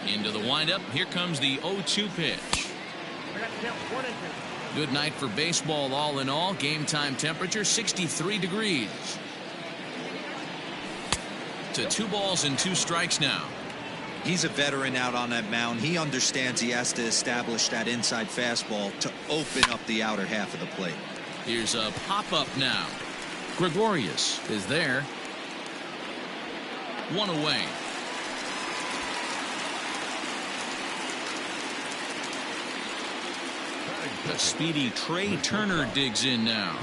Into the windup. Here comes the 0-2 pitch. Good night for baseball all in all. Game time temperature 63 degrees. To 2 balls and 2 strikes now. He's a veteran out on that mound. He understands he has to establish that inside fastball to open up the outer half of the plate. Here's a pop-up now. Gregorius is there. 1 away. The speedy Trey Turner digs in now.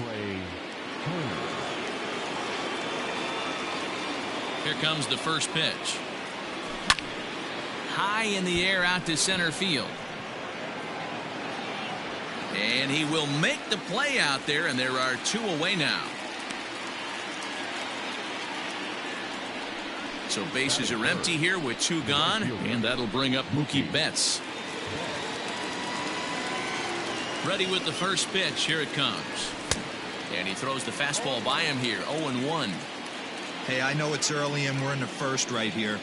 Here comes the first pitch. High in the air out to center field. And he will make the play out there, and there are 2 away now. So bases are empty here with 2 gone, and that'll bring up Mookie Betts. Ready with the first pitch. Here it comes. And he throws the fastball by him here. 0-1. Hey, I know it's early and we're in the first right here,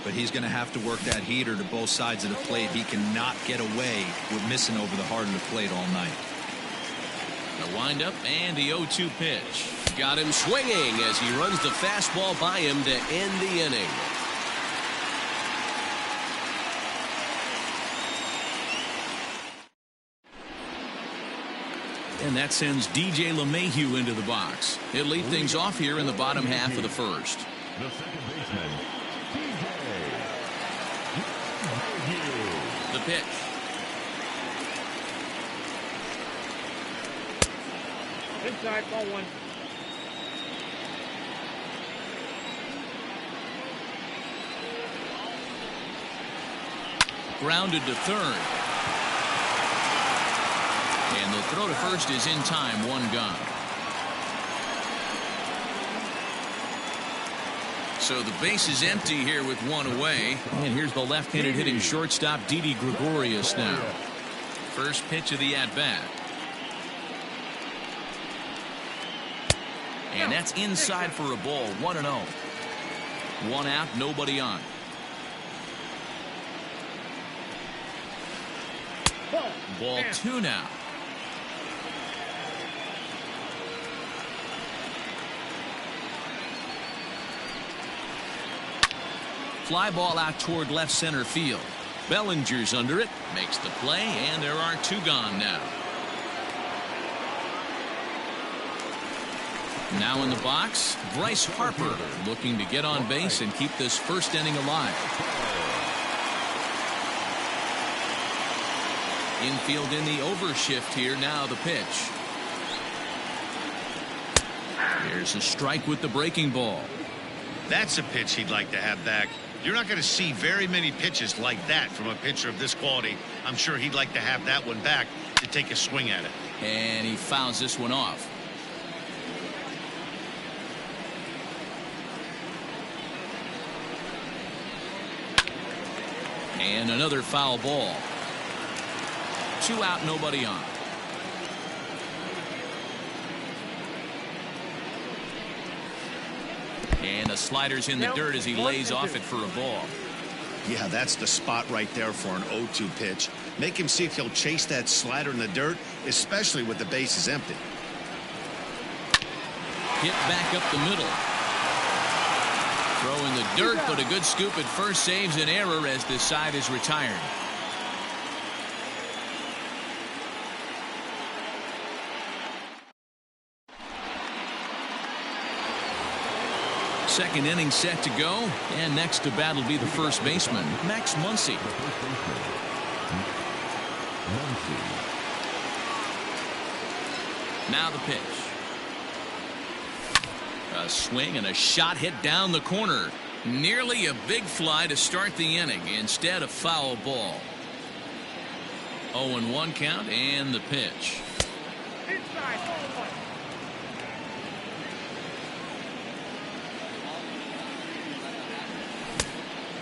but he's going to have to work that heater to both sides of the plate. He cannot get away with missing over the heart of the plate all night. The windup and the 0-2 pitch. Got him swinging as he runs the fastball by him to end the inning. And that sends DJ LeMahieu into the box. He'll lead things off here in the bottom half of the first. The second baseman, The pitch. Inside, ball 1. Grounded to third. And the throw to first is in time. 1 gone. So the base is empty here with 1 away. And here's the left-handed hitting shortstop, Didi Gregorius now. First pitch of the at-bat. And that's inside for a ball. 1-0. 1 out, nobody on. Ball 2 now. Fly ball out toward left center field. Bellinger's under it, makes the play, and there are 2 gone now. Now in the box, Bryce Harper looking to get on base and keep this first inning alive. Infield in the overshift here. Now the pitch. Here's a strike with the breaking ball. That's a pitch he'd like to have back. You're not going to see very many pitches like that from a pitcher of this quality. I'm sure he'd like to have that one back to take a swing at it. And he fouls this one off. And another foul ball. 2 out, nobody on. And the slider's in the dirt as he lays off it for a ball. Yeah, that's the spot right there for an 0-2 pitch. Make him see if he'll chase that slider in the dirt, especially with the bases empty. Hit back up the middle. Throw in the dirt, but a good scoop at first saves an error as the side is retired. Second inning set to go, and next to bat will be the first baseman, Max Muncy. Now the pitch. A swing and a shot hit down the corner. Nearly a big fly to start the inning. Instead, a foul ball. 0-1 count and the pitch. Inside, ball 1.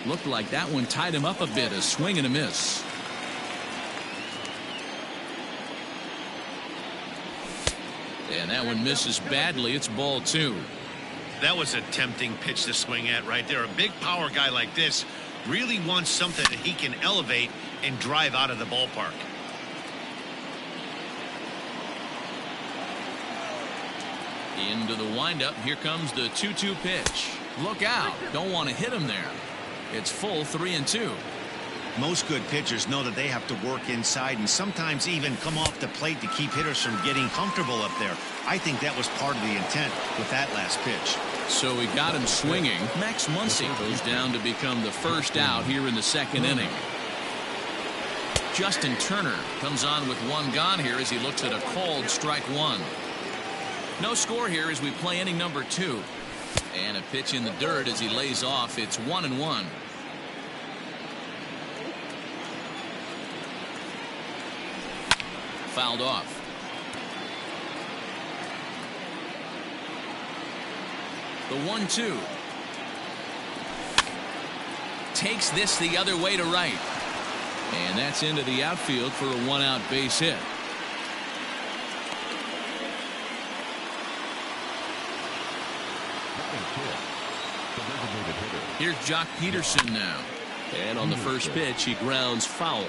Looked like that one tied him up a bit. A swing and a miss. And that one misses badly. It's ball 2. That was a tempting pitch to swing at right there. A big power guy like this Really wants something that he can elevate and drive out of the ballpark. Into the windup. Here comes the 2-2 pitch. Look out. Don't want to hit him there. It's full 3-2. Most good pitchers know that they have to work inside and sometimes even come off the plate to keep hitters from getting comfortable up there. I think that was part of the intent with that last pitch. So he got him swinging. Max Muncy goes down to become the first out here in the second inning. Justin Turner comes on with one gone here as he looks at a called strike one. No score here as we play inning number 2. And a pitch in the dirt as he lays off. It's 1-1. Fouled off. The 1-2. Takes this the other way to right. And that's into the outfield for a 1-out base hit. Here's Jock Peterson now. And on the first pitch, he grounds foul.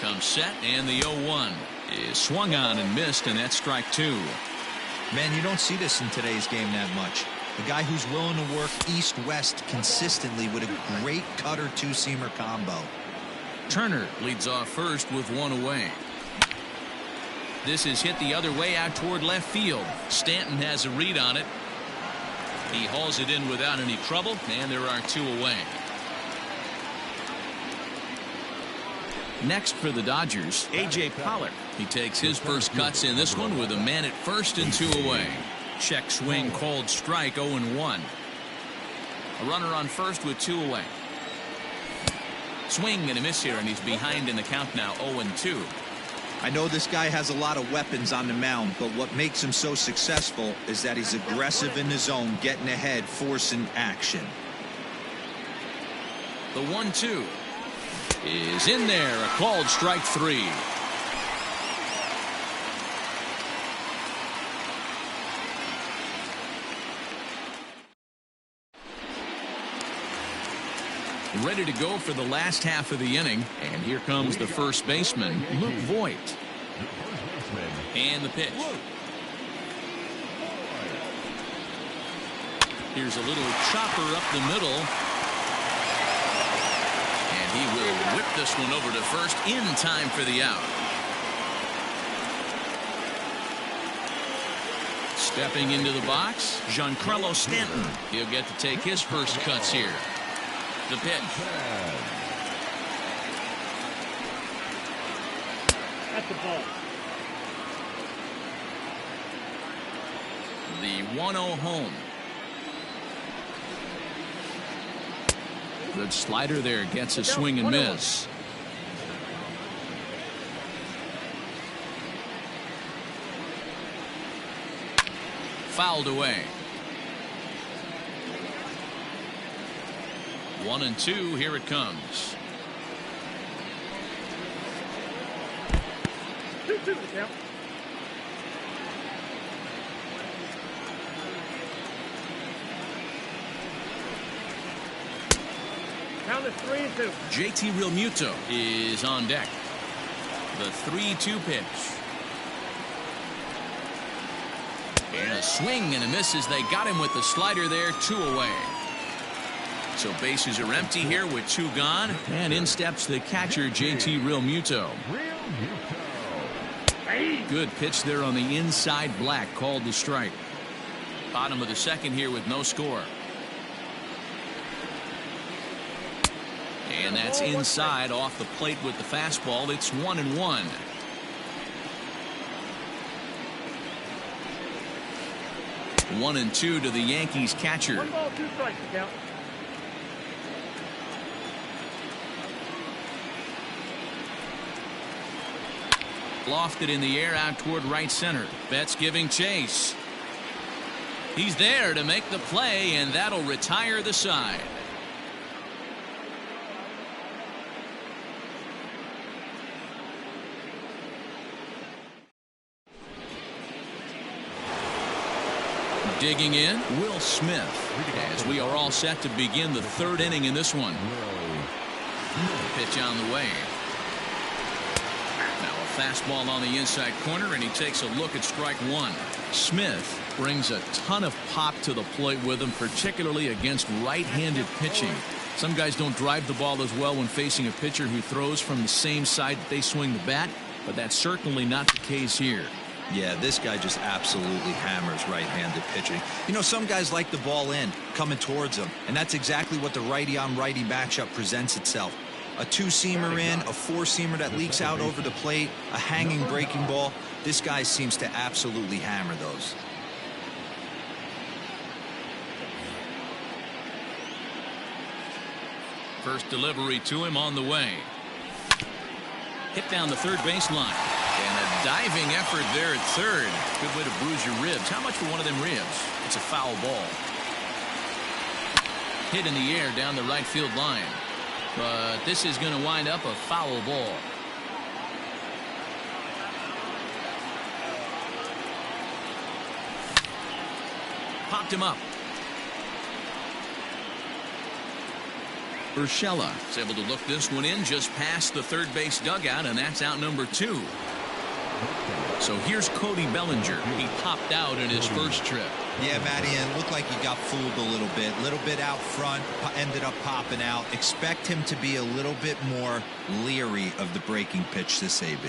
Comes set, and the 0-1 is swung on and missed, and that's strike 2. Man, you don't see this in today's game that much. A guy who's willing to work east-west consistently with a great cutter two-seamer combo. Turner leads off first with one away. This is hit the other way out toward left field. Stanton has a read on it. He hauls it in without any trouble, and there are 2 away. Next for the Dodgers, A.J. Pollock. He takes his first cuts in this one with a man at first and 2 away. Check swing called strike 0-1. A runner on first with 2 away. Swing and a miss here, and he's behind in the count now 0-2. I know this guy has a lot of weapons on the mound, but what makes him so successful is that he's aggressive in the zone, getting ahead, forcing action. The 1-2 is in there. A called strike 3. Ready to go for the last half of the inning, and here comes the first baseman, Luke Voigt. And the pitch. Here's a little chopper up the middle, and he will whip this one over to first in time for the out. Stepping into the box, Giancarlo Stanton. He'll get to take his first cuts here. The pitch. That's the ball. The 1-0 home. Good slider there, gets a swing and miss. Fouled away. 1-2, here it comes. 2-2 the count. Count is 3-2. JT Realmuto is on deck. The 3-2 pitch. And a swing and a miss as they got him with the slider there, 2 away. So bases are empty here with 2 gone, and in steps the catcher, JT Realmuto. Good pitch there on the inside black, called the strike. Bottom of the second here with no score. And that's inside off the plate with the fastball. It's 1-1. One and 2 to the Yankees catcher. 1 ball, 2 strikes the count. Lofted in the air out toward right center. Betts giving chase. He's there to make the play, and that'll retire the side. Digging in, Will Smith, as we are all set to begin the third inning in this one. Pitch on the way. Now a fastball on the inside corner, and he takes a look at strike one. Smith brings a ton of pop to the plate with him, particularly against right-handed pitching. Some guys don't drive the ball as well when facing a pitcher who throws from the same side that they swing the bat, but that's certainly not the case here. Yeah, this guy just absolutely hammers right-handed pitching. You know, some guys like the ball in, coming towards them, and that's exactly what the righty-on-righty matchup presents itself. A two-seamer in, a four-seamer that leaks out over the plate, a hanging breaking ball. This guy seems to absolutely hammer those. First delivery to him on the way. Hit down the third baseline. And a diving effort there at third. Good way to bruise your ribs. How much for one of them ribs? It's a foul ball. Hit in the air down the right field line. But this is going to wind up a foul ball. Popped him up. Urshela is able to look this one in just past the third base dugout, and that's out number 2. So here's Cody Bellinger. He popped out in his first trip. Yeah, Matty, and it looked like he got fooled a little bit out front, ended up popping out. Expect him to be a little bit more leery of the breaking pitch this AB.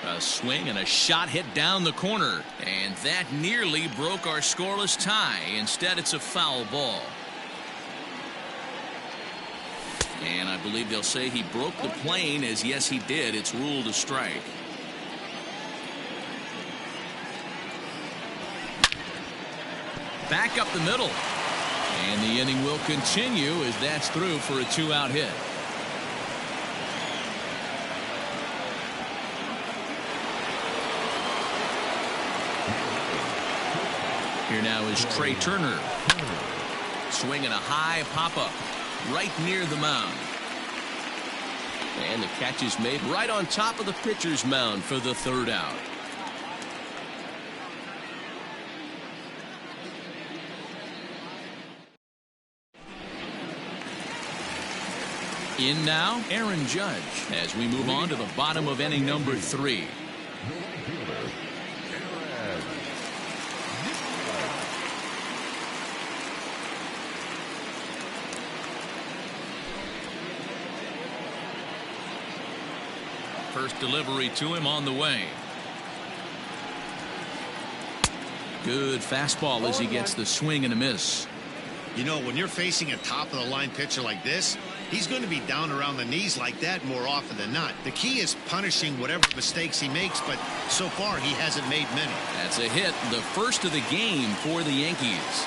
A swing and a shot hit down the corner, and that nearly broke our scoreless tie. Instead, it's a foul ball. And I believe they'll say he broke the plane, as yes, he did. It's ruled a strike. Back up the middle. And the inning will continue as that's through for a 2-out hit. Here now is Trey Turner. Swinging a high pop-up right near the mound. And the catch is made right on top of the pitcher's mound for the third out. In now, Aaron Judge, as we move on to the bottom of inning number 3. First delivery to him on the way. Good fastball as he gets the swing and a miss. You know, when you're facing a top-of-the-line pitcher like this, he's going to be down around the knees like that more often than not. The key is punishing whatever mistakes he makes, but so far he hasn't made many. That's a hit, the first of the game for the Yankees.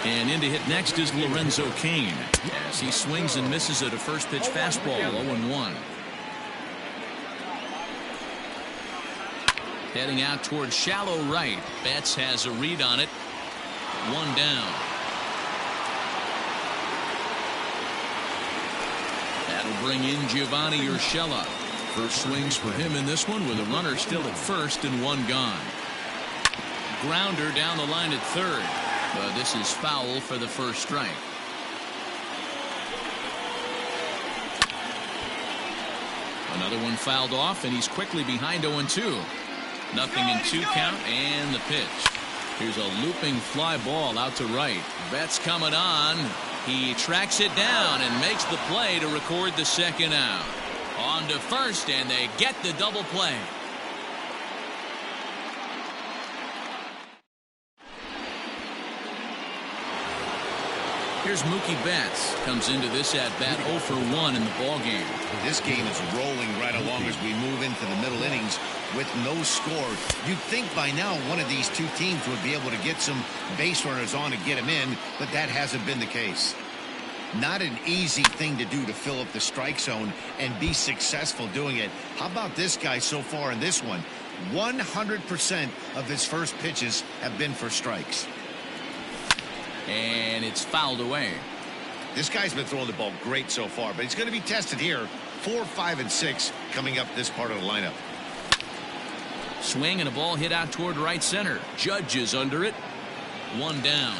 And in to hit next is Lorenzo Cain, as he swings and misses at a first pitch fastball. 0-1. Heading out towards shallow right. Betts has a read on it. 1 down. That'll bring in Giovanni Urshela. First swings for him in this one with a runner still at first and 1 gone. Grounder down the line at third. But this is foul for the first strike. Another one fouled off, and he's quickly behind 0-2. Nothing in 2 count, and the pitch. Here's a looping fly ball out to right. Betts coming on. He tracks it down and makes the play to record the second out. On to first, and they get the double play. Here's Mookie Betts. Comes into this at-bat 0 for 1 in the ballgame. This game is rolling right along as we move into the middle innings with no score. You'd think by now one of these two teams would be able to get some base runners on to get them in, but that hasn't been the case. Not an easy thing to do to fill up the strike zone and be successful doing it. How about this guy so far in this one? 100% of his first pitches have been for strikes. And it's fouled away. This guy's been throwing the ball great so far, but he's going to be tested here 4, 5, and 6 coming up this part of the lineup. Swing and a ball hit out toward right center. Judge is under it. 1 down.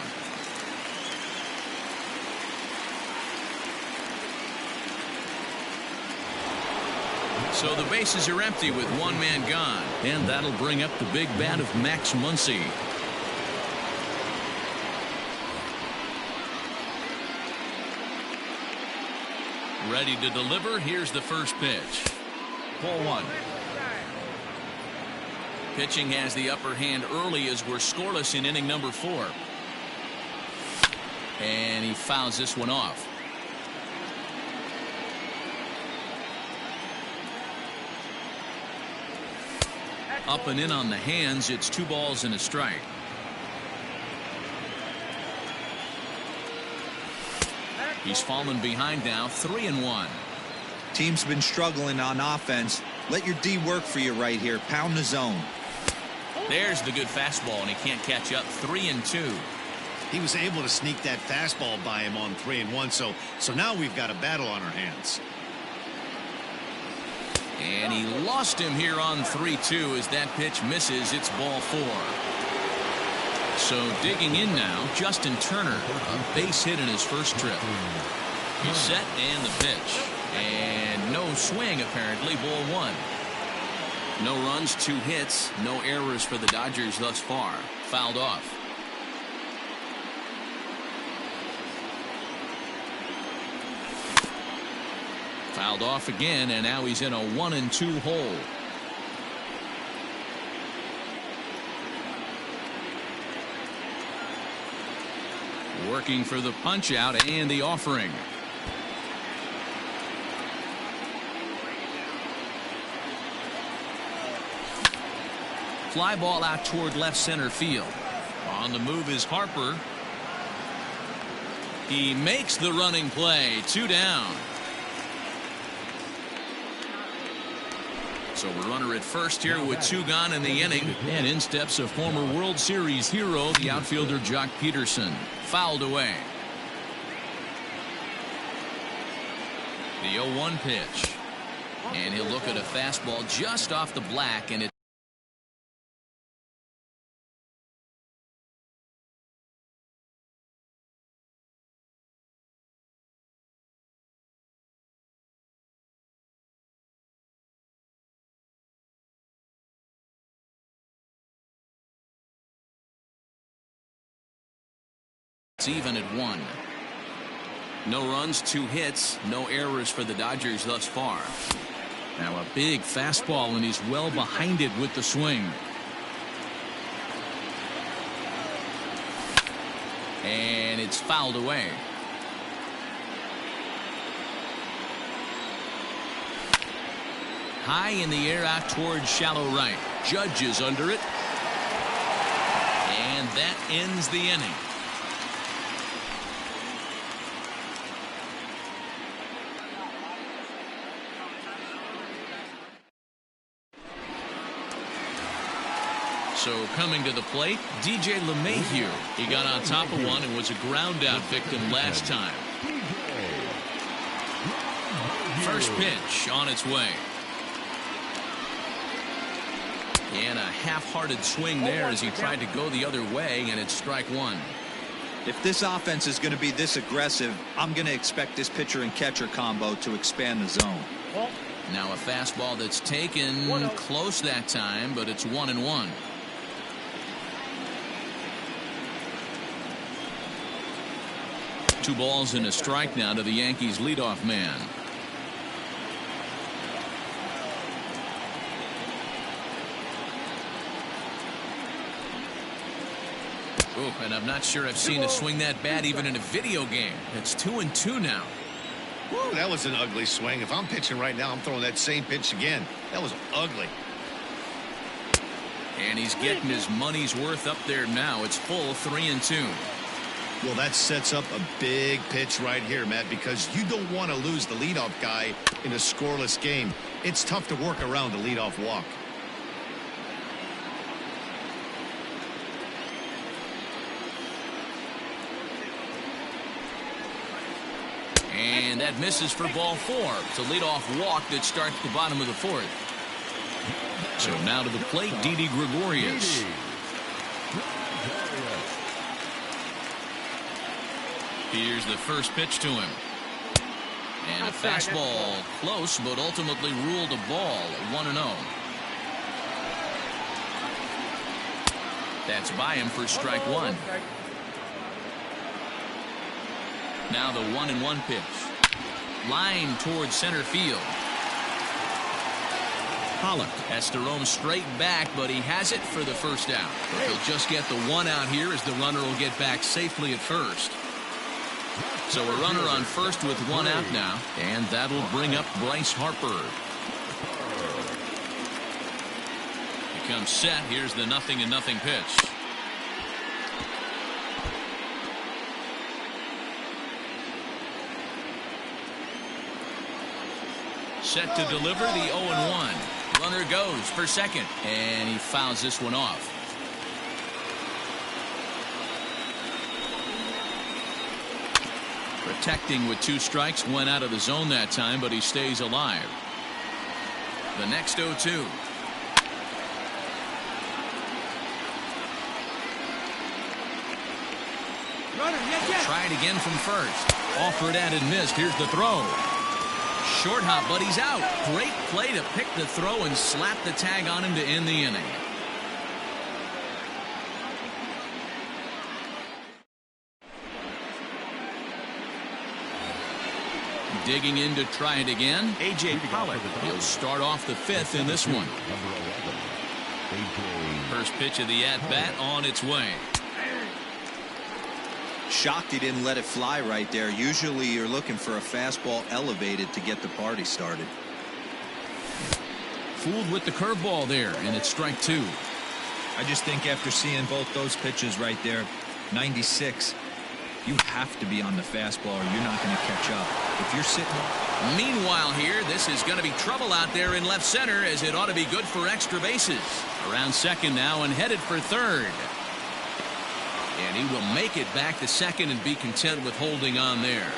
So the bases are empty with 1 man gone. And that'll bring up the big bat of Max Muncy. Ready to deliver. Here's the first pitch. Ball 1. Pitching has the upper hand early as we're scoreless in inning number 4. And he fouls this one off. Up and in on the hands. It's 2 balls and a strike. He's fallen behind now, 3-1. Team's been struggling on offense. Let your D work for you right here. Pound the zone. There's the good fastball, and he can't catch up. 3-2. He was able to sneak that fastball by him on 3-1. So now we've got a battle on our hands. And he lost him here on 3-2 as that pitch misses. It's ball 4. So digging in now, Justin Turner, a base hit in his first trip. He's set and the pitch. And no swing apparently, ball 1. No runs, 2 hits, no errors for the Dodgers thus far. Fouled off. Fouled off again, and now he's in a 1-2 hole. Working for the punch out and the offering. Fly ball out toward left center field. On the move is Harper. He makes the running play. 2 down. So a runner at first here with 2 gone in the inning. And in steps a former World Series hero, the outfielder Jock Peterson. Fouled away. The 0-1 pitch. And he'll look at a fastball just off the black, and it it's even at 1. No runs, 2 hits, no errors for the Dodgers thus far. Now a big fastball, and he's well behind it with the swing. And it's fouled away. High in the air out towards shallow right. Judge is under it. And that ends the inning. So coming to the plate, DJ LeMahieu. He got on top of one and was a ground out victim last time. First pitch on its way. And a half-hearted swing there as he tried to go the other way, and it's strike 1. If this offense is going to be this aggressive, I'm going to expect this pitcher and catcher combo to expand the zone. Now a fastball that's taken close that time, but it's 1-1. Two balls and a strike now to the Yankees leadoff man. Oh, and I'm not sure I've seen a swing that bad even in a video game. It's 2-2 now. Woo, that was an ugly swing. If I'm pitching right now, I'm throwing that same pitch again. That was ugly. And he's getting his money's worth up there now. It's full 3-2. Well, that sets up a big pitch right here, Matt, because you don't want to lose the leadoff guy in a scoreless game. It's tough to work around the leadoff walk. And that misses for ball 4. It's a leadoff walk that starts the bottom of the 4th. So now to the plate, Didi Gregorius. Here's the first pitch to him. And a fastball close, but ultimately ruled a ball, 1-0. That's by him for strike 1. Now the 1-1 pitch. Line towards center field. Pollock has to roam straight back, but he has it for the first out. But he'll just get the 1 out here as the runner will get back safely at first. So a runner on first with 1 out now, and that'll bring up Bryce Harper. Becomes set. Here's the 0-0 pitch. Set to deliver the 0-1. Runner goes for second, and he fouls this one off. Protecting with 2 strikes, went out of the zone that time, but he stays alive. The next 0-2. Tried again from first. Offered and missed. Here's the throw. Short hop, but he's out. Great play to pick the throw and slap the tag on him to end the inning. Digging in to try it again, A.J. Pollock. He'll start off the 5th in this one. First pitch of the at-bat on its way. Shocked he didn't let it fly right there. Usually you're looking for a fastball elevated to get the party started. Fooled with the curveball there, and it's strike 2. I just think after seeing both those pitches right there, 96, you have to be on the fastball or you're not going to catch up. If you're sitting... Meanwhile here, this is going to be trouble out there in left center, as it ought to be good for extra bases. Around second now and headed for third. And he will make it back to second and be content with holding on there.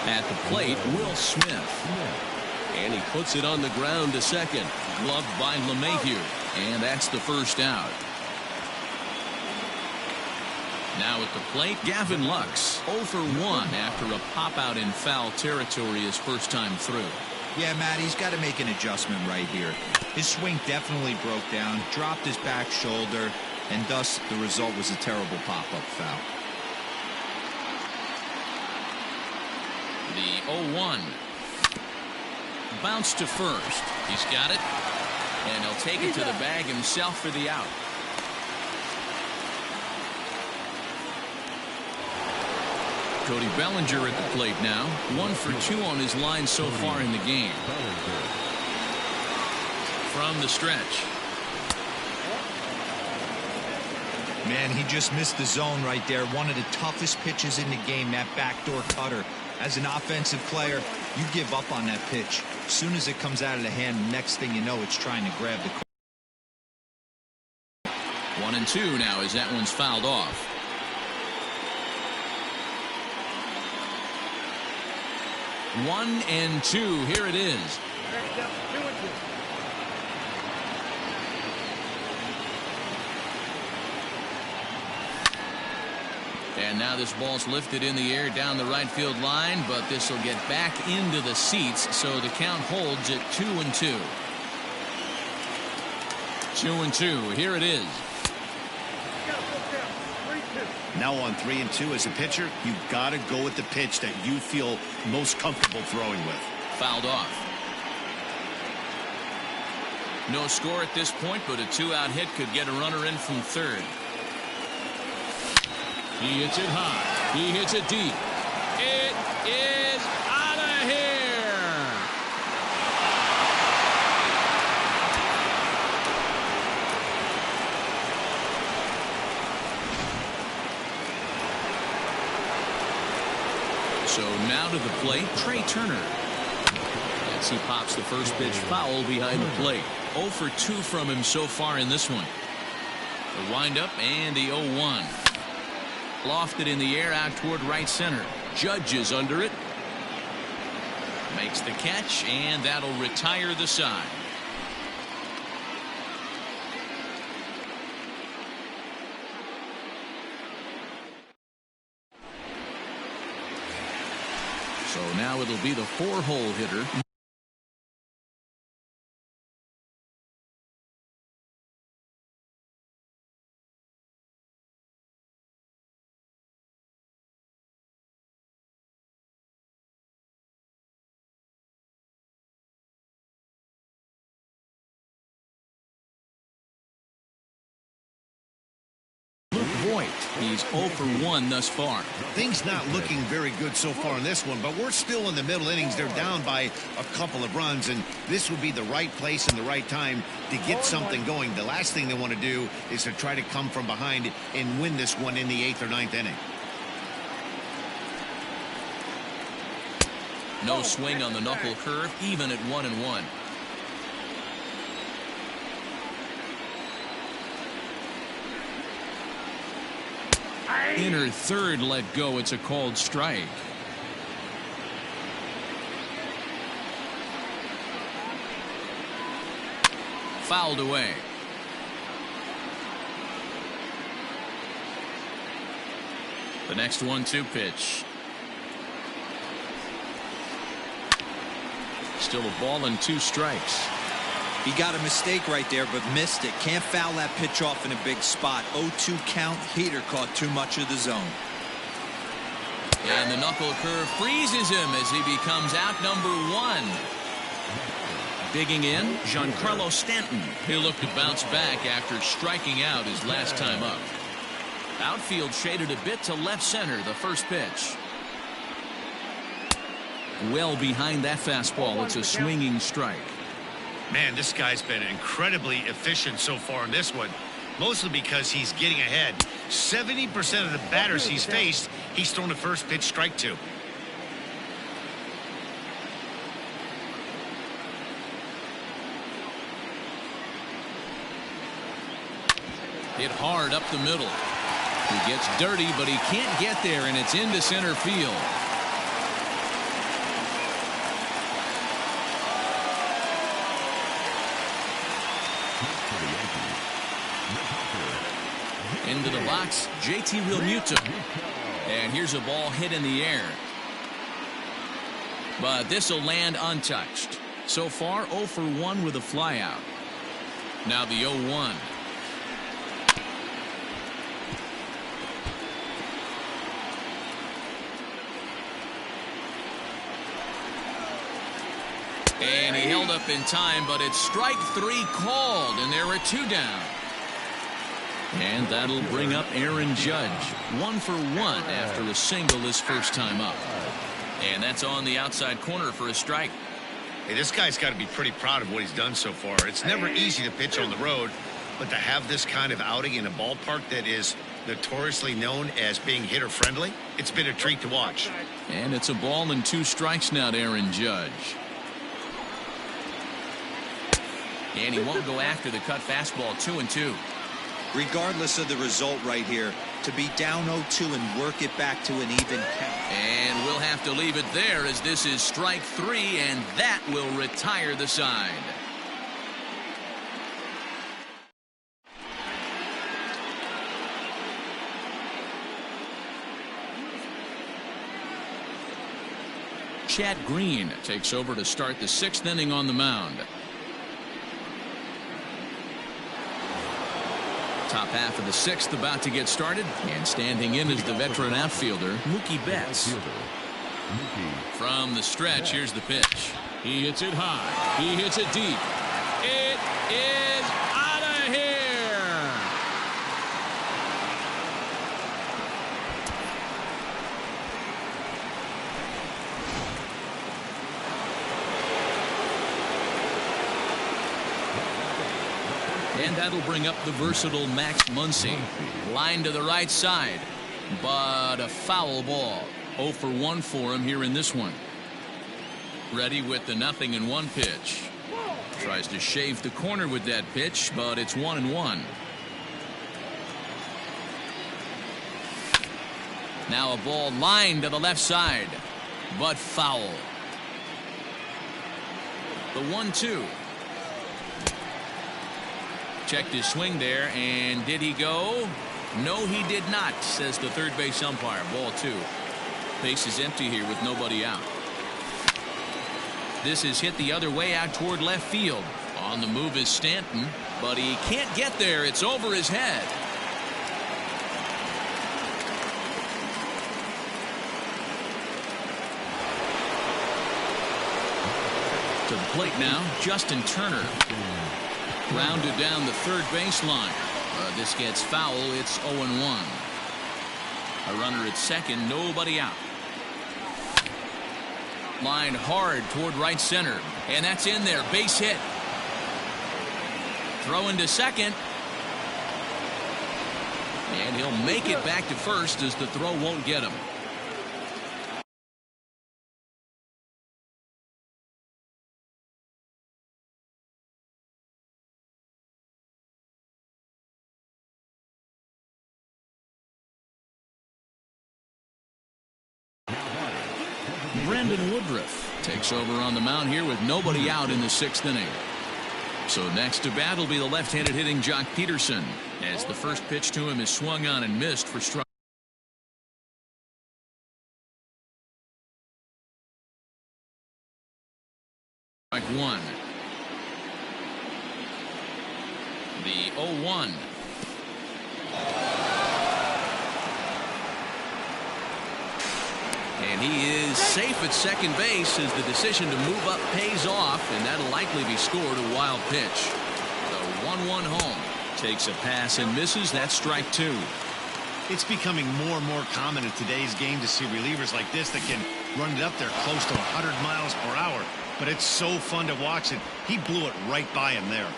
At the plate, Will Smith. And he puts it on the ground to second. Gloved by LeMahieu. And that's the first out. Now at the plate, Gavin Lux. 0 for 1 after a pop-out in foul territory his first time through. Yeah, Matt, he's got to make an adjustment right here. His swing definitely broke down, dropped his back shoulder, and thus the result was a terrible pop-up foul. The 0-1. Bounce to first. He's got it. And he'll take it to the bag himself for the out. Cody Bellinger at the plate now. 1 for 2 on his line so far in the game. From the stretch. Man, he just missed the zone right there. One of the toughest pitches in the game, that backdoor cutter. As an offensive player, you give up on that pitch. As soon as it comes out of the hand, next thing you know, it's trying to grab the... 1-2 now as that one's fouled off. One and 2. Here it is. Next up, 2-2. And now this ball's lifted in the air down the right field line, but this will get back into the seats, so the count holds at 2-2. 2-2. Here it is. Now on 3-2 as a pitcher, you've got to go with the pitch that you feel most comfortable throwing with. Fouled off. No score at this point, but a 2-out hit could get a runner in from third. He hits it high. He hits it deep. It is out of here. So now to the plate, Trey Turner. As he pops the first pitch foul behind the plate. 0 for 2 from him so far in this one. The windup and the 0-1. Lofted in the air out toward right center. Judge is under it. Makes the catch, and that'll retire the side. So now it'll be the 4-hole hitter. He's 0 for 1 thus far. Things not looking very good so far in this one, but we're still in the middle innings. They're down by a couple of runs, and this would be the right place and the right time to get something going. The last thing they want to do is to try to come from behind and win this one in the 8th or 9th inning. No swing on the knuckle curve, even at 1-1. Inner third let go. It's a called strike. Fouled away. The next 1-2 pitch. Still a ball and 2 strikes. He got a mistake right there, but missed it. Can't foul that pitch off in a big spot. 0-2 count. Heater caught too much of the zone. And the knuckle curve freezes him as he becomes out number 1. Digging in, Giancarlo Stanton. He'll look to bounce back after striking out his last time up. Outfield shaded a bit to left center, the first pitch. Well behind that fastball. It's a swinging strike. Man, this guy's been incredibly efficient so far in this one, mostly because he's getting ahead. 70% of the batters he's faced, he's thrown the first pitch strike to. Hit hard up the middle. He gets dirty, but he can't get there, and it's into center field. Into the box, JT Realmuto. And here's a ball hit in the air. But this will land untouched. So far, 0 for 1 with a flyout. Now the 0-1. And he held up in time, but it's strike 3 called, and there are 2 down. And that'll bring up Aaron Judge. 1 for 1 after a single his first time up. And that's on the outside corner for a strike. Hey, this guy's got to be pretty proud of what he's done so far. It's never easy to pitch on the road, but to have this kind of outing in a ballpark that is notoriously known as being hitter friendly, it's been a treat to watch. And it's a ball and 2 strikes now to Aaron Judge. And he won't go after the cut fastball. 2-2. Regardless of the result right here, to be down 0-2 and work it back to an even count. And we'll have to leave it there as this is strike 3, and that will retire the side. Chad Green takes over to start the 6th inning on the mound. Top half of the 6th about to get started, and standing in is the veteran outfielder Mookie Betts. From the stretch, here's the pitch. He hits it high. He hits it deep. It is out of here. And that'll bring up the versatile Max Muncy. Line to the right side, but a foul ball. 0 for 1 for him here in this one. Ready with the 0-1 pitch. Tries to shave the corner with that pitch, but it's 1-1. Now a ball lined to the left side, but foul. The 1-2. Checked his swing there, and did he go? No, he did not, says the third base umpire. Ball 2. Base is empty here with nobody out. This is hit the other way out toward left field. On the move is Stanton, but he can't get there. It's over his head. To the plate now, Justin Turner. Rounded down the third baseline. This gets foul. It's 0-1. A runner at second, nobody out. Line hard toward right center, and that's in there. Base hit. Throw into second. And he'll make it back to first as the throw won't get him. Brandon Woodruff takes over on the mound here with nobody out in the 6th inning. So next to bat will be the left-handed hitting Jock Peterson, as the first pitch to him is swung on and missed for strike 1. The 0-1. And he is safe at second base as the decision to move up pays off, and that'll likely be scored a wild pitch. The 1-1 home takes a pass and misses. That's strike 2. It's becoming more and more common in today's game to see relievers like this that can run it up there close to 100 miles per hour. But it's so fun to watch it. He blew it right by him there.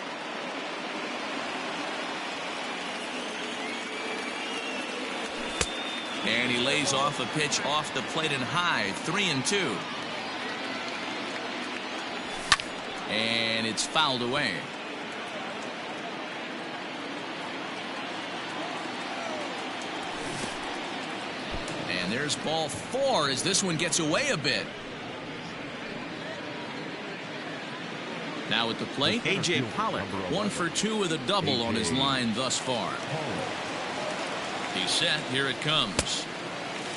And he lays off a pitch off the plate and high. 3-2. And it's fouled away. And there's ball 4 as this one gets away a bit. Now at the plate, A.J. Pollock, 1 for 2 with a double on his line thus far. He's set. Here it comes.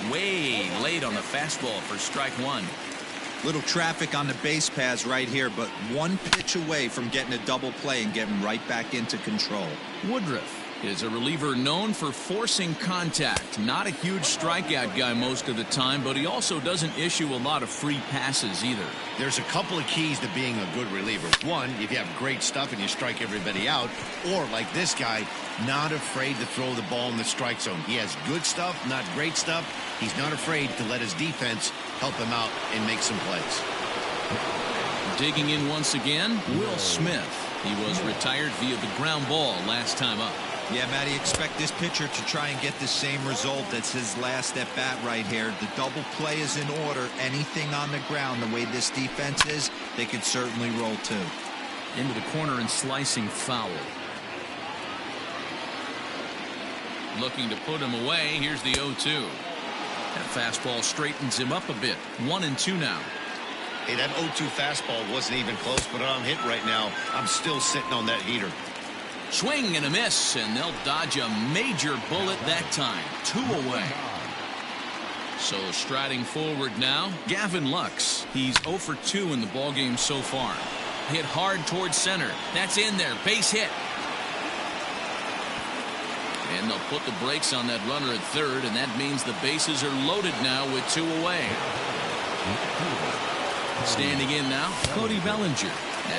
Way late on the fastball for strike 1. Little traffic on the base paths right here, but one pitch away from getting a double play and getting right back into control. Woodruff is a reliever known for forcing contact. Not a huge strikeout guy most of the time, but he also doesn't issue a lot of free passes either. There's a couple of keys to being a good reliever. One, if you have great stuff and you strike everybody out, or like this guy, not afraid to throw the ball in the strike zone. He has good stuff, not great stuff. He's not afraid to let his defense help him out and make some plays. Digging in once again, Will Smith. He was retired via the ground ball last time up. Yeah, Matty, expect this pitcher to try and get the same result. That's his last at bat right here. The double play is in order. Anything on the ground, the way this defense is, they could certainly roll too. Into the corner and slicing foul. Looking to put him away. Here's the 0-2. That fastball straightens him up a bit. 1-2 now. Hey, that 0-2 fastball wasn't even close, but I'm hit right now. I'm still sitting on that heater. Swing and a miss, and they'll dodge a major bullet that time. 2 away. So striding forward now, Gavin Lux. He's 0 for 2 in the ballgame so far. Hit hard towards center. That's in there. Base hit. And they'll put the brakes on that runner at third, and that means the bases are loaded now with 2 away. Standing in now, Cody Bellinger,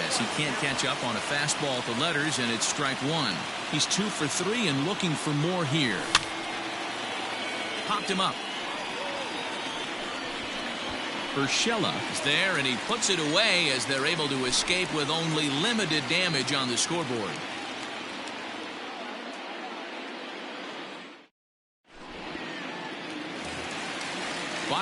as he can't catch up on a fastball to letters, and it's strike 1. He's 2 for 3 and looking for more here. Popped him up. Urshela is there, and he puts it away as they're able to escape with only limited damage on the scoreboard.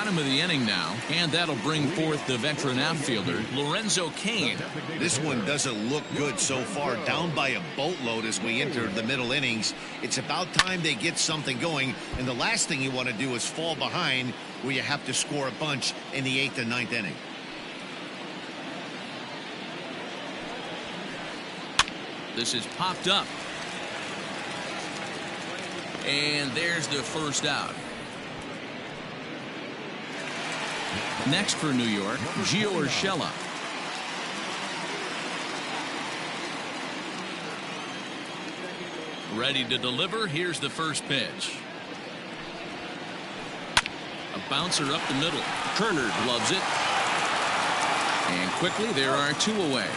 bottom of the inning now, and that'll bring forth the veteran outfielder, Lorenzo Cain. This one doesn't look good so far. Down by a boatload as we enter the middle innings. It's about time they get something going, and the last thing you want to do is fall behind where you have to score a bunch in the 8th and 9th inning. This is popped up. And there's the first out. Next for New York, Gio Urshela. Ready to deliver. Here's the first pitch. A bouncer up the middle. Turner loves it. And quickly there are 2 away.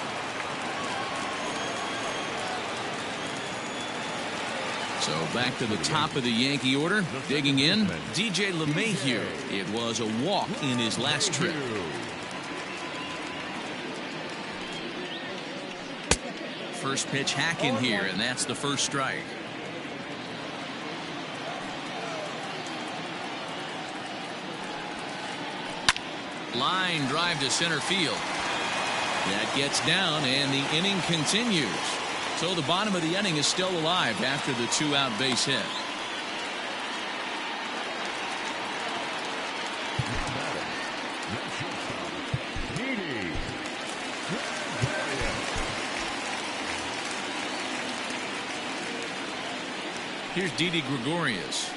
So back to the top of the Yankee order. Digging in, DJ LeMahieu. It was a walk in his last trip. First pitch hack in here, and that's the first strike. Line drive to center field. That gets down, and the inning continues. So the bottom of the inning is still alive after the 2-out base hit. Here's Didi Gregorius.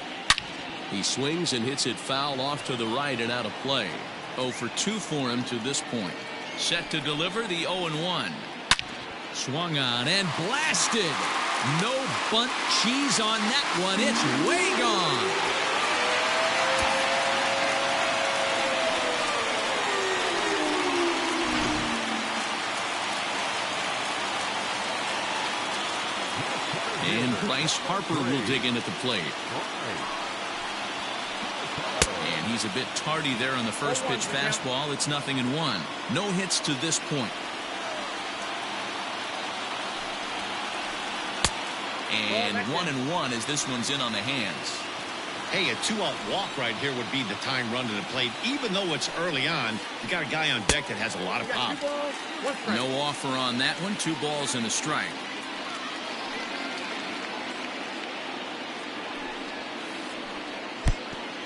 He swings and hits it foul off to the right and out of play. 0 for 2 for him to this point. Set to deliver the 0-1. Swung on and blasted. No bunt cheese on that one. It's way gone. And Bryce Harper will dig in at the plate. And he's a bit tardy there on the first pitch fastball. It's 0-1. No hits to this point. And 1-1 as this one's in on the hands. Hey, a 2-out walk right here would be the time run to the plate. Even though it's early on, you got a guy on deck that has a lot of pop. No offer on that one. 2 balls and a strike.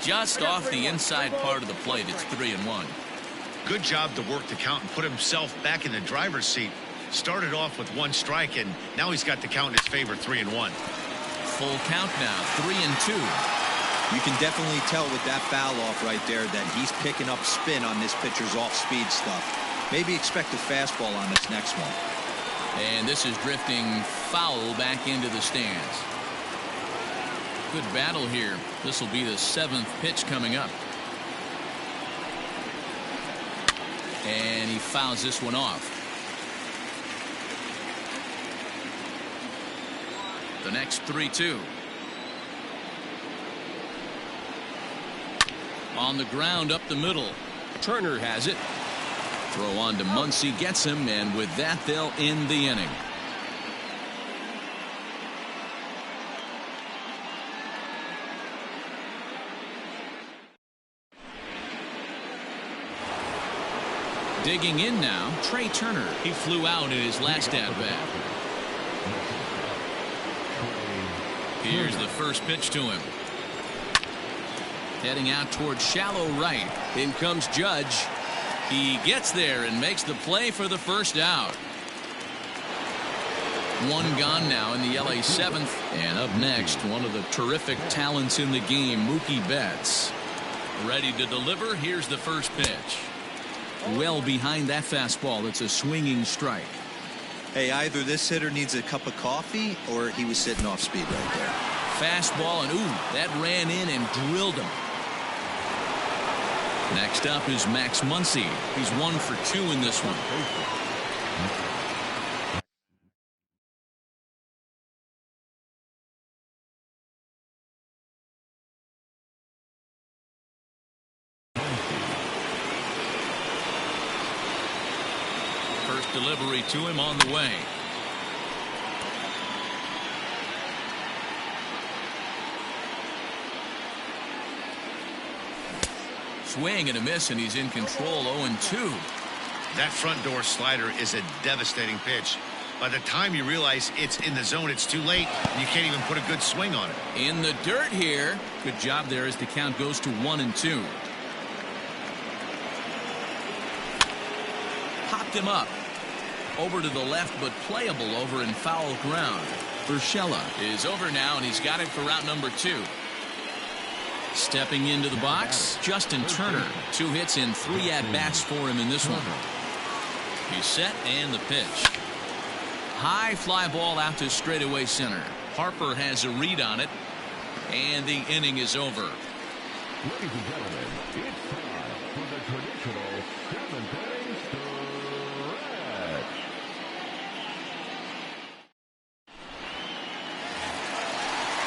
Just off the inside part of the plate. It's 3-1. Good job to work the count and put himself back in the driver's seat. Started off with 1 strike, and now he's got the count in his favor, 3-1. Full count now, 3-2. You can definitely tell with that foul off right there that he's picking up spin on this pitcher's off-speed stuff. Maybe expect a fastball on this next one. And this is drifting foul back into the stands. Good battle here. This will be the 7th pitch coming up. And he fouls this one off. The next 3-2. On the ground up the middle. Turner has it. Throw on to Muncy, gets him, and with that they'll end the inning. Digging in now, Trey Turner. He flew out in his last at-bat. Here's the first pitch to him. Heading out towards shallow right. In comes Judge. He gets there and makes the play for the first out. 1 gone now in the LA 7th. And up next, one of the terrific talents in the game, Mookie Betts. Ready to deliver. Here's the first pitch. Well behind that fastball. It's a swinging strike. Hey, either this hitter needs a cup of coffee or he was sitting off speed right there. Fastball, and ooh, that ran in and drilled him. Next up is Max Muncy. He's 1 for 2 in this one. First delivery to him on the way. swing and a miss, and he's in control. 0-2. That front door slider is a devastating pitch. By the time you realize it's in the zone, it's too late, and you can't even put a good swing on it. In the dirt here. Good job there as the count goes to 1-2. Popped him up. Over to the left, but playable over in foul ground. Urshela is over now, and he's got it for route number 2. Stepping into the box, Justin Turner. 2 hits in 3 at-bats for him in this one. He's set, and the pitch. High fly ball out to straightaway center. Harper has a read on it, and the inning is over. Ladies and gentlemen, it's time for the traditional 7th-inning stretch.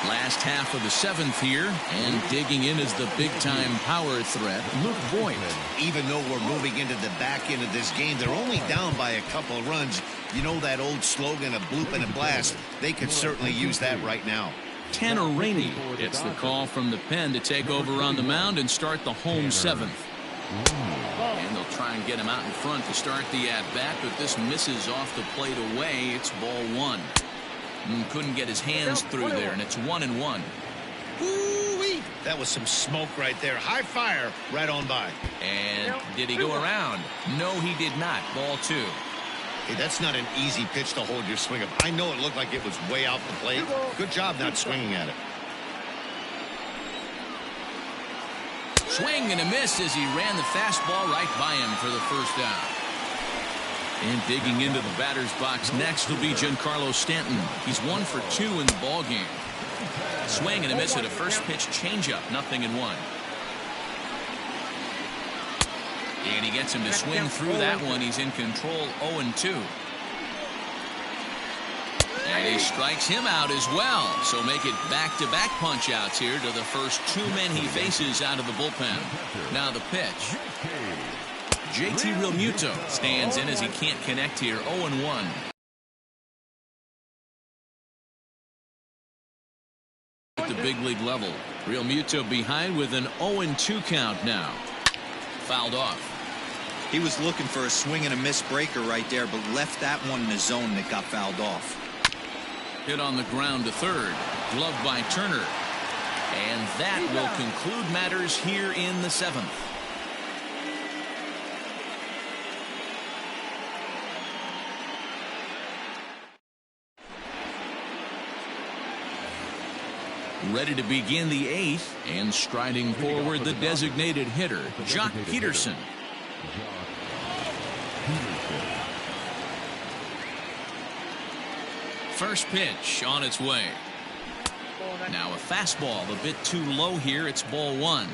Last half of the 7th here, and digging in is the big-time power threat, Luke Voigt. Even though we're moving into the back end of this game, they're only down by a couple of runs. You know that old slogan, a bloop and a blast. They could certainly use that right now. Tanner Rainey gets the call from the pen to take over on the mound and start the home 7th. And they'll try and get him out in front to start the at-bat, but this misses off the plate away. It's ball 1. Couldn't get his hands through there, and it's 1-1. Woo-wee! That was some smoke right there. High fire right on by. And did he go around? No, he did not. Ball 2. Hey, that's not an easy pitch to hold your swing up. I know it looked like it was way out the plate. Good job not swinging at it. Swing and a miss as he ran the fastball right by him for the first out. And digging into the batter's box next will be Giancarlo Stanton. He's 1 for 2 in the ball game. Swing and a miss at a first pitch changeup. 0-1. And he gets him to swing through that one. He's in control. 0-2. And he strikes him out as well. So make it back-to-back punch-outs here to the first 2 men he faces out of the bullpen. Now the pitch. JT Realmuto stands in as he can't connect here. 0-1. At the big league level, Realmuto behind with an 0-2 count now. Fouled off. He was looking for a swing and a miss breaker right there, but left that one in the zone that got fouled off. Hit on the ground to third. Gloved by Turner. And that will conclude matters here in the 7th. Ready to begin the 8th, and striding forward the designated hitter, Jock Peterson. First pitch on its way. Now a fastball a bit too low here. It's ball 1.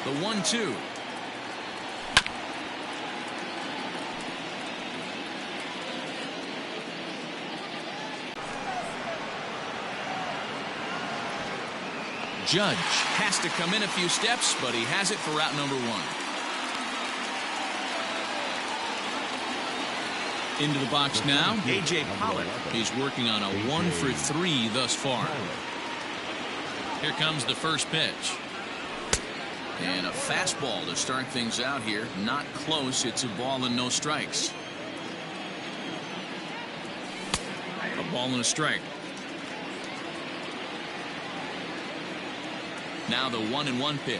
The 1-2. Judge has to come in a few steps, but he has it for route number 1. Into the box now, A.J. Pollock. He's working on a 1 for 3 thus far. Here comes the first pitch. And a fastball to start things out here. Not close. It's a ball and no strikes. A ball and a strike. Now the 1-1 pitch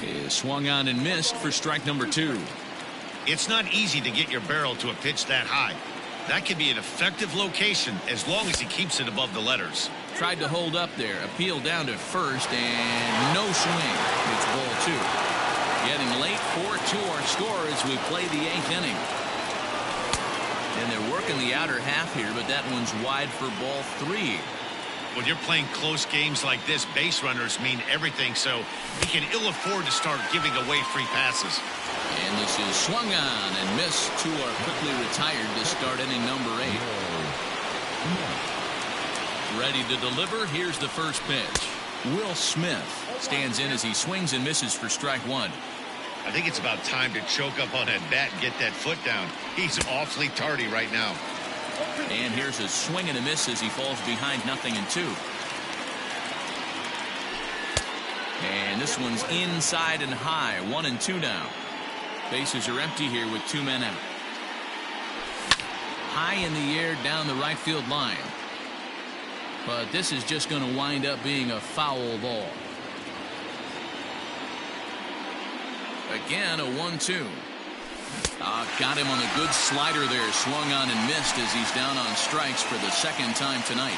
is swung on and missed for strike number 2. It's not easy to get your barrel to a pitch that high. That can be an effective location as long as he keeps it above the letters. Tried to hold up there. Appeal down to first, and no swing. It's ball 2. Getting late. 4-2 our score as we play the 8th inning. And they're working the outer half here, but that one's wide for ball 3. When you're playing close games like this, base runners mean everything, so he can ill afford to start giving away free passes. And this is swung on and missed. 2 are quickly retired to start inning number 8. Ready to deliver. Here's the first pitch. Will Smith stands in as he swings and misses for strike 1. I think it's about time to choke up on that bat and get that foot down. He's awfully tardy right now. And here's a swing and a miss as he falls behind 0-2. And this one's inside and high. 1-2 now. Bases are empty here with 2 men out. High in the air down the right field line. But this is just going to wind up being a foul ball. Again, a 1-2. Got him on the good slider there. Swung on and missed as he's down on strikes for the second time tonight.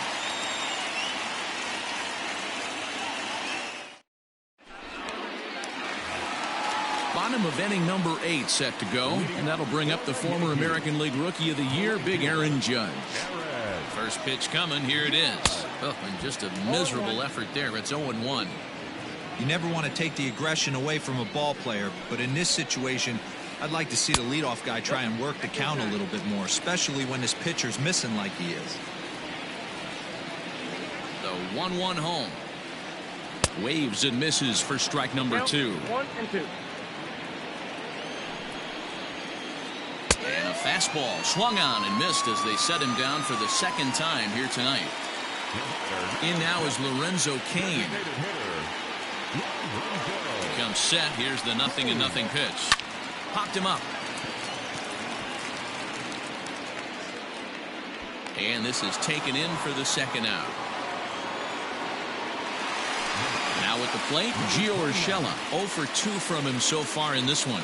Bottom of inning number 8 set to go. And that'll bring up the former American League Rookie of the Year, Big Aaron Judge. First pitch coming. Here it is. Oh, and just a miserable effort there. It's 0-1. You never want to take the aggression away from a ball player, but in this situation, I'd like to see the leadoff guy try and work the count a little bit more, especially when his pitcher's missing like he is. The 1-1 home. Waves and misses for strike number 2. 1-2. And a fastball swung on and missed as they set him down for the second time here tonight. In now is Lorenzo Cain. Comes set. Here's the 0-0 pitch. Popped him up. And this is taken in for the second out. Now at the plate, Gio Urshela. 0 for 2 from him so far in this one.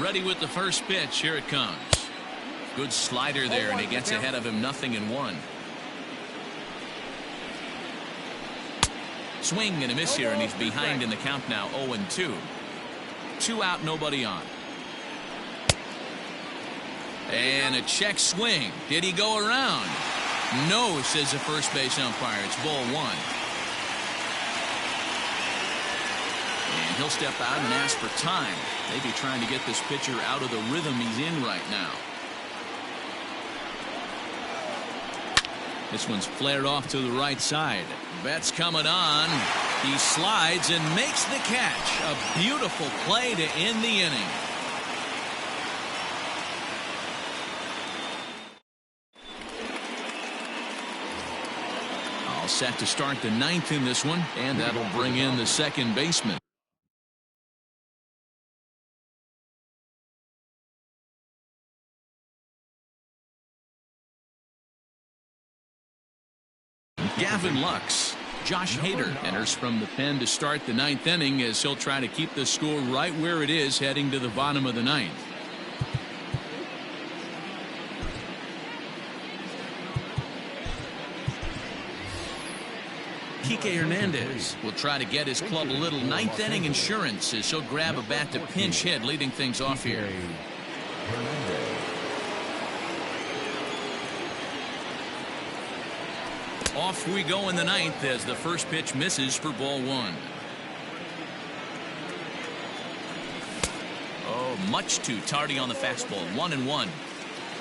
Ready with the first pitch. Here it comes. Good slider there, and he gets ahead of him. 0-1. Swing and a miss here, and he's behind in the count now. 0-2. 2 out, nobody on. And a check swing. Did he go around? No, says the first base umpire. It's ball 1. And he'll step out and ask for time. Maybe trying to get this pitcher out of the rhythm he's in right now. This one's flared off to the right side. Betts coming on. He slides and makes the catch. A beautiful play to end the inning. All set to start the 9th in this one, and that'll bring in the second baseman. Gavin Lux. Josh Hader enters from the pen to start the 9th inning as he'll try to keep the score right where it is heading to the bottom of the 9th. Kike Hernandez will try to get his club a little 9th inning insurance as he'll grab a bat to pinch hit, leading things off here. Off we go in the 9th as the first pitch misses for ball 1. Oh, much too tardy on the fastball. 1-1.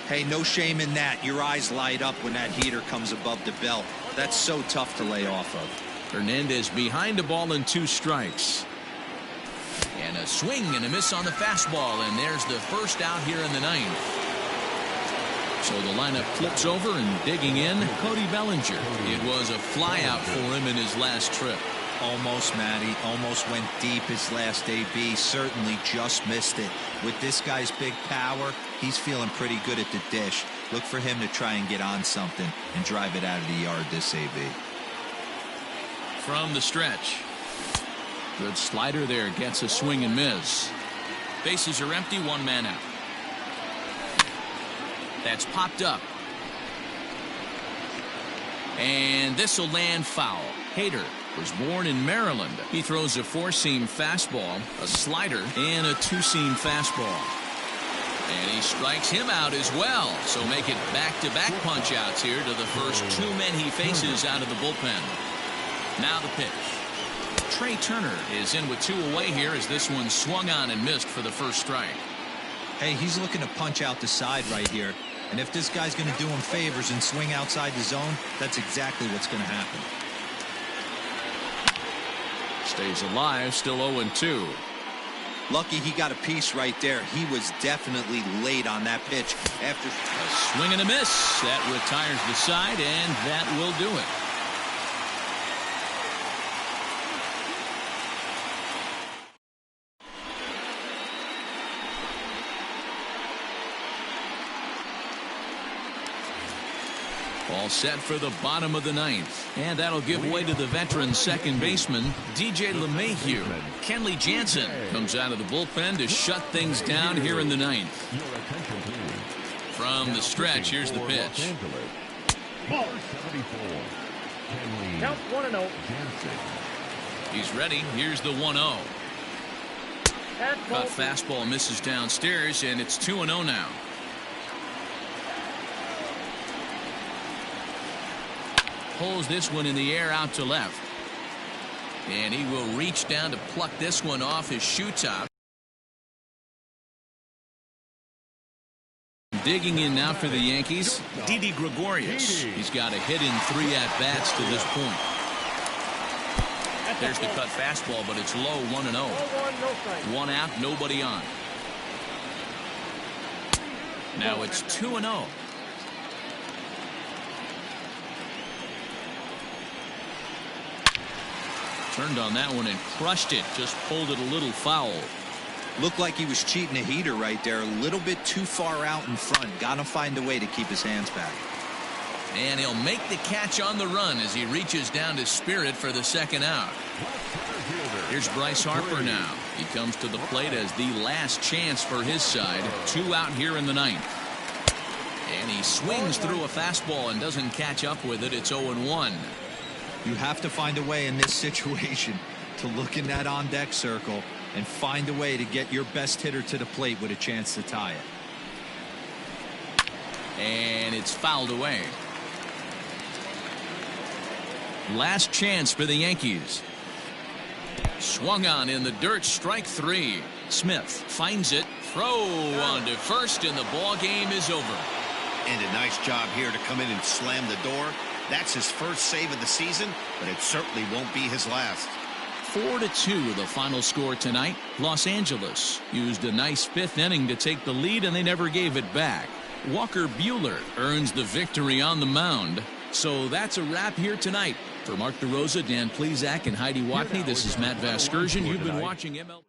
Hey, no shame in that. Your eyes light up when that heater comes above the belt. That's so tough to lay off of. Hernandez behind a ball and 2 strikes. And a swing and a miss on the fastball, and there's the first out here in the 9th. So the lineup flips over, and digging in, Cody Bellinger. It was a flyout for him in his last trip. Almost, Matty. Almost went deep his last AB. Certainly just missed it. With this guy's big power, he's feeling pretty good at the dish. Look for him to try and get on something and drive it out of the yard this AB. From the stretch. Good slider there. Gets a swing and miss. Bases are empty. 1 man out. That's popped up. And this will land foul. Hader was born in Maryland. He throws a 4-seam fastball, a slider, and a 2-seam fastball. And he strikes him out as well. So make it back-to-back punch-outs here to the first 2 men he faces out of the bullpen. Now the pitch. Trey Turner is in with 2 away here as this one swung on and missed for the first strike. Hey, he's looking to punch out the side right here. And if this guy's going to do him favors and swing outside the zone, that's exactly what's going to happen. Stays alive, still 0-2. Lucky he got a piece right there. He was definitely late on that pitch. After A swing and a miss. That retires the side, and that will do it. All set for the bottom of the ninth. And that'll give way to the veteran second baseman, DJ LeMahieu. Kenley Jansen comes out of the bullpen to shut things down here in the ninth. From the stretch, here's the pitch. Ball. Count 1-0. He's ready. Here's the 1-0. Cut fastball misses downstairs, and it's 2-0 now. Pulls this one in the air out to left. And he will reach down to pluck this one off his shoe top. Digging in now for the Yankees, Didi Gregorius. He's got a hit in 3 at-bats to this point. There's the cut fastball, but it's low, 1-0. 1 out, nobody on. Now it's 2-0. Turned on that one and crushed it. Just pulled it a little foul. Looked like he was cheating a heater right there. A little bit too far out in front. Got to find a way to keep his hands back. And he'll make the catch on the run as he reaches down to Spirit for the second out. Here's Bryce Harper now. He comes to the plate as the last chance for his side. 2 out here in the ninth. And he swings through a fastball and doesn't catch up with it. It's 0-1. You have to find a way in this situation to look in that on-deck circle and find a way to get your best hitter to the plate with a chance to tie it. And it's fouled away. Last chance for the Yankees. Swung on in the dirt, strike 3. Smith finds it, throw on to first, and the ball game is over. And a nice job here to come in and slam the door. That's his first save of the season, but it certainly won't be his last. 4-2 the final score tonight. Los Angeles used a nice 5th inning to take the lead, and they never gave it back. Walker Buehler earns the victory on the mound. So that's a wrap here tonight. For Mark DeRosa, Dan Plesac, and Heidi Watney, this is Matt Vasgersian. You've been watching MLB.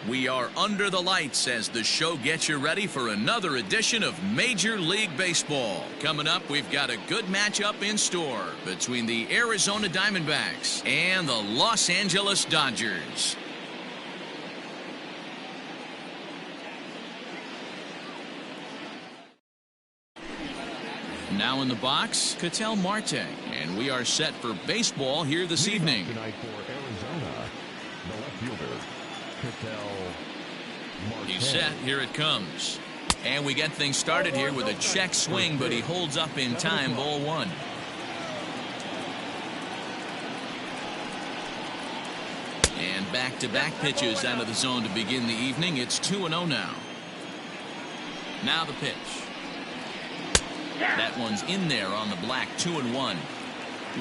We are under the lights as the show gets you ready for another edition of Major League Baseball. Coming up, we've got a good matchup in store between the Arizona Diamondbacks and the Los Angeles Dodgers. Now in the box, Ketel Marte, and we are set for baseball here this evening. Tonight for Arizona, the left fielder, Ketel Marte. He's set. Here it comes. And we get things started here with a check swing, but he holds up in time. Ball one. And back-to-back pitches out of the zone to begin the evening. It's 2-0 now. Now the pitch. That one's in there on the black. 2-1.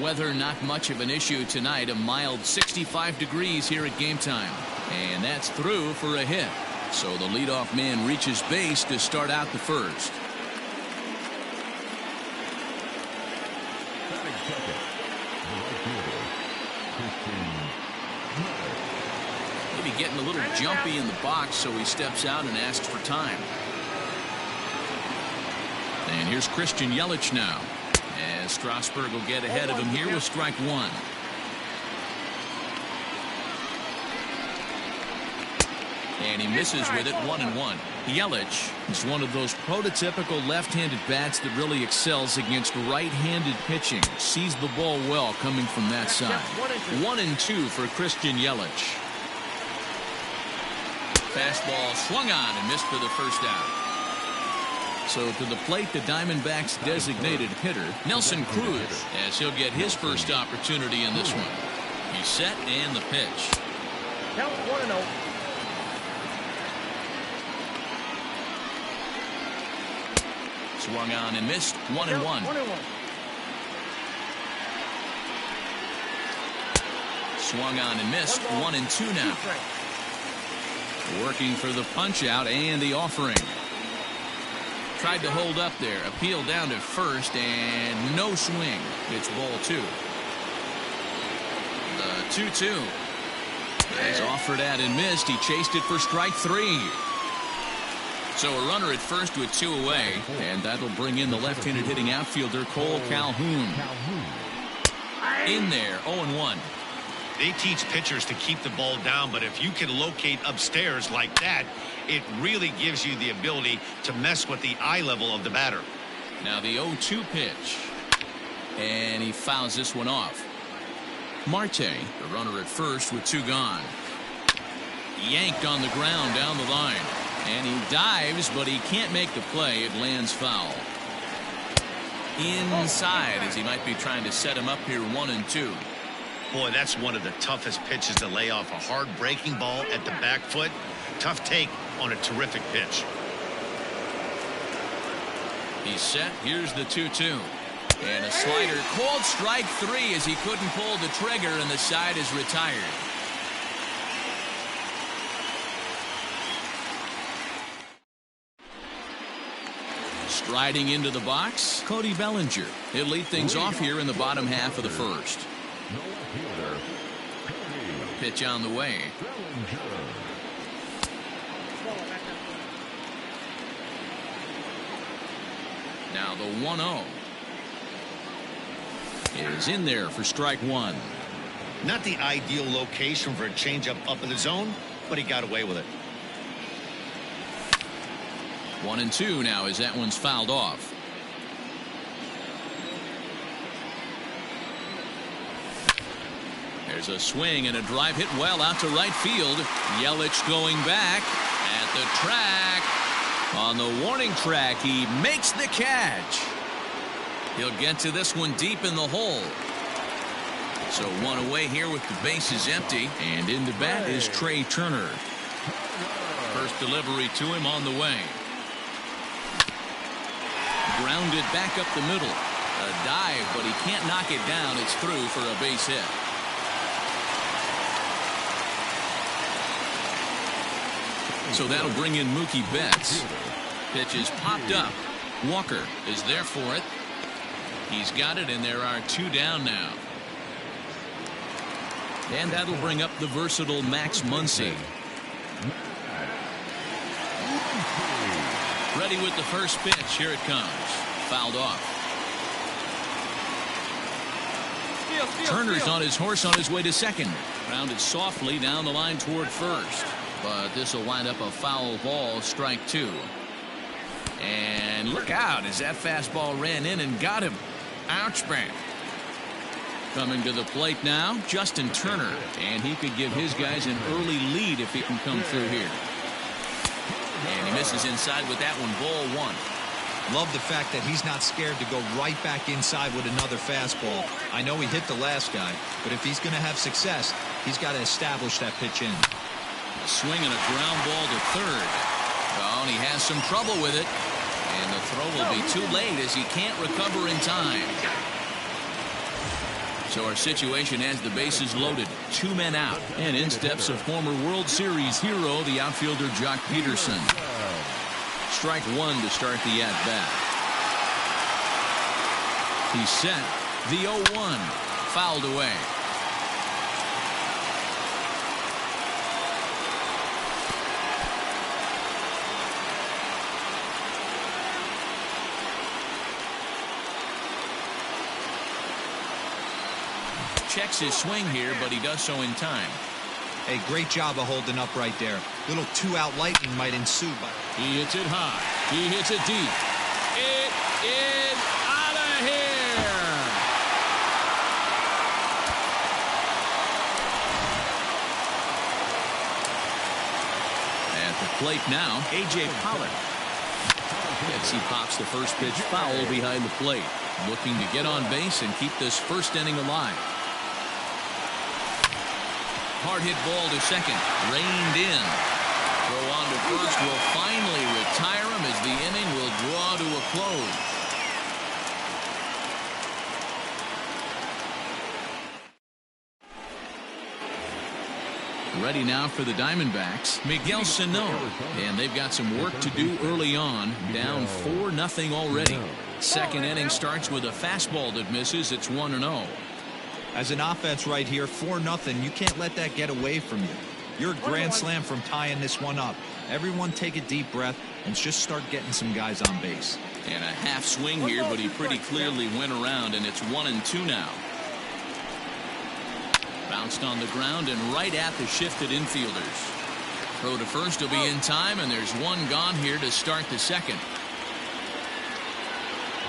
Weather not much of an issue tonight. A mild 65 degrees here at game time. And that's through for a hit. So the leadoff man reaches base to start out the first. Batting second, the right fielder, Maybe getting a little jumpy in the box, so he steps out and asks for time. And here's Christian Yelich now, as Strasburg will get ahead of him here with strike one. And he misses with it. 1-1. Yelich is one of those prototypical left-handed bats that really excels against right-handed pitching. Sees the ball well coming from that side. 1-2 for Christian Yelich. Fastball swung on and missed for the first out. So to the plate, the Diamondbacks designated hitter, Nelson Cruz, as he'll get his first opportunity in this one. He's set and the pitch. Count 1-0. Swung on and missed. 1-1. Swung on and missed. 1-2 now. Working for the punch out and the offering. Tried to hold up there. Appeal down to first and no swing. It's ball two. The 2-2. As offered at and missed, he chased it for strike three. So a runner at first with two away, and that'll bring in the left-handed hitting outfielder Cole Calhoun. In there, 0-1. They teach pitchers to keep the ball down, but if you can locate upstairs like that, it really gives you the ability to mess with the eye level of the batter. Now the 0-2 pitch. And he fouls this one off. Marte, the runner at first with two gone. Yanked on the ground down the line. And he dives, but he can't make the play. It lands foul. Inside, as he might be trying to set him up here. 1-2. Boy, that's one of the toughest pitches to lay off. A hard breaking ball at the back foot. Tough take on a terrific pitch. He's set. Here's the 2-2. And a slider called strike three as he couldn't pull the trigger, and the side is retired. Striding into the box, Cody Bellinger. He'll lead things off here in the bottom half of the first. the left fielder, Cody Pitch on the way. Bellinger. Now the 1-0 is in there for strike one. Not the ideal location for a changeup up in the zone, but he got away with it. 1-2 now as that one's fouled off. There's a swing and a drive hit well out to right field. Yelich going back at the track. On the warning track, he makes the catch. He'll get to this one deep in the hole. So one away here with the bases empty. And in the bat is Trey Turner. First delivery to him on the way. Grounded back up the middle. A dive, but he can't knock it down. It's through for a base hit. So that'll bring in Mookie Betts. Pitch is popped up. Walker is there for it. He's got it, and there are two down now. And that'll bring up the versatile Max Muncy. Ready with the first pitch. Here it comes. Fouled off. Turner's on his horse on his way to second. Grounded softly down the line toward first. But this will wind up a foul ball, strike two. And look out as that fastball ran in and got him. Ouch, man. Coming to the plate now, Justin Turner. And he could give his guys an early lead if he can come through here. And he misses inside with that one, ball one. Love the fact that he's not scared to go right back inside with another fastball. I know he hit the last guy, but if he's going to have success, he's got to establish that pitch in. A swing and a ground ball to third. Oh, and he has some trouble with it. And the throw will be too late as he can't recover in time. So our situation has the bases loaded. 2 men out. And in steps a former World Series hero, the outfielder Jock Peterson. Strike one to start the at-bat. He's set. The 0-1. Fouled away. Checks his swing here, but he does so in time. Hey, great job of holding up right there. Little two-out lightning might ensue, but he hits it high. He hits it deep. It is out of here. At the plate now, A.J. Pollock. As he pops the first pitch foul behind the plate. Looking to get on base and keep this first inning alive. Hard hit ball to second. Reined in. Throw on to first will finally retire him as the inning will draw to a close. Ready now for the Diamondbacks, Miguel Sano. And they've got some work to do early on. Down 4-0 already. Second inning starts with a fastball that misses. It's 1-0. As an offense right here, 4-0, you can't let that get away from you. You're a grand slam from tying this one up. Everyone take a deep breath and just start getting some guys on base. And a half swing here, but he pretty clearly went around, and it's 1-2 now. Bounced on the ground and right at the shifted infielders. Throw to first will be in time, and there's one gone here to start the second.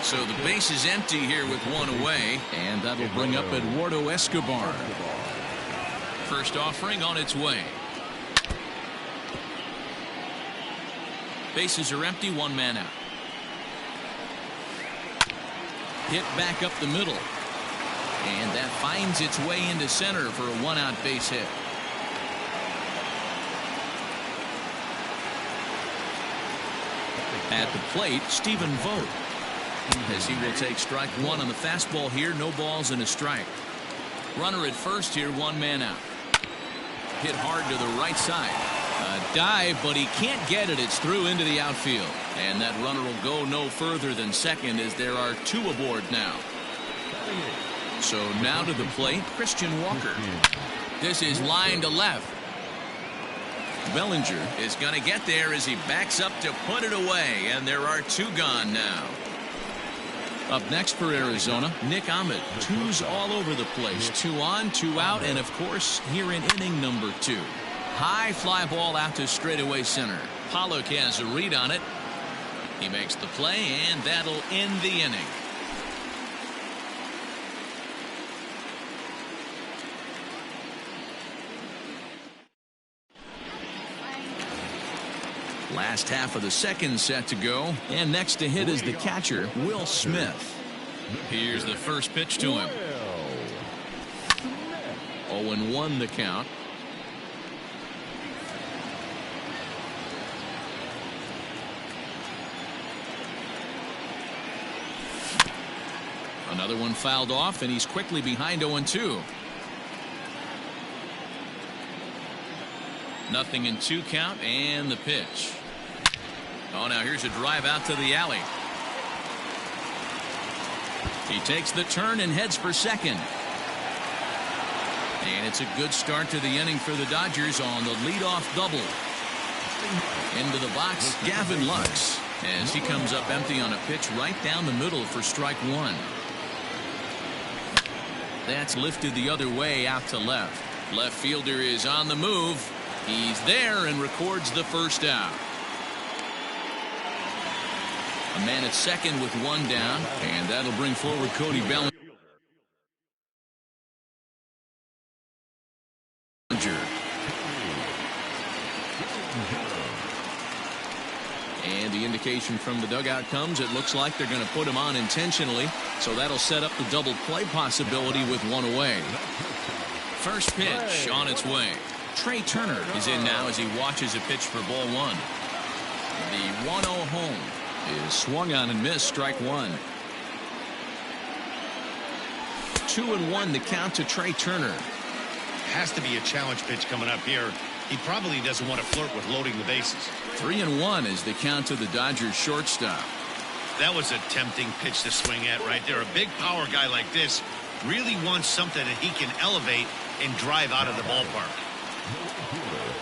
So the base is empty here with one away, and that'll bring up Eduardo Escobar. First offering on its way. Bases are empty, 1 man out. Hit back up the middle. And that finds its way into center for a 1-out base hit. At the plate, Stephen Vogt. As he will take strike one on the fastball here. No balls and a strike. Runner at first here, 1 man out. Hit hard to the right side. A dive, but he can't get it. It's through into the outfield. And that runner will go no further than second as there are 2 aboard now. So now to the plate, Christian Walker. This is line to left. Bellinger is going to get there as he backs up to put it away. And there are 2 gone now. Up next for Arizona, Nick Ahmed. 2s all over the place. 2 on, 2 out, and of course, here in inning number 2. High fly ball out to straightaway center. Pollock has a read on it. He makes the play, and that'll end the inning. Last half of the second set to go, and next to hit is the catcher, Will Smith. Here's the first pitch to him. 0-1 the count. Another one fouled off, and he's quickly behind 0-2. Nothing in 2 count, and the pitch. Oh, now here's a drive out to the alley. He takes the turn and heads for second. And it's a good start to the inning for the Dodgers on the leadoff double. Into the box, Gavin Lux. as he comes up empty on a pitch right down the middle for strike one. That's lifted the other way out to left. Left fielder is on the move. He's there and records the first out. A man at second with one down, and that'll bring forward Cody Bellinger. And the indication from the dugout comes, it looks like they're going to put him on intentionally, so that'll set up the double play possibility with one away. First pitch on its way. Trey Turner is in now as he watches a pitch for ball one. The 1-0 home is swung on and missed, strike one. 2-1 the count to Trey Turner. Has to be a challenge pitch coming up here. He probably doesn't want to flirt with loading the bases. 3-1 is the count to the Dodgers shortstop. That was a tempting pitch to swing at right there. A big power guy like this really wants something that he can elevate and drive out of the ballpark.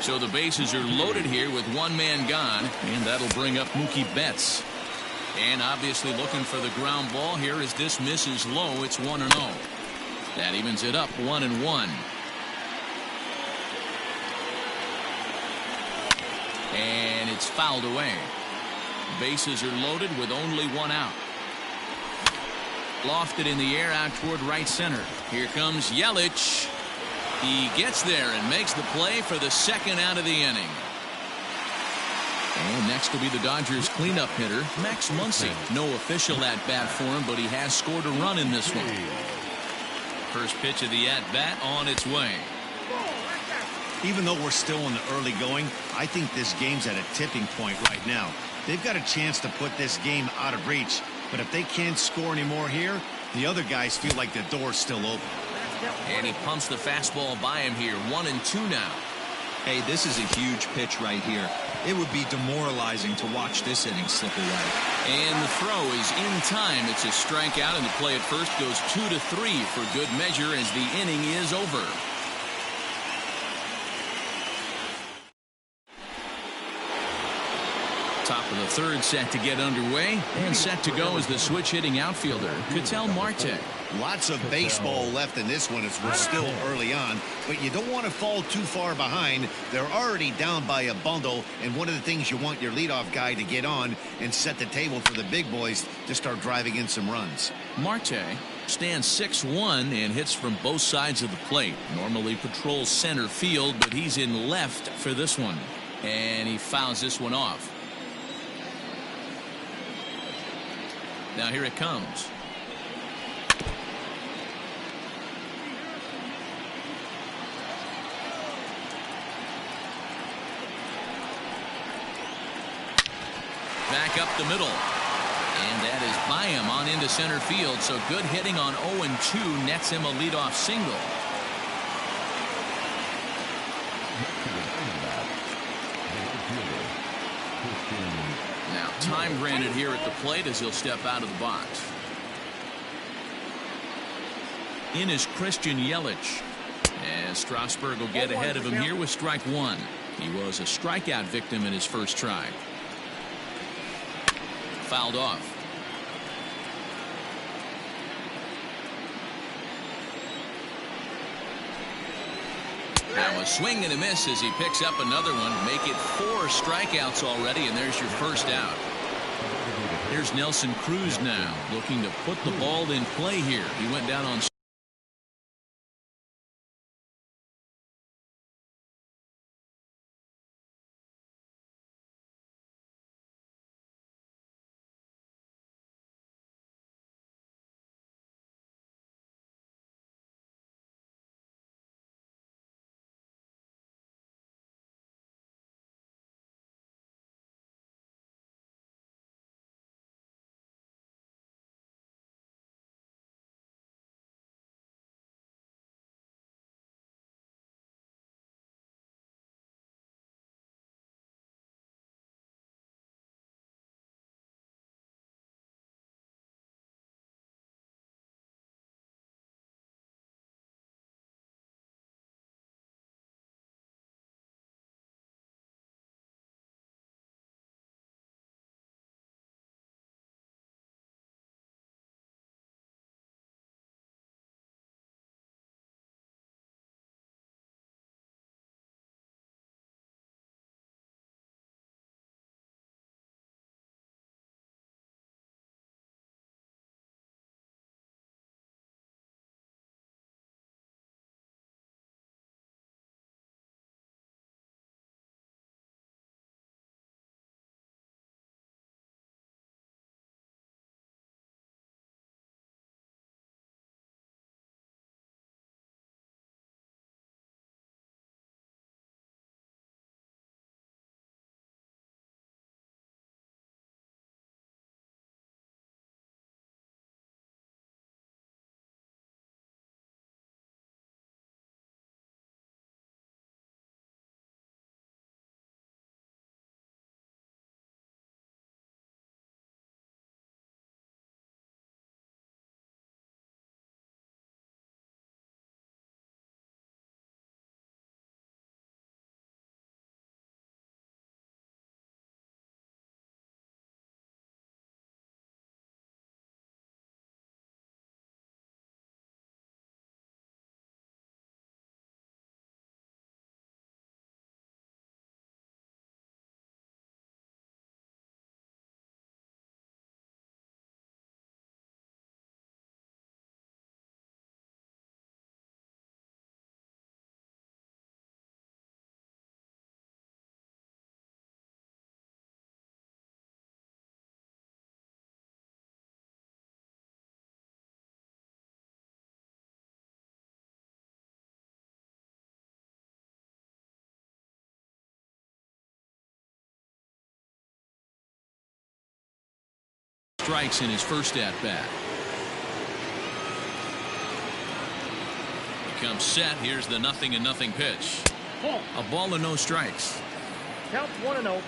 So the bases are loaded here with one man gone, and that'll bring up Mookie Betts. And obviously looking for the ground ball here as this misses low. It's 1-0. That evens it up 1-1. And it's fouled away. Bases are loaded with only one out. Lofted in the air out toward right center. Here comes Yelich. He gets there and makes the play for the second out of the inning. And next will be the Dodgers cleanup hitter, Max Muncy. No official at-bat for him, but he has scored a run in this one. First pitch of the at-bat on its way. Even though we're still in the early going, I think this game's at a tipping point right now. They've got a chance to put this game out of reach, but if they can't score anymore here, the other guys feel like the door's still open. And he pumps the fastball by him here. 1-2 now. Hey, this is a huge pitch right here. It would be demoralizing to watch this inning slip away. And the throw is in time. It's a strikeout, and the play at first goes 2-3 for good measure as the inning is over. Top of the third set to get underway, and set to go is the switch-hitting outfielder, Ketel Marte. Lots of baseball left in this one as we're still early on, but you don't want to fall too far behind. They're already down by a bundle, and one of the things you want your leadoff guy to get on and set the table for the big boys to start driving in some runs. Marte stands 6'1" and hits from both sides of the plate. Normally patrols center field, but he's in left for this one, and he fouls this one off. Now here it comes. Back up the middle. And that is by him on into center field. So good hitting on 0-2 nets him a leadoff single. Now time granted here at the plate as he'll step out of the box. In is Christian Yelich. As Strasburg will get ahead of him here with strike one. He was a strikeout victim in his first try. Fouled off. Now a swing and a miss as he picks up another one. Make it 4 strikeouts already, and there's your first out. Here's Nelson Cruz now looking to put the ball in play here. He went down on strikes in his first at-bat. He comes set. Here's the 0-0 pitch. A ball and no strikes. Count 1-0.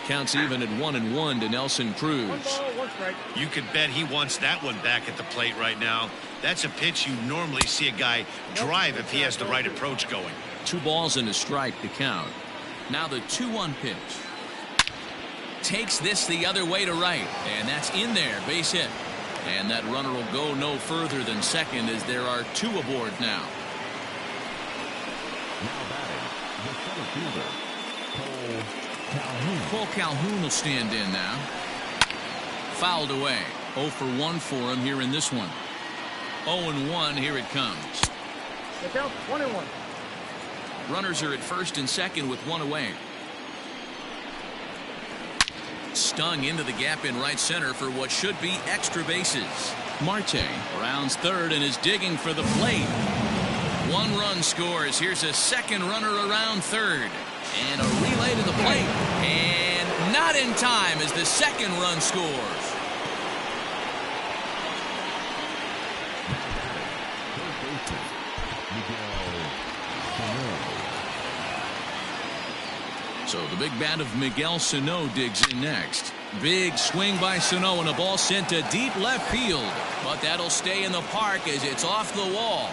Counts even at 1-1 to Nelson Cruz. 1 ball, 1 strike. You could bet he wants that one back at the plate right now. That's a pitch you normally see a guy drive if he has the right approach going. 2 balls and a strike to count. Now the 2-1 pitch. Takes this the other way to right, and that's in there, base hit. And that runner will go no further than second as there are 2 aboard now. Now batting, the center fielder, Cole Calhoun will stand in now. Fouled away. 0 for 1 for him here in this one. 0-1, here it comes. The count 1-1. Runners are at first and second with 1 away. Stung into the gap in right center for what should be extra bases. Marte rounds third and is digging for the plate. 1 run scores. Here's a second runner around third. And a relay to the plate. And not in time as the second run scores. So the big bat of Miguel Sano digs in next. Big swing by Sano and a ball sent to deep left field. But that'll stay in the park as it's off the wall.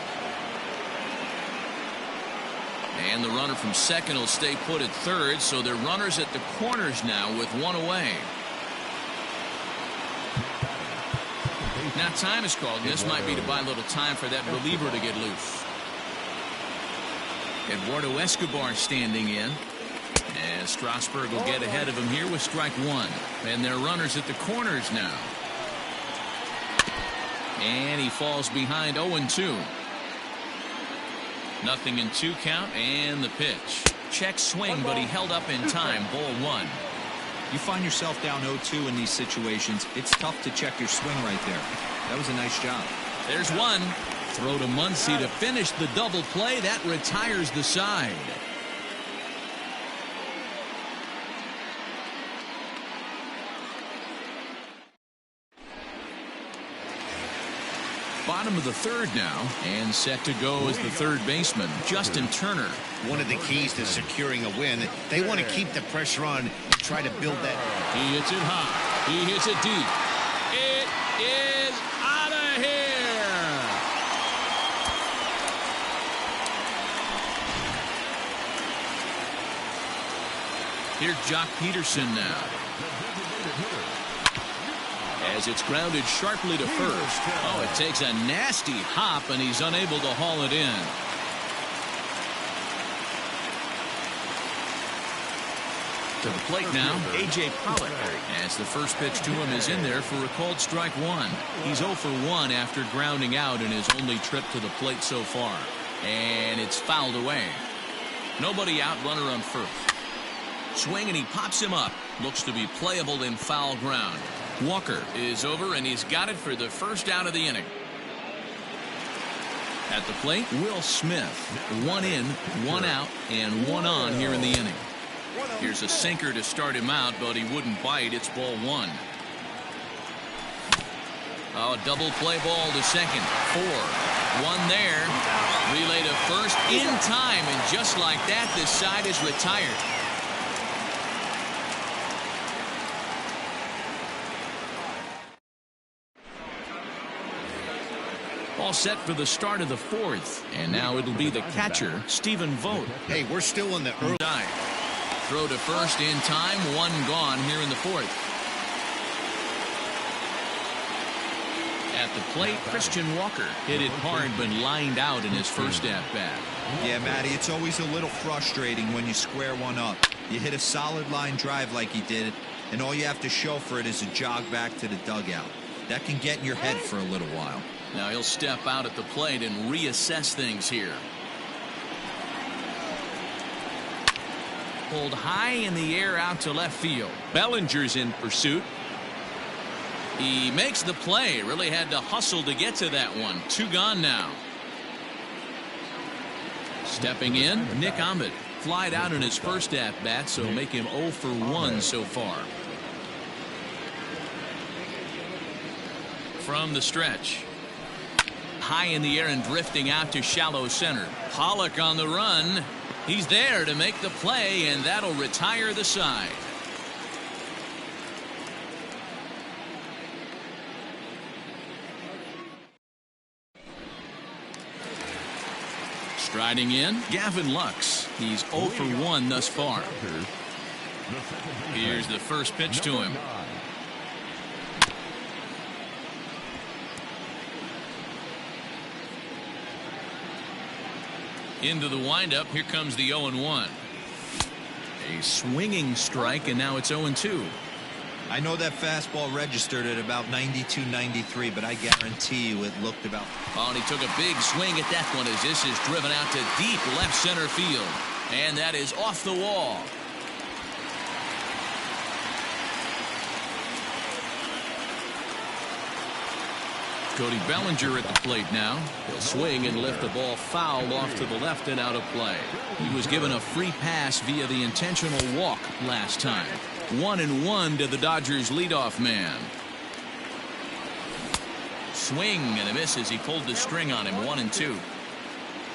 And the runner from second will stay put at third, so they're runners at the corners now with 1 away. Now time is called. This might be to buy a little time for that reliever to get loose. Eduardo Escobar standing in. And Strasburg will get ahead of him here with strike 1. And they're runners at the corners now. And he falls behind 0-2. 0-2 count and the pitch. Check swing, but he held up in time. Ball 1. You find yourself down 0-2 in these situations. It's tough to check your swing right there. That was a nice job. There's 1. Throw to Muncy to finish the double play. That retires the side. Bottom of the third now, and set to go is the third baseman, Justin Turner. One of the keys to securing a win, they want to keep the pressure on and try to build that. He hits it high. He hits it deep. It is out of here. Here's Jock Peterson now. As it's grounded sharply to first. Oh, it takes a nasty hop, and he's unable to haul it in. To the plate now, A.J. Pollock. As the first pitch to him is in there for a called strike 1. He's 0 for 1 after grounding out in his only trip to the plate so far. And it's fouled away. Nobody out, runner on first. Swing, and he pops him up. Looks to be playable in foul ground. Walker is over, and he's got it for the first out of the inning. At the plate, Will Smith. 1 in, 1 out, and 1 on here in the inning. Here's a sinker to start him out, but he wouldn't bite. It's ball 1. Oh, double play ball to second. 4. 1 there. Relay to first in time, and just like that, this side is retired. All set for the start of the 4th. And now it'll be the catcher, Stephen Vogt. Hey, we're still in the early. Throw to first in time. 1 gone here in the 4th. At the plate, Christian Walker hit it hard but lined out in his first at-bat. Yeah, Matty, it's always a little frustrating when you square one up. You hit a solid line drive like he did, and all you have to show for it is a jog back to the dugout. That can get in your head for a little while. Now he'll step out at the plate and reassess things here. Pulled high in the air out to left field. Bellinger's in pursuit. He makes the play. Really had to hustle to get to that one. 2 gone now. Stepping in, Nick Ahmed. flied out in his first at-bat, so make him 0 for 1 so far. From the stretch. High in the air and drifting out to shallow center. Pollock on the run. He's there to make the play, and that'll retire the side. Striding in, Gavin Lux. He's 0 for 1 thus far. Here's the first pitch to him. Into the windup. Here comes the 0-1. A swinging strike, and now it's 0-2. I know that fastball registered at about 92, 93, but I guarantee you it looked about. Oh, and he took a big swing at that one as this is driven out to deep left center field. And that is off the wall. Cody Bellinger at the plate now. He'll swing and lift the ball foul off to the left and out of play. He was given a free pass via the intentional walk last time. 1-1 to the Dodgers leadoff man. Swing and a miss as he pulled the string on him. 1-2.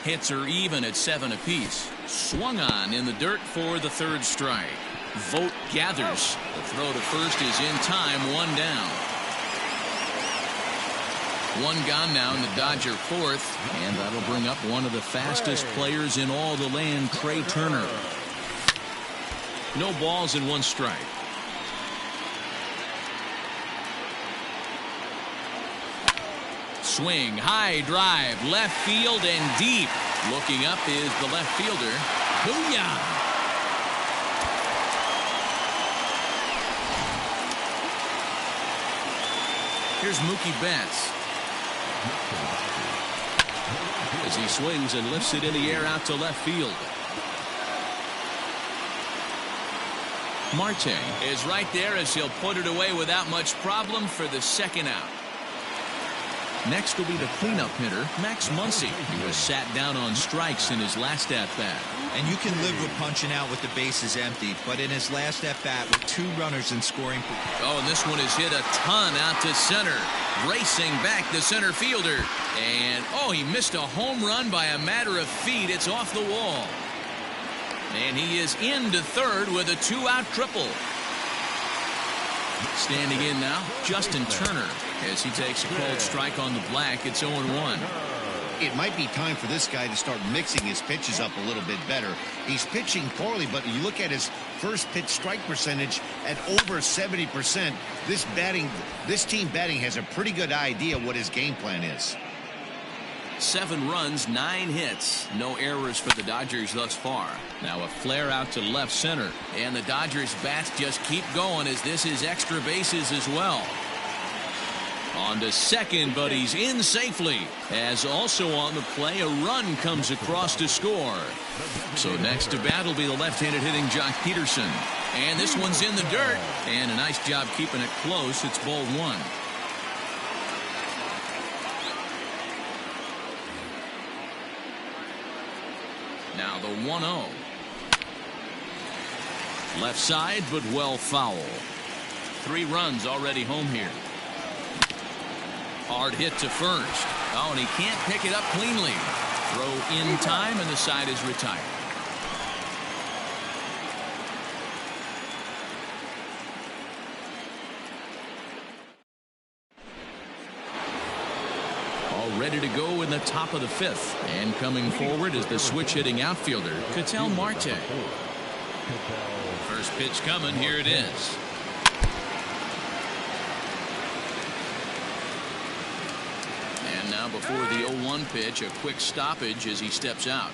Hits are even at 7 apiece. Swung on in the dirt for the third strike. Vogt gathers. The throw to first is in time. 1 down. 1 gone now in the Dodger fourth, and that'll bring up one of the fastest players in all the land, Trey Turner. No balls and 1 strike. Swing, high drive, left field and deep. Looking up is the left fielder. Booyah! Here's Mookie Betts. As he swings and lifts it in the air out to left field. Marte is right there as he'll put it away without much problem for the second out. Next will be the cleanup hitter, Max Muncy. He was sat down on strikes in his last at-bat. And you can live with punching out with the bases empty, but in his last at-bat with 2 runners in scoring. Oh, and this one is hit a ton out to center. Racing back the center fielder. And, oh, he missed a home run by a matter of feet. It's off the wall. And he is into third with a 2-out triple. Standing in now, Justin Turner, as he takes a cold strike on the black. It's 0-1. It might be time for this guy to start mixing his pitches up a little bit better. He's pitching poorly, but you look at his first pitch strike percentage at over 70%. This team batting has a pretty good idea what his game plan is. 7 runs, 9 hits. No errors for the Dodgers thus far. Now a flare out to left center. And the Dodgers bats just keep going as this is extra bases as well. On to second, but he's in safely. As also on the play, a run comes across to score. So next to bat will be the left-handed hitting Jock Peterson. And this one's in the dirt. And a nice job keeping it close. It's ball 1. Now the 1-0. Left side, but well foul. 3 runs already home here. Hard hit to first. Oh, and he can't pick it up cleanly. Throw in time, and the side is retired. All ready to go in the top of the 5th. And coming forward is the switch-hitting outfielder, Ketel Marte. First pitch coming. Here it is. And now before the 0-1 pitch, a quick stoppage as he steps out.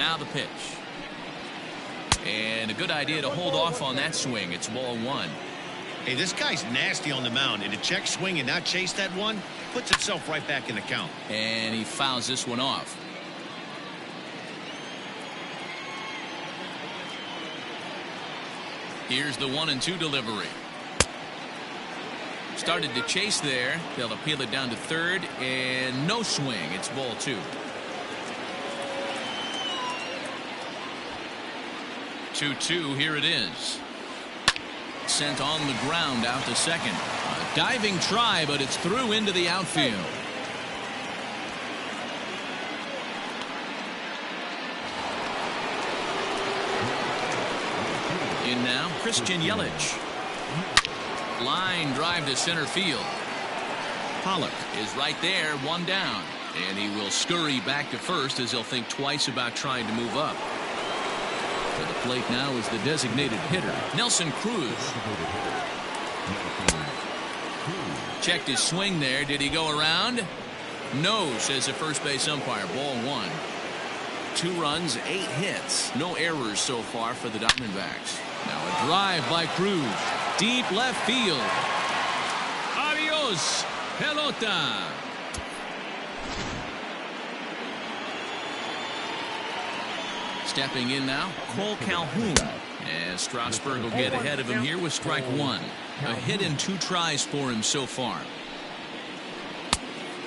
Now the pitch. And a good idea to hold off on that swing. It's ball one. Hey, this guy's nasty on the mound, and to check swing and not chase that one puts himself right back in the count. And he fouls this one off. Here's the 1-2 delivery. Started to chase there. They'll appeal it down to third, and no swing. It's ball two. 2-2. Here it is. Sent on the ground out to second. A diving try, but it's through into the outfield. In now, Christian Yelich. Line drive to center field. Pollock is right there, one down. And he will scurry back to first as he'll think twice about trying to move up. To the plate now is the designated hitter, Nelson Cruz. Checked his swing there. Did he go around? No, says the first base umpire. Ball one. 2 runs, 8 hits. No errors so far for the Diamondbacks. Now a drive by Cruz. Deep left field. Adios, pelota. Stepping in now, Cole Calhoun. As Strasburg will get ahead of him here with strike one. A hit and 2 tries for him so far.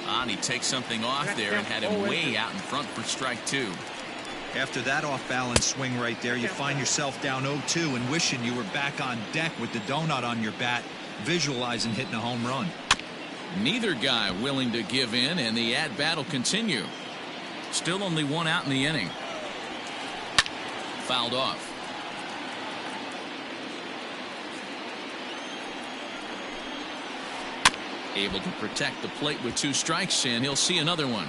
And he takes something off there and had him way out in front for strike 2. After that off-balance swing right there, you find yourself down 0-2 and wishing you were back on deck with the donut on your bat, visualizing hitting a home run. Neither guy willing to give in, and the at-bat will continue. Still only 1 out in the inning. Fouled off. Able to protect the plate with 2 strikes, and he'll see another one.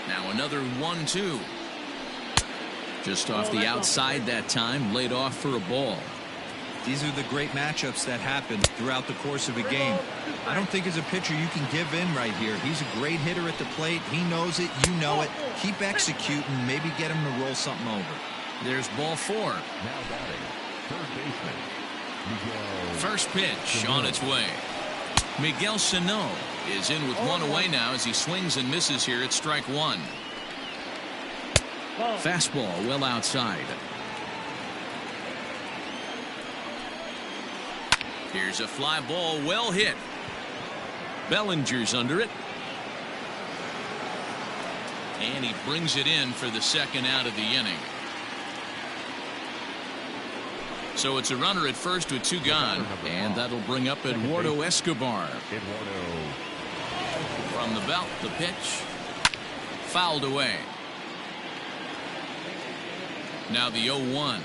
Now another 1-2. Just off the outside that time, laid off for a ball. These are the great matchups that happen throughout the course of a game. I don't think as a pitcher you can give in right here. He's a great hitter at the plate. He knows it. You know it. Keep executing. Maybe get him to roll something over. There's ball 4. Now batting, third baseman, Miguel. First pitch on its way. Miguel Sano is in with 1 away now as he swings and misses here at strike 1. Fastball well outside. Here's a fly ball well hit. Bellinger's under it. And he brings it in for the second out of the inning. So it's a runner at first with 2 gone. And that'll bring up Eduardo Escobar. From the belt, the pitch. Fouled away. Now the 0-1.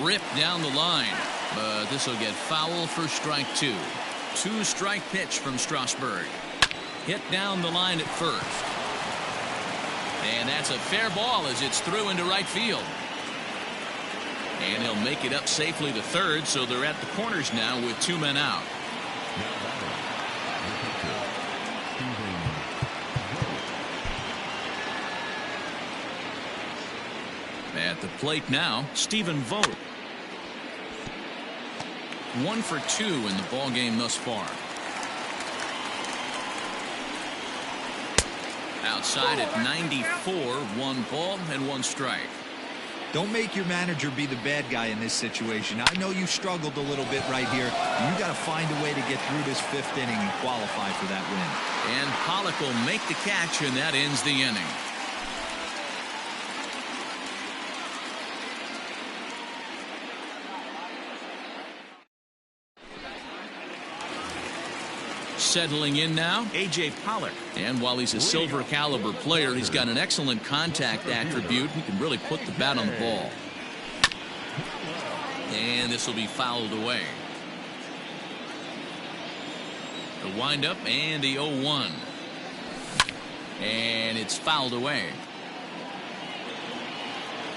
Ripped down the line. But this will get foul for strike 2. 2-strike pitch from Strasburg. Hit down the line at first. And that's a fair ball as it's through into right field. And he'll make it up safely to third, so they're at the corners now with 2 men out. At the plate now, Stephen Vogt. 1 for 2 in the ball game thus far. Outside at 94, 1 ball and 1 strike. Don't make your manager be the bad guy in this situation. I know you struggled a little bit right here. You got to find a way to get through this 5th inning and qualify for that win. And Pollock will make the catch, and that ends the inning. Settling in now, A.J. Pollock. And while he's a silver caliber player, he's got an excellent contact attribute. He can really put the bat on the ball. And this will be fouled away. The windup and the 0-1. And it's fouled away.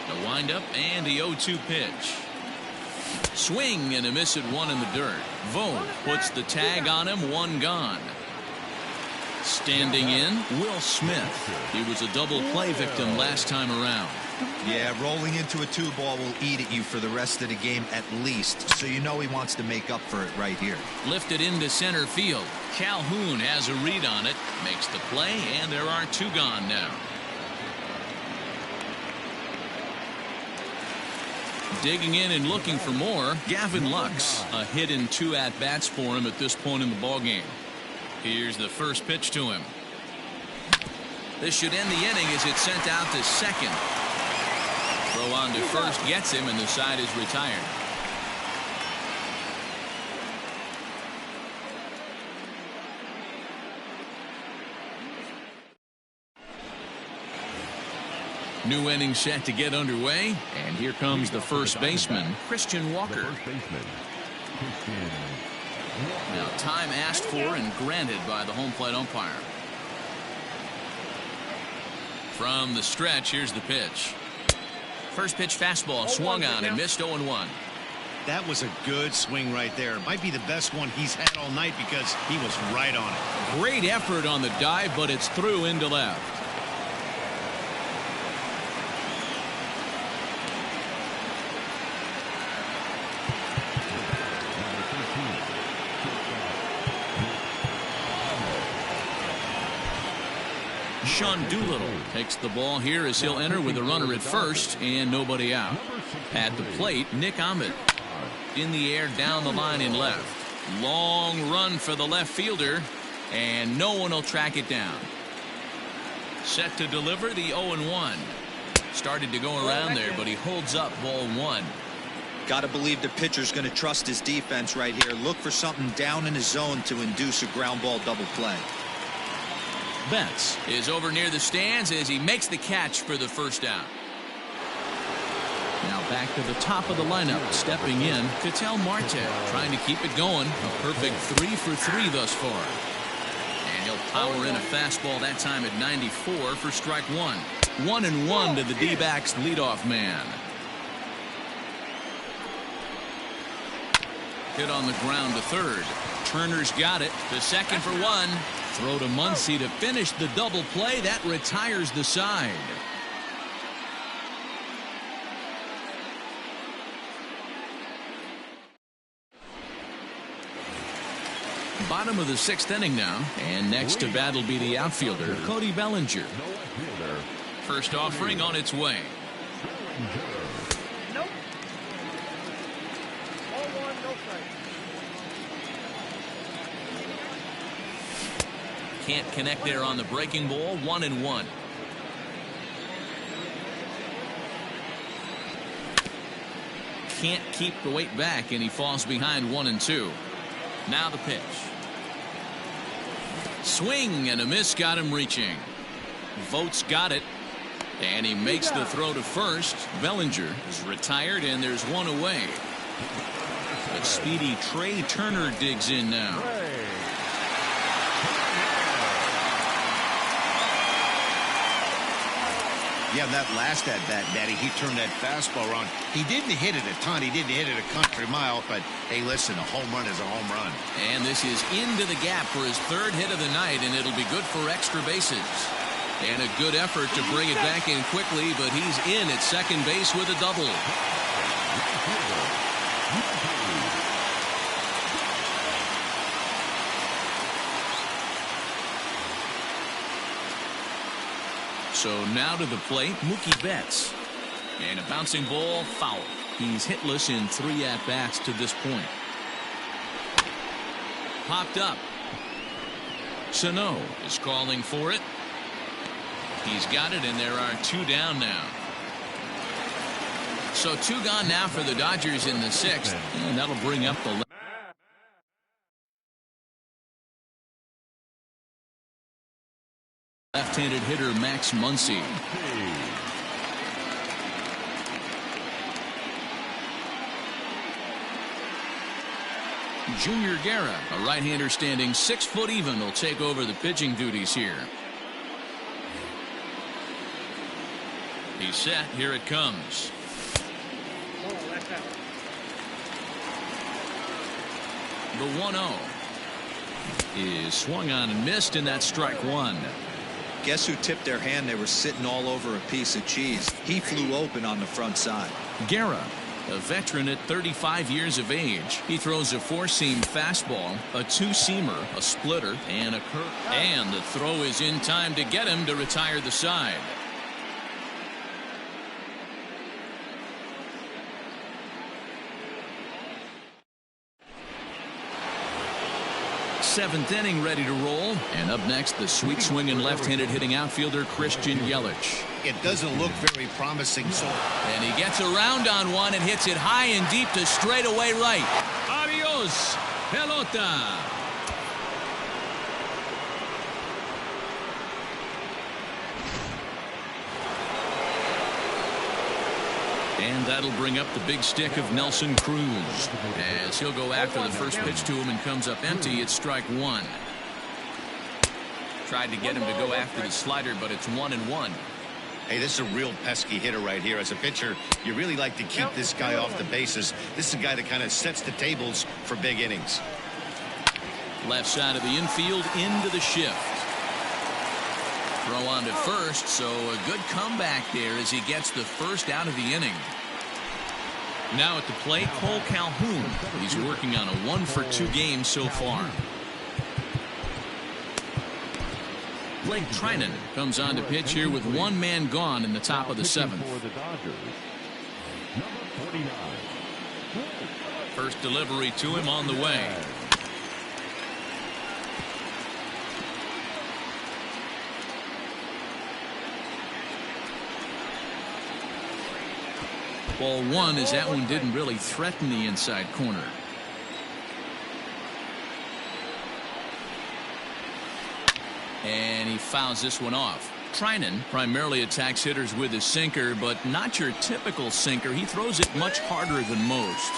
The windup and the 0-2 pitch. Swing and a miss at 1 in the dirt. Vogt puts the tag on him, 1 gone. Standing in, Will Smith. He was a double play victim last time around. Yeah, rolling into a 2-ball will eat at you for the rest of the game at least, so you know he wants to make up for it right here. Lifted into center field. Calhoun has a read on it, makes the play, and there are 2 gone now. Digging in and looking for more, Gavin Lux. A hit in 2 at-bats for him at this point in the ballgame. Here's the first pitch to him. This should end the inning as it's sent out to second. Throw on to first gets him, and the side is retired. New inning set to get underway, and here comes the first baseman, Christian Walker. Now, time asked for and granted by the home plate umpire. From the stretch, here's the pitch. First pitch fastball swung on and missed 0-1. That was a good swing right there. Might be the best one he's had all night because he was right on it. Great effort on the dive, but it's through into left. Sean Doolittle takes the ball here as he'll enter with a runner at first and nobody out. At the plate, Nick Ahmed. In the air, down the line in left. Long run for the left fielder, and no one will track it down. Set to deliver the 0-1. Started to go around there, but he holds up ball 1. Got to believe the pitcher's going to trust his defense right here. Look for something down in his zone to induce a ground ball double play. Betts is over near the stands as he makes the catch for the first out. Now back to the top of the lineup, stepping in, Ketel Marte, trying to keep it going. A perfect 3 for 3 thus far. And he'll power in a fastball that time at 94 for strike 1. 1-1 to the D-backs leadoff man. Hit on the ground to third. Turner's got it to second for 1. Throw to Muncy to finish the double play. That retires the side. Bottom of the 6th inning now, and next to bat will be the outfielder, Cody Bellinger. First offering on its way. Nope. 0-1, no strike. Can't connect there on the breaking ball. 1-1. Can't keep the weight back, and he falls behind 1-2. Now the pitch. Swing and a miss got him reaching. Vogt's got it, and he makes the throw to first. Bellinger is retired, and there's one away. A speedy Trey Turner digs in now. Yeah, that last at-bat, Daddy, he turned that fastball around. He didn't hit it a ton. He didn't hit it a country mile, but, hey, listen, a home run is a home run. And this is into the gap for his 3rd hit of the night, and it'll be good for extra bases. And a good effort to bring it back in quickly, but he's in at second base with a double. So now to the plate, Mookie Betts. And a bouncing ball, foul. He's hitless in 3 at-bats to this point. Popped up. Sano is calling for it. He's got it, and there are 2 down now. So 2 gone now for the Dodgers in the 6th, and that'll bring up the left-handed hitter Max Muncy. Junior Guerra, a right-hander standing 6 foot even, will take over the pitching duties here. He's set. Here it comes. Oh, that's out. The 1-0. is swung on and missed, and that's strike one. Guess who tipped their hand? They were sitting all over a piece of cheese. He flew open on the front side. Guerra, a veteran at 35 years of age. He throws a four-seam fastball, a two-seamer, a splitter, and a curve. And the throw is in time to get him to retire the side. Seventh inning ready to roll. And up next, the sweet swinging left-handed hitting outfielder Christian Yelich. It doesn't look very promising. So And he gets around on one and hits it high and deep to straightaway right. Adios, pelota. And that'll bring up the big stick of Nelson Cruz. As he'll go after the first pitch to him and comes up empty, it's strike one. Tried to get him to go after the slider, but it's 1-1. hey, this is a real pesky hitter right here. As a pitcher, you really like to keep this guy off the bases. This is a guy that kind of sets the tables for big innings. Left side of the infield into the shift. Throw on to first, so a good comeback there as he gets the first out of the inning. Now at the plate, Cole Calhoun. He's working on a 1-for-2 game so far. Blake Trinan comes on to pitch here with one man gone in the top of the seventh. First delivery to him on the way. Ball one, as that one didn't really threaten the inside corner. And he fouls this one off. Trinan primarily attacks hitters with his sinker, but not your typical sinker. He throws it much harder than most.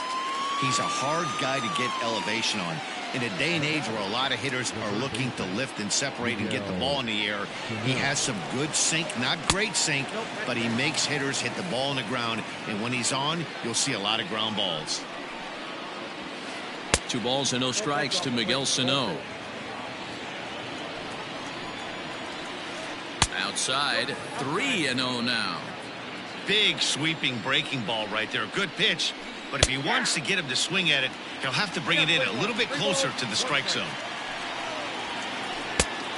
He's a hard guy to get elevation on. In a day and age where a lot of hitters are looking to lift and separate and get the ball in the air, he has some good sink, not great sink, but he makes hitters hit the ball in the ground. And when he's on, you'll see a lot of ground balls. 2 balls and no strikes to Miguel Sano. Outside, 3-0 now. Big sweeping breaking ball right there. Good pitch. But if he wants to get him to swing at it, he'll have to bring it in a little bit closer to the strike zone.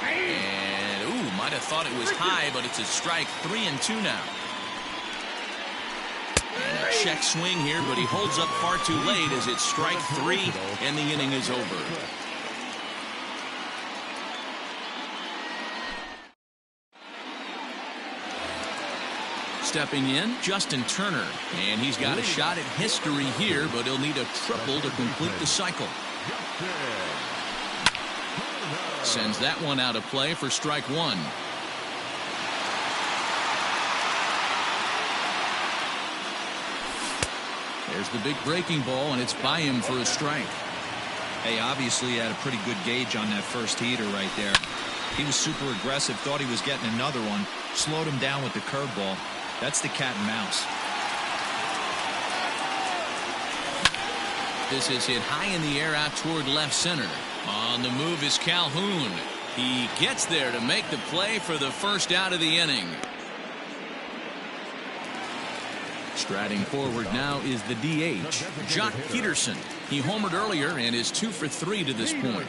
And, might have thought it was high, but it's a strike. 3-2 now. And a check swing here, but he holds up far too late as it's strike 3, and the inning is over. Stepping in, Justin Turner, and he's got a shot at history here, but he'll need a triple to complete the cycle. Sends that one out of play for strike 1. There's the big breaking ball, and it's by him for a strike. Hey, obviously he had a pretty good gauge on that first heater right there. He was super aggressive, thought he was getting another one, slowed him down with the curveball. That's the cat and mouse. This is hit high in the air out toward left center. On the move is Calhoun. He gets there to make the play for the first out of the inning. Striding forward now is the DH, Jock Peterson. He homered earlier and is 2 for 3 to this point.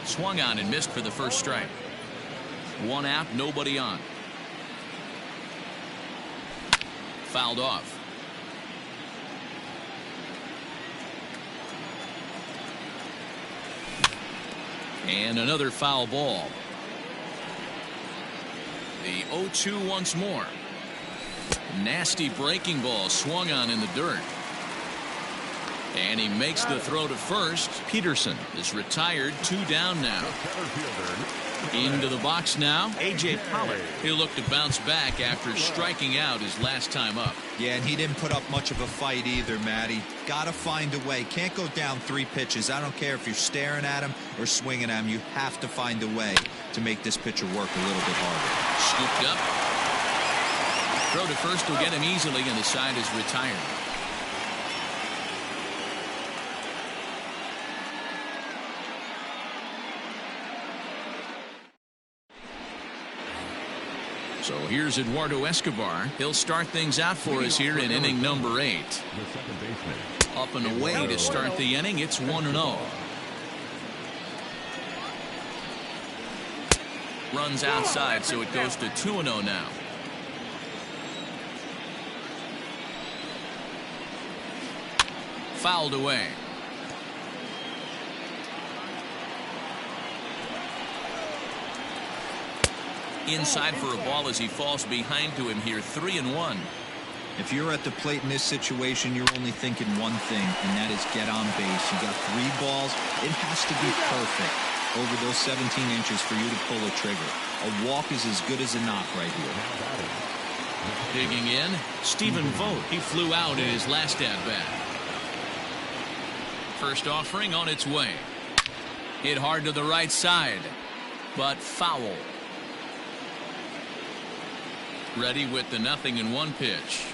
Swung on and missed for the first strike. 1 out, nobody on. Fouled off. And another foul ball. The 0-2 once more. Nasty breaking ball swung on in the dirt. And he makes the throw to first. Peterson is retired, 2 down now. Into the box now, A.J. Pollock. He'll look to bounce back after striking out his last time up. Yeah, and he didn't put up much of a fight either, Matty. Got to find a way. Can't go down 3 pitches. I don't care if you're staring at him or swinging at him. You have to find a way to make this pitcher work a little bit harder. Scooped up. Throw to first will get him easily, and the side is retired. So here's Eduardo Escobar. He'll start things out for us here in inning number 8. The second baseman. Up and away to start the inning. It's 1-0. Runs outside, so it goes to 2-0 now. Fouled away. Inside for a ball as he falls behind to him here. 3-1. If you're at the plate in this situation, you're only thinking one thing, and that is get on base. You got 3 balls. It has to be perfect over those 17 inches for you to pull a trigger. A walk is as good as a knock right here. Digging in, Stephen Vogt. He flew out in his last at-bat. First offering on its way. Hit hard to the right side, but foul. Ready with the 0-1 pitch.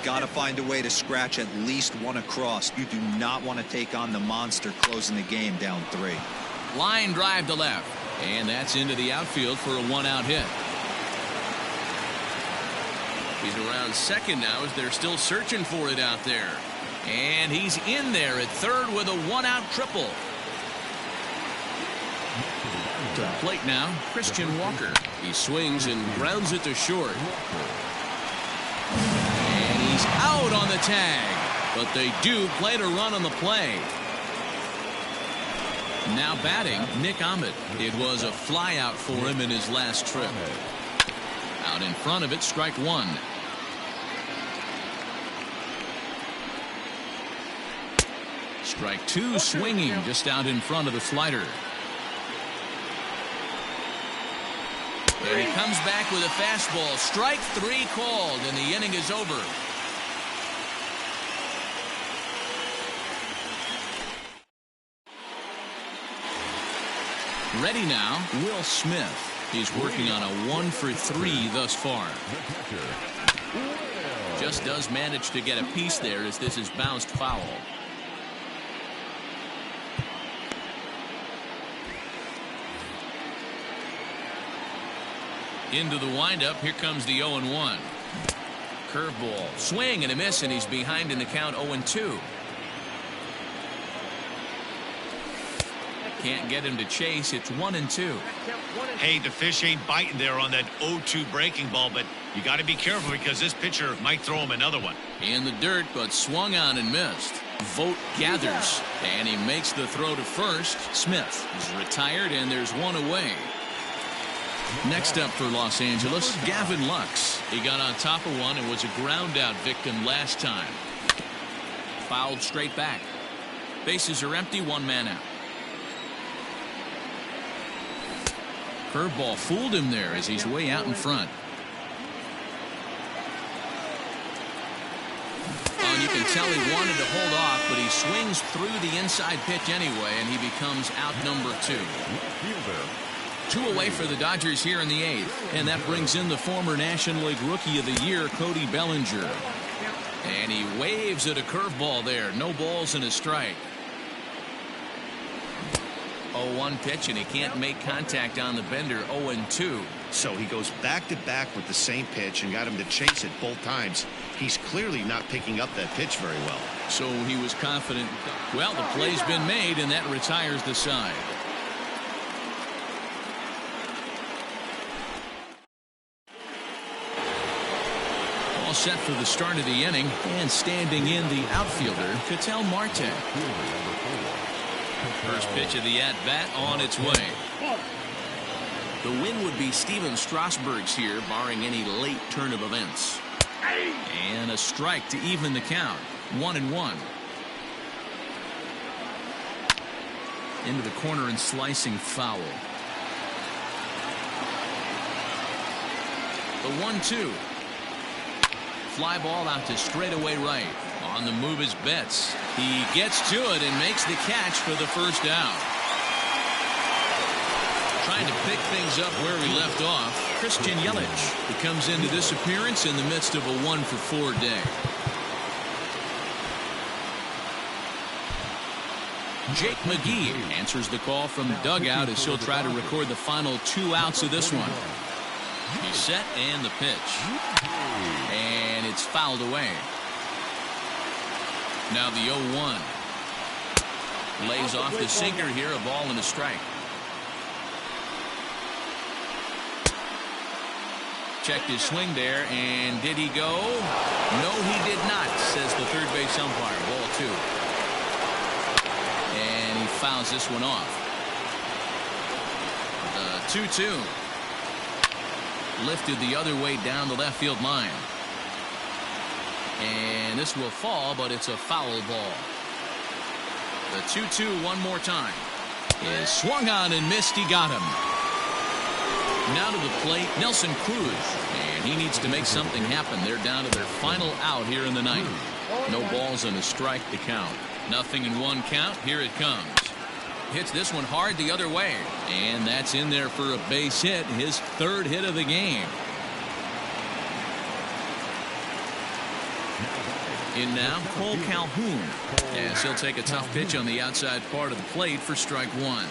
Got to find a way to scratch at least one across. You do not want to take on the monster closing the game down 3. Line drive to left, and that's into the outfield for a 1-out hit. He's around second now as they're still searching for it out there. And he's in there at third with a 1-out triple. To the plate now, Christian Walker. He swings and grounds it to short. And he's out on the tag. But they do play to run on the play. Now batting, Nick Ahmed. It was a fly out for him in his last trip. Out in front of it, strike 1. Strike 2, swinging just out in front of the slider. And he comes back with a fastball. Strike 3 called, and the inning is over. Ready now, Will Smith. He's working on a 1-for-3 thus far. Just does manage to get a piece there as this is bounced foul. Into the windup. Here comes the 0-1. Curveball. Swing and a miss, and he's behind in the count 0-2. Can't get him to chase. It's 1-2. Hey, the fish ain't biting there on that 0-2 breaking ball, but you got to be careful because this pitcher might throw him another one. In the dirt, but swung on and missed. Vogt gathers, and he makes the throw to first. Smith is retired, and there's one away. Next up for Los Angeles, Gavin Lux. He got on top of one and was a ground out victim last time. Fouled straight back. Bases are empty, 1 man out. Curveball fooled him there as he's way out in front. And you can tell he wanted to hold off, but he swings through the inside pitch anyway, and he becomes out number 2. 2 away for the Dodgers here in the 8th. And that brings in the former National League Rookie of the Year, Cody Bellinger. And he waves at a curveball there. No balls and a strike. 0-1 pitch, and he can't make contact on the bender. 0-2. So he goes back-to-back with the same pitch and got him to chase it both times. He's clearly not picking up that pitch very well. So he was confident. Well, the play's been made, and that retires the side. All set for the start of the inning, and standing in the outfielder, Ketel Marte. First pitch of the at-bat on its way. The win would be Steven Strasburg's here, barring any late turn of events. And a strike to even the count. 1-1. Into the corner and slicing foul. The 1-2. Fly ball out to straightaway right. On the move is Betts. He gets to it and makes the catch for the first out. Trying to pick things up where we left off, Christian Yelich. He comes into this appearance in the midst of a 1-for-4 day. Jake McGee answers the call from the dugout as he'll try to record the final 2 outs of this one. He's set and the pitch. And it's fouled away. Now the 0-1. Lays off the sinker here, a ball and a strike. Checked his swing there, and did he go? No, he did not, says the third base umpire. Ball 2. And he fouls this one off. The 2-2. Lifted the other way down the left field line. And this will fall, but it's a foul ball. The 2-2 one more time. Is swung on and missed. He got him. Now to the plate, Nelson Cruz. And he needs to make something happen. They're down to their final out here in the ninth. No balls and a strike to count. Nothing in one count. Here it comes. Hits this one hard the other way. And that's in there for a base hit. His third hit of the game. In now, Cole Calhoun, as he'll take a tough pitch on the outside part of the plate for strike one.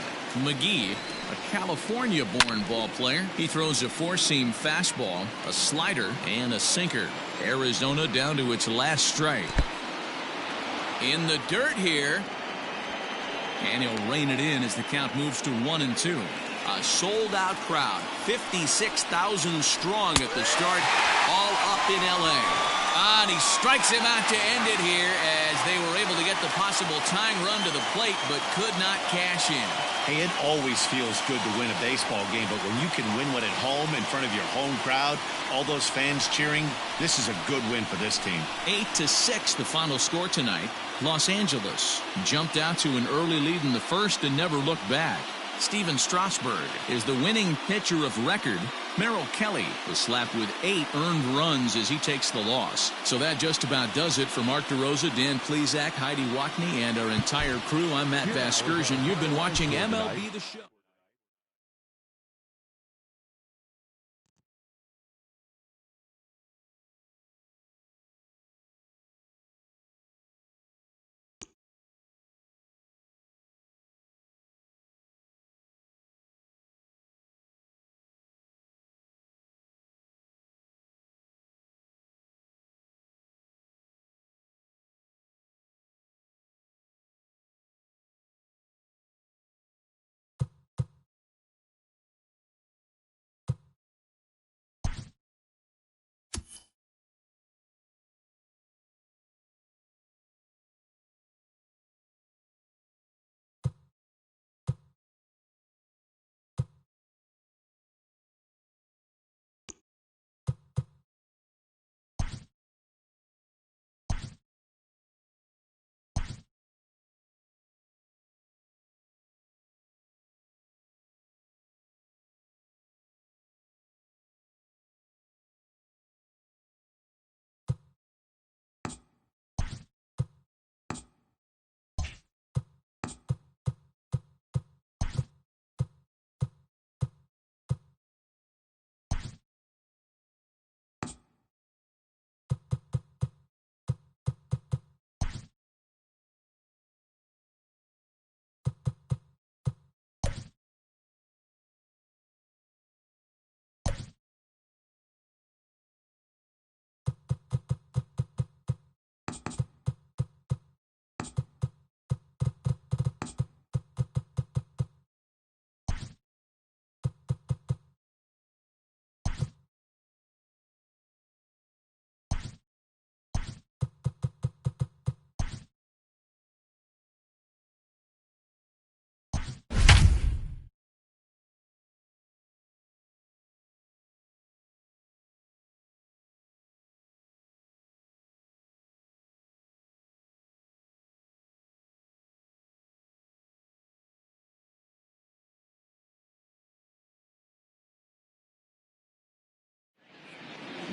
McGee, a California-born ball player. He throws a four-seam fastball, a slider, and a sinker. Arizona down to its last strike. In the dirt here. And he'll rein it in as the count moves to 1-2. A sold-out crowd, 56,000 strong at the start, all up in L.A. And he strikes him out to end it here as they were able to get the possible tying run to the plate but could not cash in. Hey, it always feels good to win a baseball game, but when you can win one at home in front of your home crowd, all those fans cheering, this is a good win for this team. 8-6 the final score tonight. Los Angeles jumped out to an early lead in the first and never looked back. Steven Strasburg is the winning pitcher of record. Merrill Kelly was slapped with 8 earned runs as he takes the loss. So that just about does it for Mark DeRosa, Dan Plesac, Heidi Watney, and our entire crew. I'm Matt Vasgersian. You've been watching MLB The Show.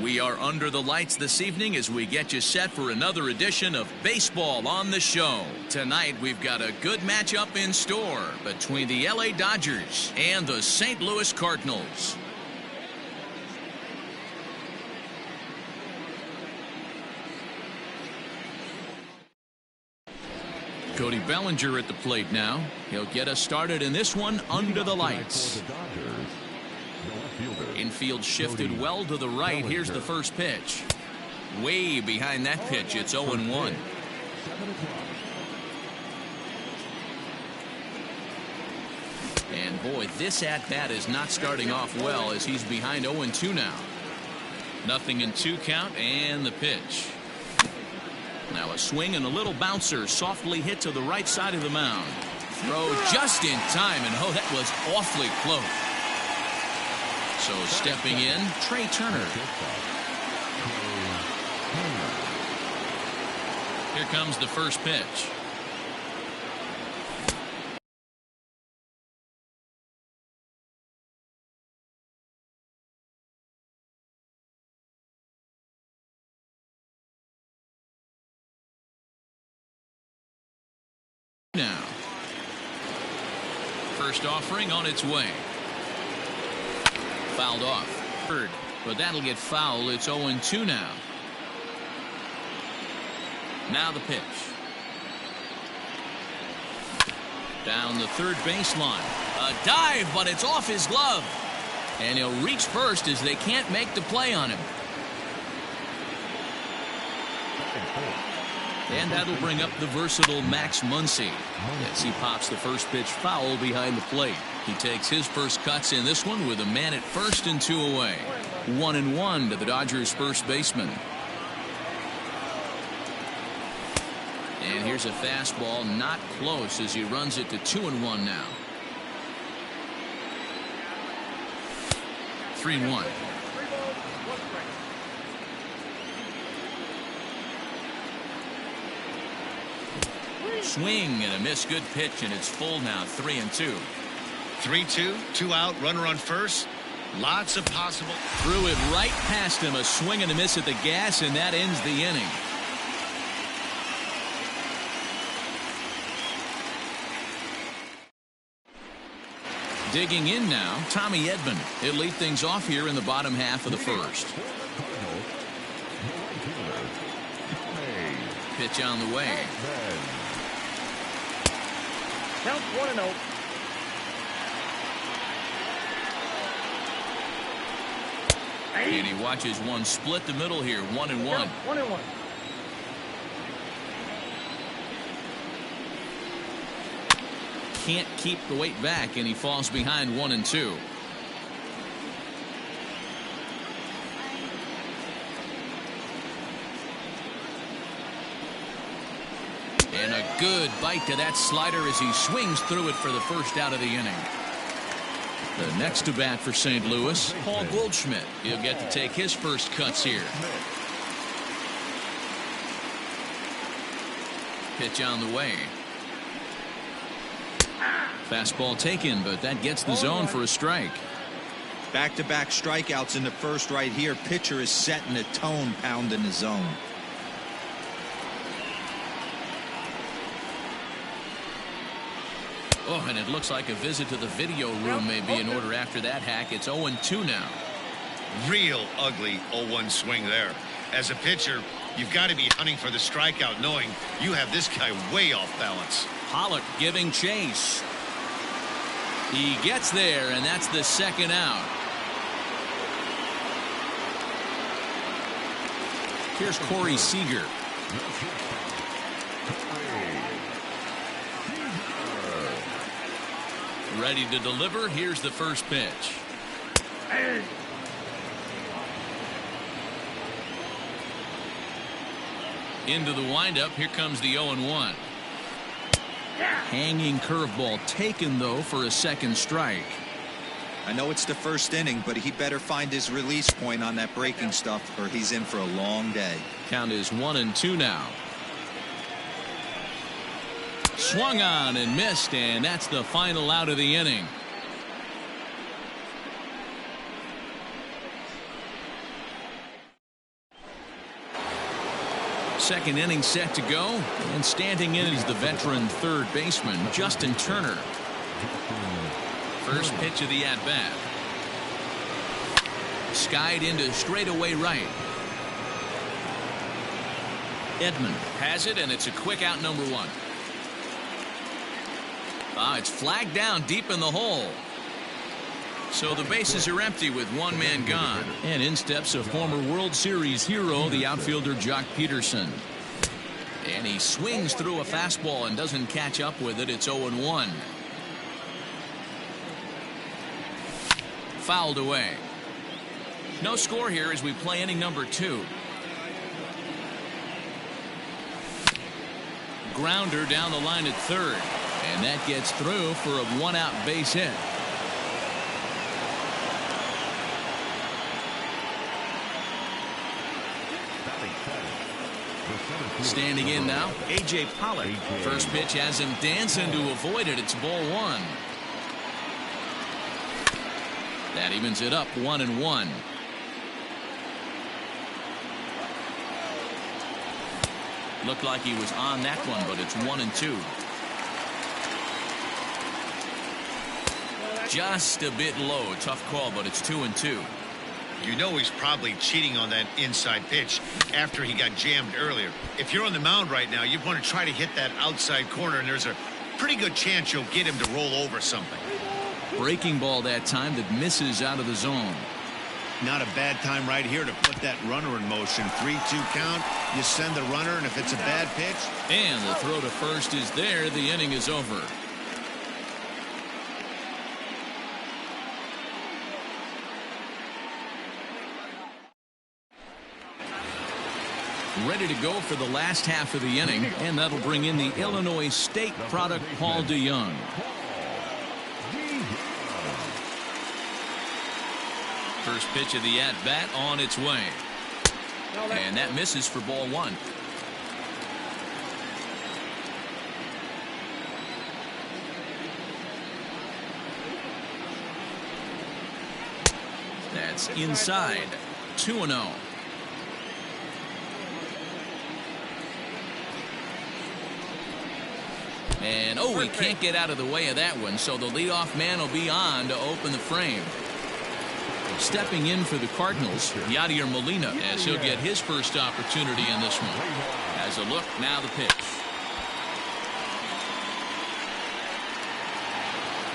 We are under the lights this evening as we get you set for another edition of Baseball on the Show. Tonight, we've got a good matchup in store between the LA Dodgers and the St. Louis Cardinals. Cody Bellinger at the plate now. He'll get us started in this one under the lights. For the Dodgers, The left fielder. Infield shifted well to the right. Here's the first pitch. Way behind that pitch. It's 0-1. 7 o'clock. And boy, this at-bat is not starting off well as he's behind 0-2 now. 0-2 count and the pitch. Now a swing and a little bouncer softly hit to the right side of the mound. Throw just in time, and oh, that was awfully close. So stepping in, Trey Turner. Here comes the first pitch. Now, first offering on its way. Fouled off. Third, but that'll get foul. It's 0-2 now. Now the pitch. Down the third baseline. A dive, but it's off his glove. And he'll reach first as they can't make the play on him. And that'll bring up the versatile Max Muncy as he pops the first pitch foul behind the plate. He takes his first cuts in this one with a man at first and 2 away. 1-1 to the Dodgers first baseman. And here's a fastball not close as he runs it to 2-1 now. 3-1. Swing and a miss. Good pitch, and it's full now. 3-2. 3-2, 2 out, runner on first. Lots of possible. Threw it right past him. A swing and a miss at the gas, and that ends the inning. Digging in now, Tommy Edman. He'll lead things off here in the bottom half of the first. Pitch on the way. Count 1-0. And he watches one split the middle here. 1-1. 1-1. Can't keep the weight back, and he falls behind 1-2. And a good bite to that slider as he swings through it for the first out of the inning. The next to bat for St. Louis, Paul Goldschmidt. He'll get to take his first cuts here. Pitch on the way. Fastball taken, but that gets the zone for a strike. Back-to-back strikeouts in the first right here. Pitcher is setting the tone, pounding the zone. Oh, and it looks like a visit to the video room may be in order after that hack. It's 0-2 now. Real ugly 0-1 swing there. As a pitcher, you've got to be hunting for the strikeout, knowing you have this guy way off balance. Pollock giving chase. He gets there, and that's the second out. Here's Corey Seager. Ready to deliver. Here's the first pitch. Into the windup. Here comes the 0-1. Hanging curveball taken, though, for a second strike. I know it's the first inning, but he better find his release point on that breaking stuff, or he's in for a long day. Count is 1-2 now. Swung on and missed, and that's the final out of the inning. Second inning set to go, and standing in is the veteran third baseman, Justin Turner. First pitch of the at-bat. Skied into straightaway right. Edman has it, and it's a quick out, number 1. It's flagged down deep in the hole. So the bases are empty with one man gone. And in steps a former World Series hero, the outfielder Jock Peterson. And he swings through a fastball and doesn't catch up with it. It's 0-1. Fouled away. No score here as we play inning number 2. Grounder down the line at third. And that gets through for a one-out base hit. Standing in now, A.J. Pollock. First pitch has him dancing to avoid it. It's ball 1. That evens it up 1-1. Looked like he was on that one, but it's 1-2. Just a bit low. Tough call, but it's 2-2. You know he's probably cheating on that inside pitch after he got jammed earlier. If you're on the mound right now, you want to try to hit that outside corner, and there's a pretty good chance you'll get him to roll over something. Breaking ball that time that misses out of the zone. Not a bad time right here to put that runner in motion. 3-2 count. You send the runner, and if it's a bad pitch. And the throw to first is there. The inning is over. Ready to go for the last half of the inning, and that'll bring in the Illinois State product, Paul DeYoung. First pitch of the at-bat on its way. And that misses for ball 1. That's inside. 2-0. And oh, he can't get out of the way of that one, so the leadoff man will be on to open the frame. Stepping in for the Cardinals, Yadier Molina, as he'll get his first opportunity in this one. As a look, now the pitch.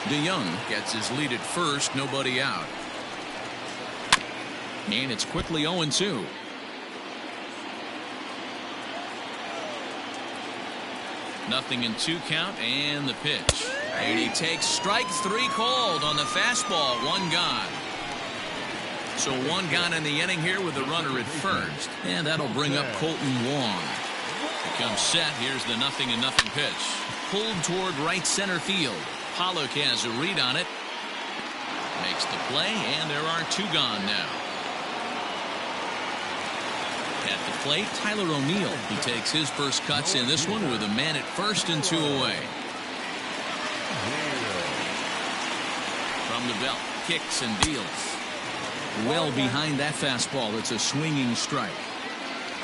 DeYoung gets his lead at first, nobody out. And it's quickly 0-2. Nothing in 2 count, and the pitch. And he takes strike 3 called on the fastball. 1 gone. So 1 gone in the inning here with the runner at first. And that'll bring up Colton Wong. Becomes set. Here's the 0-0 pitch. Pulled toward right center field. Pollock has a read on it. Makes the play, and there are 2 gone now. At the plate, Tyler O'Neill. He takes his first cuts in this one with a man at first and 2 away. From the belt, kicks and deals. Well behind that fastball. It's a swinging strike.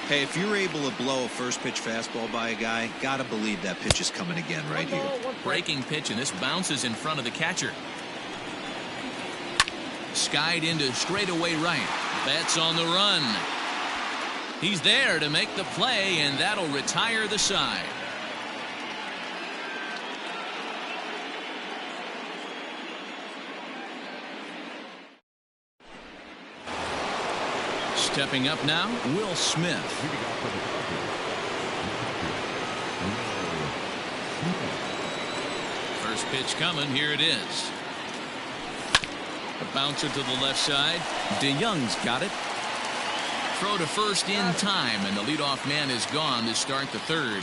Hey, if you're able to blow a first pitch fastball by a guy, gotta believe that pitch is coming again right here. Breaking pitch, and this bounces in front of the catcher. Skied into straightaway right. Betts on the run. He's there to make the play, and that'll retire the side. Stepping up now, Will Smith. First pitch coming. Here it is. A bouncer to the left side. DeYoung's got it. Throw to first in time, and the leadoff man is gone to start the 3rd.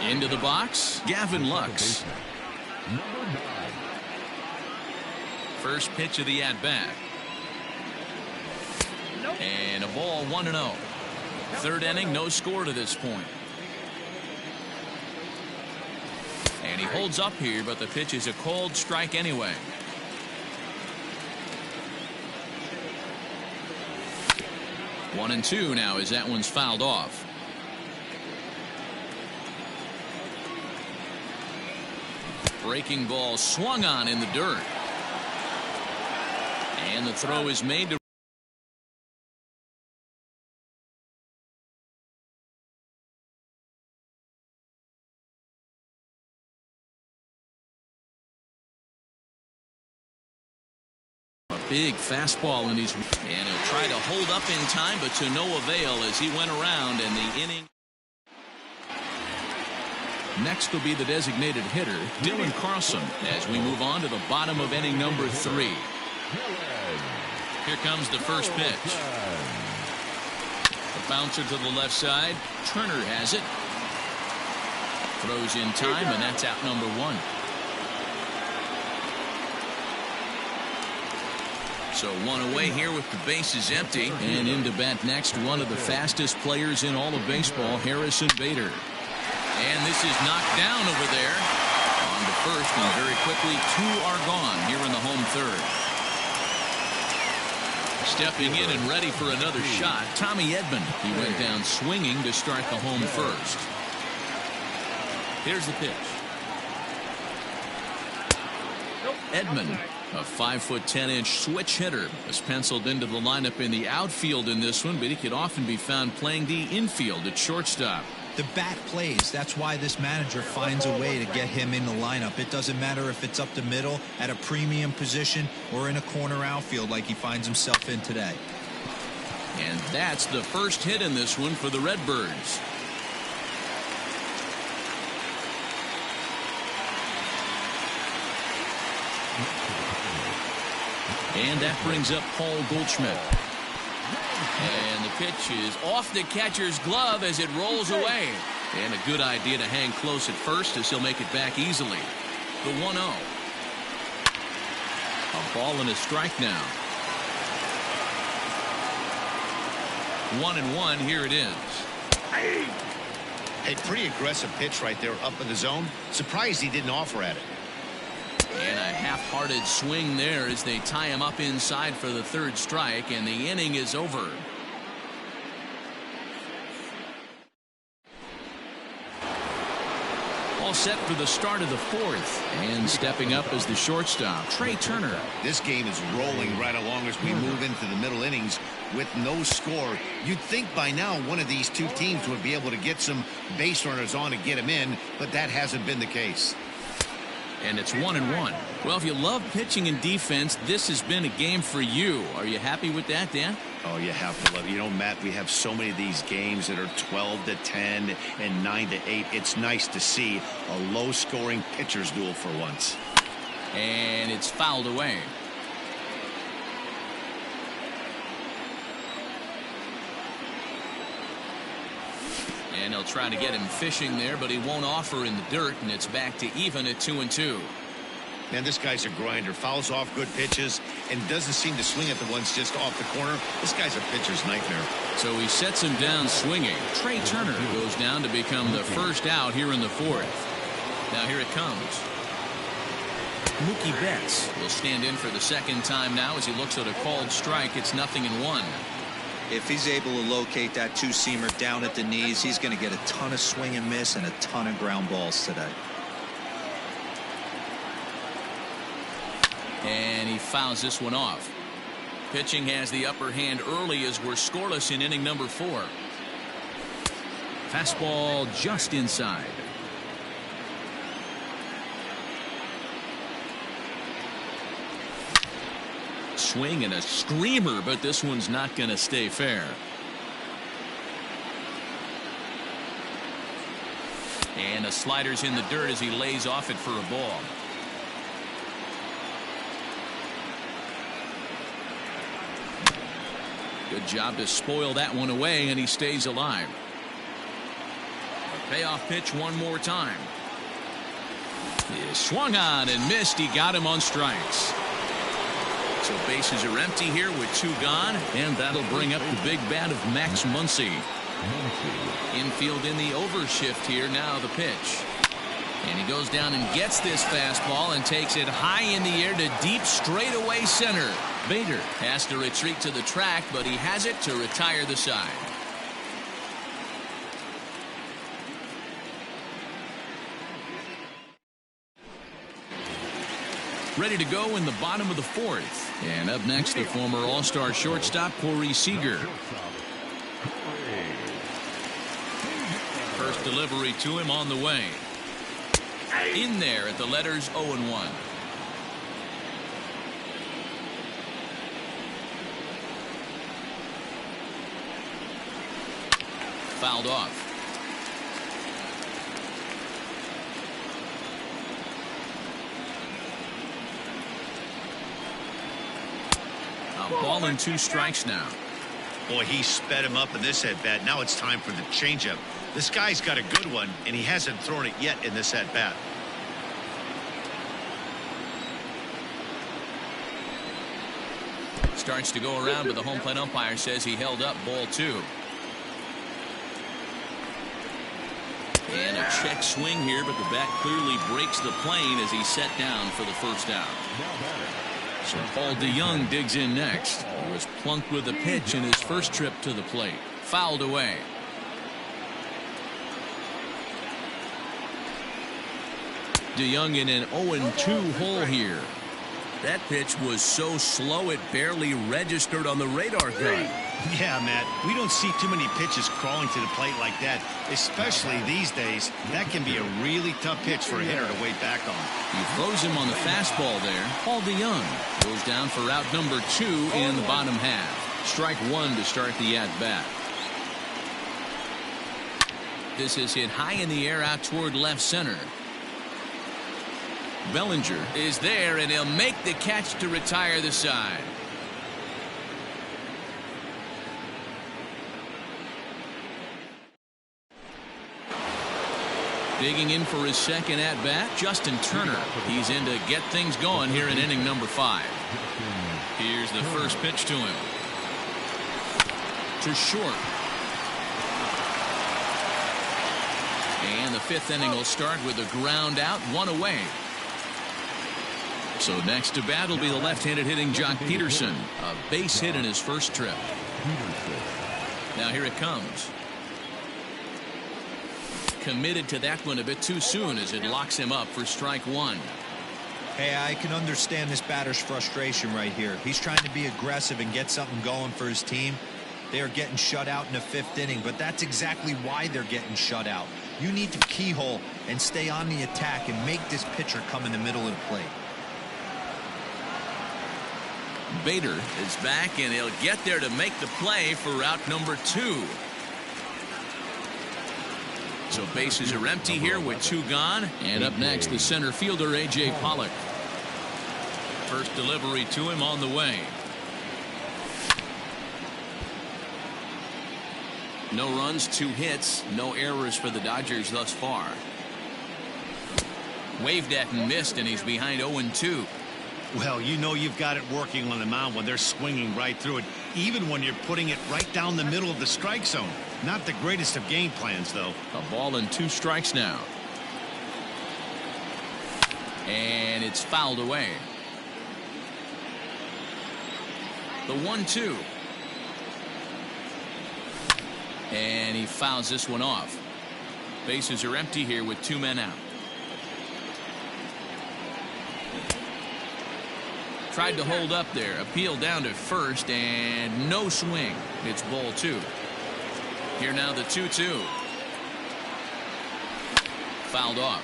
Into the box, Gavin Lux. First pitch of the at-bat. And a ball 1-0. 3rd inning, no score to this point. And he holds up here, but the pitch is a cold strike anyway. One and 2 now as that one's fouled off. Breaking ball swung on in the dirt. And the throw is made to Big fastball, and he'll try to hold up in time, but to no avail as he went around, and the inning. Next will be the designated hitter, Dylan Carlson, as we move on to the bottom of inning number 3. Here comes the first pitch. A bouncer to the left side. Turner has it. Throws in time, and that's out number 1. So 1 away here with the bases empty. And in to bat next, one of the fastest players in all of baseball, Harrison Bader. And this is knocked down over there on the first, and very quickly 2 are gone here in the home third. Stepping in and ready for another shot, Tommy Edman. He went down swinging to start the home first. Here's the pitch. Edman, a 5'10" switch hitter, is penciled into the lineup in the outfield in this one, but he could often be found playing the infield at shortstop. The bat plays. That's why this manager finds a way to get him in the lineup. It doesn't matter if it's up the middle at a premium position or in a corner outfield like he finds himself in today. And that's the first hit in this one for the Redbirds. And that brings up Paul Goldschmidt. And the pitch is off the catcher's glove as it rolls away. And a good idea to hang close at first as he'll make it back easily. The 1-0. A ball and a strike now. 1-1. Here it is. A pretty aggressive pitch right there up in the zone. Surprised he didn't offer at it. And a half-hearted swing there as they tie him up inside for the 3rd strike, and the inning is over. All set for the start of the 4th, and stepping up as the shortstop, Trey Turner. This game is rolling right along as we move into the middle innings with no score. You'd think by now one of these 2 teams would be able to get some base runners on to get them in, but that hasn't been the case. And it's 1-1. Well, if you love pitching and defense, this has been a game for you. Are you happy with that, Dan? Oh, you have to love it. You know, Matt, we have so many of these games that are 12-10 and 9-8. It's nice to see a low-scoring pitcher's duel for once. And it's fouled away. And he'll try to get him fishing there, but he won't offer in the dirt, and it's back to even at 2-2. Man, this guy's a grinder. Fouls off good pitches and doesn't seem to swing at the ones just off the corner. This guy's a pitcher's nightmare. So he sets him down swinging. Trey Turner goes down to become the first out here in the 4th. Now here it comes. Mookie Betts will stand in for the 2nd time now as he looks at a called strike. It's 0-1. If he's able to locate that 2-seamer down at the knees, he's going to get a ton of swing and miss and a ton of ground balls today. And he fouls this one off. Pitching has the upper hand early as we're scoreless in inning number 4. Fastball just inside. Swing and a screamer, but this one's not going to stay fair. And the slider's in the dirt as he lays off it for a ball. Good job to spoil that one away, and he stays alive. A payoff pitch one more time. He swung on and missed. He got him on strikes. So bases are empty here with 2 gone, and that'll bring up the big bat of Max Muncy. Infield in the overshift here. Now the pitch. And he goes down and gets this fastball and takes it high in the air to deep straightaway center. Bader has to retreat to the track, but he has it to retire the side. Ready to go in the bottom of the 4th. And up next, the former All-Star shortstop, Corey Seager. First delivery to him on the way. In there at the letters 0-1. fouled off. A ball and 2 strikes now. Boy, he sped him up in this at-bat. Now it's time for the changeup. This guy's got a good one, and he hasn't thrown it yet in this at-bat. Starts to go around, but the home plate umpire says he held up ball 2. And a check swing here, but the bat clearly breaks the plane as he's set down for the first out. So Paul DeYoung digs in next. He was plunked with a pitch in his first trip to the plate. Fouled away. DeYoung in an 0-2 hole here. That pitch was so slow it barely registered on the radar gun. Yeah, Matt, we don't see too many pitches crawling to the plate like that, especially these days. That can be a really tough pitch for a hitter to wait back on. He throws him on the fastball there. Paul DeYoung goes down for out number 2 in the bottom half. Strike 1 to start the at-bat. This is hit high in the air out toward left center. Bellinger is there, and he'll make the catch to retire the side. Digging in for his second at-bat, Justin Turner. He's in to get things going here in inning number 5. Here's the first pitch to him. To short. And the 5th inning will start with a ground out, 1 away. So next to bat will be the left-handed hitting Jock Peterson. A base hit in his first trip. Now here it comes. Committed to that one a bit too soon as it locks him up for strike 1. Hey, I can understand this batter's frustration right here. He's trying to be aggressive and get something going for his team. They are getting shut out in the 5th inning, but that's exactly why they're getting shut out. You need to keyhole and stay on the attack and make this pitcher come in the middle of the plate. Bader is back, and he'll get there to make the play for out number 2. So bases are empty here with 2 gone. And up next, the center fielder, A.J. Pollock. First delivery to him on the way. No runs, 2 hits, no errors for the Dodgers thus far. Waved at and missed, and he's behind 0-2. Well, you know you've got it working on the mound when they're swinging right through it, even when you're putting it right down the middle of the strike zone. Not the greatest of game plans, though. A ball and 2 strikes now. And it's fouled away. The 1-2. And he fouls this one off. Bases are empty here with 2 men out. Tried to hold up there. Appeal down to first, and no swing. It's ball 2. Here now the 2-2. Fouled off.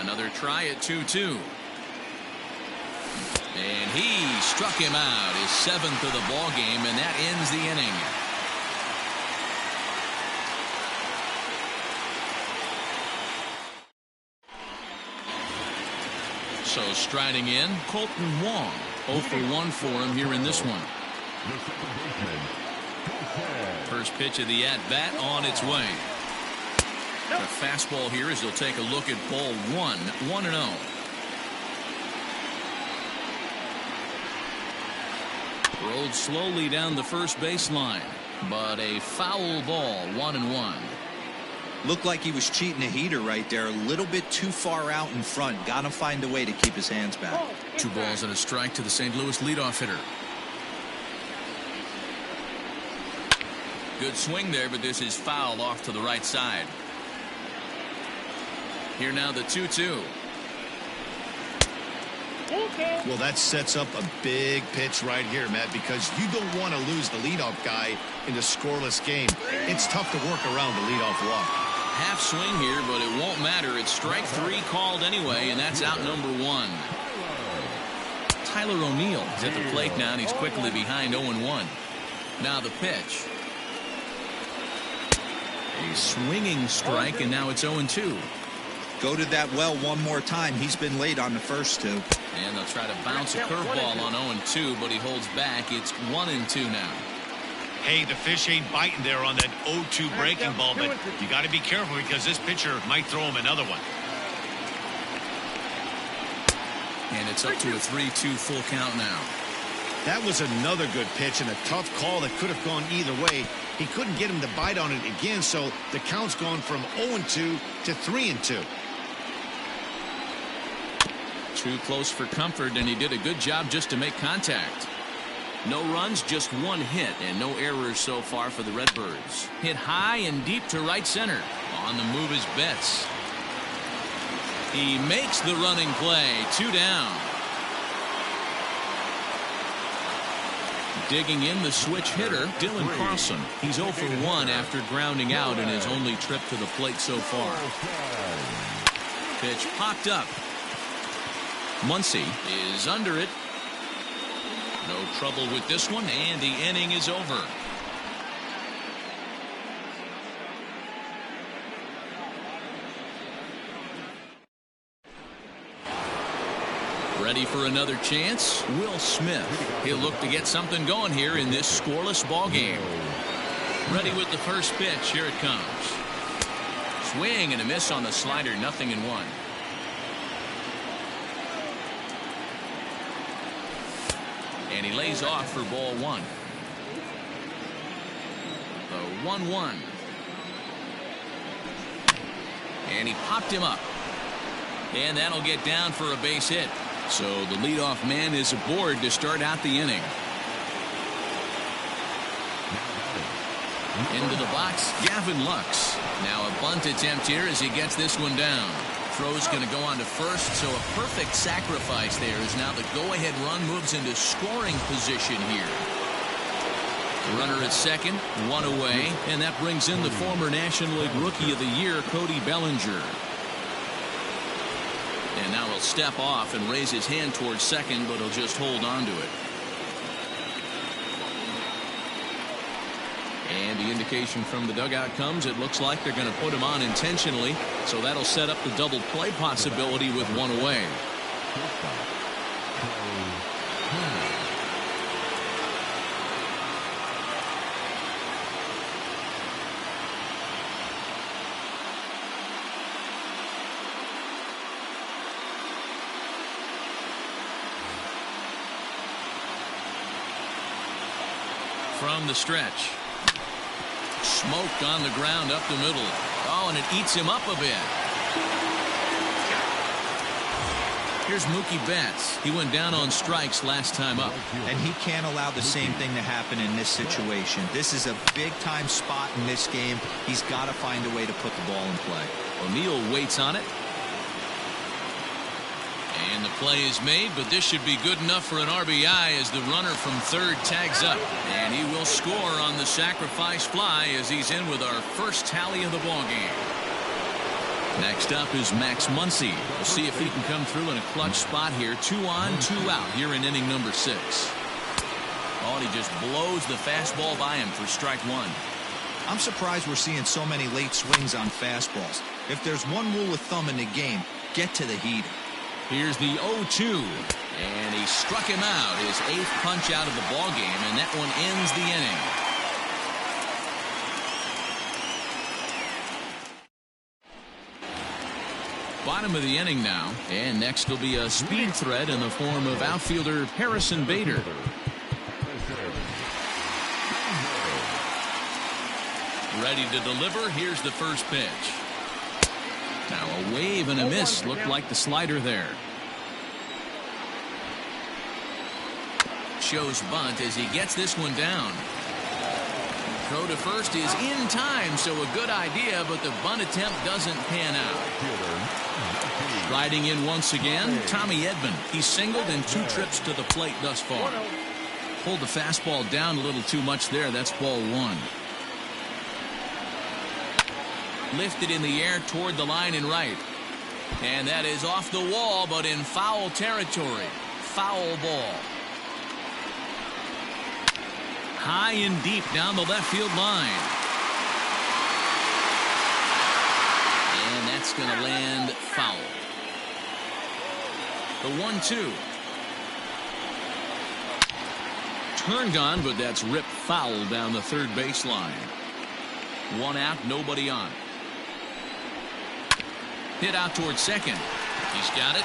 Another try at 2-2. And he struck him out, his 7th of the ball game, and that ends the inning. So striding in, Colton Wong. 0 for 1 for him here in this one. First pitch of the at-bat on its way. The fastball here as he'll take a look at ball 1, 1-0. Rolled slowly down the first baseline, but a foul ball, 1-1. Looked like he was cheating a heater right there, a little bit too far out in front. Got to find a way to keep his hands back. 2 balls and a strike to the St. Louis leadoff hitter. Good swing there, but this is foul off to the right side. Here now the 2-2. Well, that sets up a big pitch right here, Matt, because you don't want to lose the leadoff guy in a scoreless game. It's tough to work around the leadoff walk. Half swing here, but it won't matter. It's strike 3 called anyway, and that's out number 1. Tyler O'Neill is at the plate now, and he's quickly behind 0-1. Now the pitch. A swinging strike, and now it's 0-2. Go to that well one more time. He's been late on the first two. And they'll try to bounce a curveball on 0-2, but he holds back. It's 1-2 now. Hey, the fish ain't biting there on that 0-2 breaking ball, but you got to be careful because this pitcher might throw him another one. And it's up to a 3-2 full count now. That was another good pitch and a tough call that could have gone either way. He couldn't get him to bite on it again, so the count's gone from 0-2 to 3-2. Too close for comfort, and he did a good job just to make contact. No runs, just one hit, and no errors so far for the Redbirds. Hit high and deep to right center. On the move is Betts. He makes the running play. 2 down. Digging in the switch hitter, Dylan Carlson. He's 0 for 1 after grounding out in his only trip to the plate so far. Pitch popped up. Muncy is under it. No trouble with this one, and the inning is over. Ready for another chance? Will Smith. He'll look to get something going here in this scoreless ball game. Ready with the first pitch. Here it comes. Swing and a miss on the slider. 0-1. And he lays off for ball 1. The 1-1. And he popped him up. And that'll get down for a base hit. So the leadoff man is aboard to start out the inning. Into the box, Gavin Lux. Now a bunt attempt here as he gets this one down. Throw's going to go on to first, so a perfect sacrifice there as now the go-ahead run moves into scoring position here. Runner at second, 1 away, and that brings in the former National League Rookie of the Year, Cody Bellinger. And now he'll step off and raise his hand towards second, but he'll just hold on to it. And the indication from the dugout comes. It looks like they're going to put him on intentionally, so that'll set up the double play possibility with 1 away. From the stretch. Smoked on the ground up the middle. Oh, and it eats him up a bit. Here's Mookie Betts. He went down on strikes last time up. And he can't allow the same thing to happen in this situation. This is a big-time spot in this game. He's got to find a way to put the ball in play. O'Neill waits on it. And the play is made, but this should be good enough for an RBI as the runner from third tags up. And he will score on the sacrifice fly as he's in with our first tally of the ball game. Next up is Max Muncy. We'll see if he can come through in a clutch spot here. 2 on, 2 out here in inning number 6. Oh, and he just blows the fastball by him for strike 1. I'm surprised we're seeing so many late swings on fastballs. If there's one rule of thumb in the game, get to the heater. Here's the 0-2, and he struck him out, his 8th punch out of the ball game, and that one ends the inning. Bottom of the inning now, and next will be a speed threat in the form of outfielder Harrison Bader. Ready to deliver. Here's the first pitch. Now a wave and a miss. Looked like the slider there. Shows bunt as he gets this one down. Throw to first is in time, so a good idea, but the bunt attempt doesn't pan out. Riding in once again, Tommy Edman. He's singled in 2 trips to the plate thus far. Pulled the fastball down a little too much there. That's ball 1. Lifted in the air toward the line and right. And that is off the wall, but in foul territory. Foul ball. high and deep down the left field line. And that's going to land foul. The 1-2. Turned on, but that's ripped foul down the third baseline. One out, nobody on. Hit out towards second. He's got it.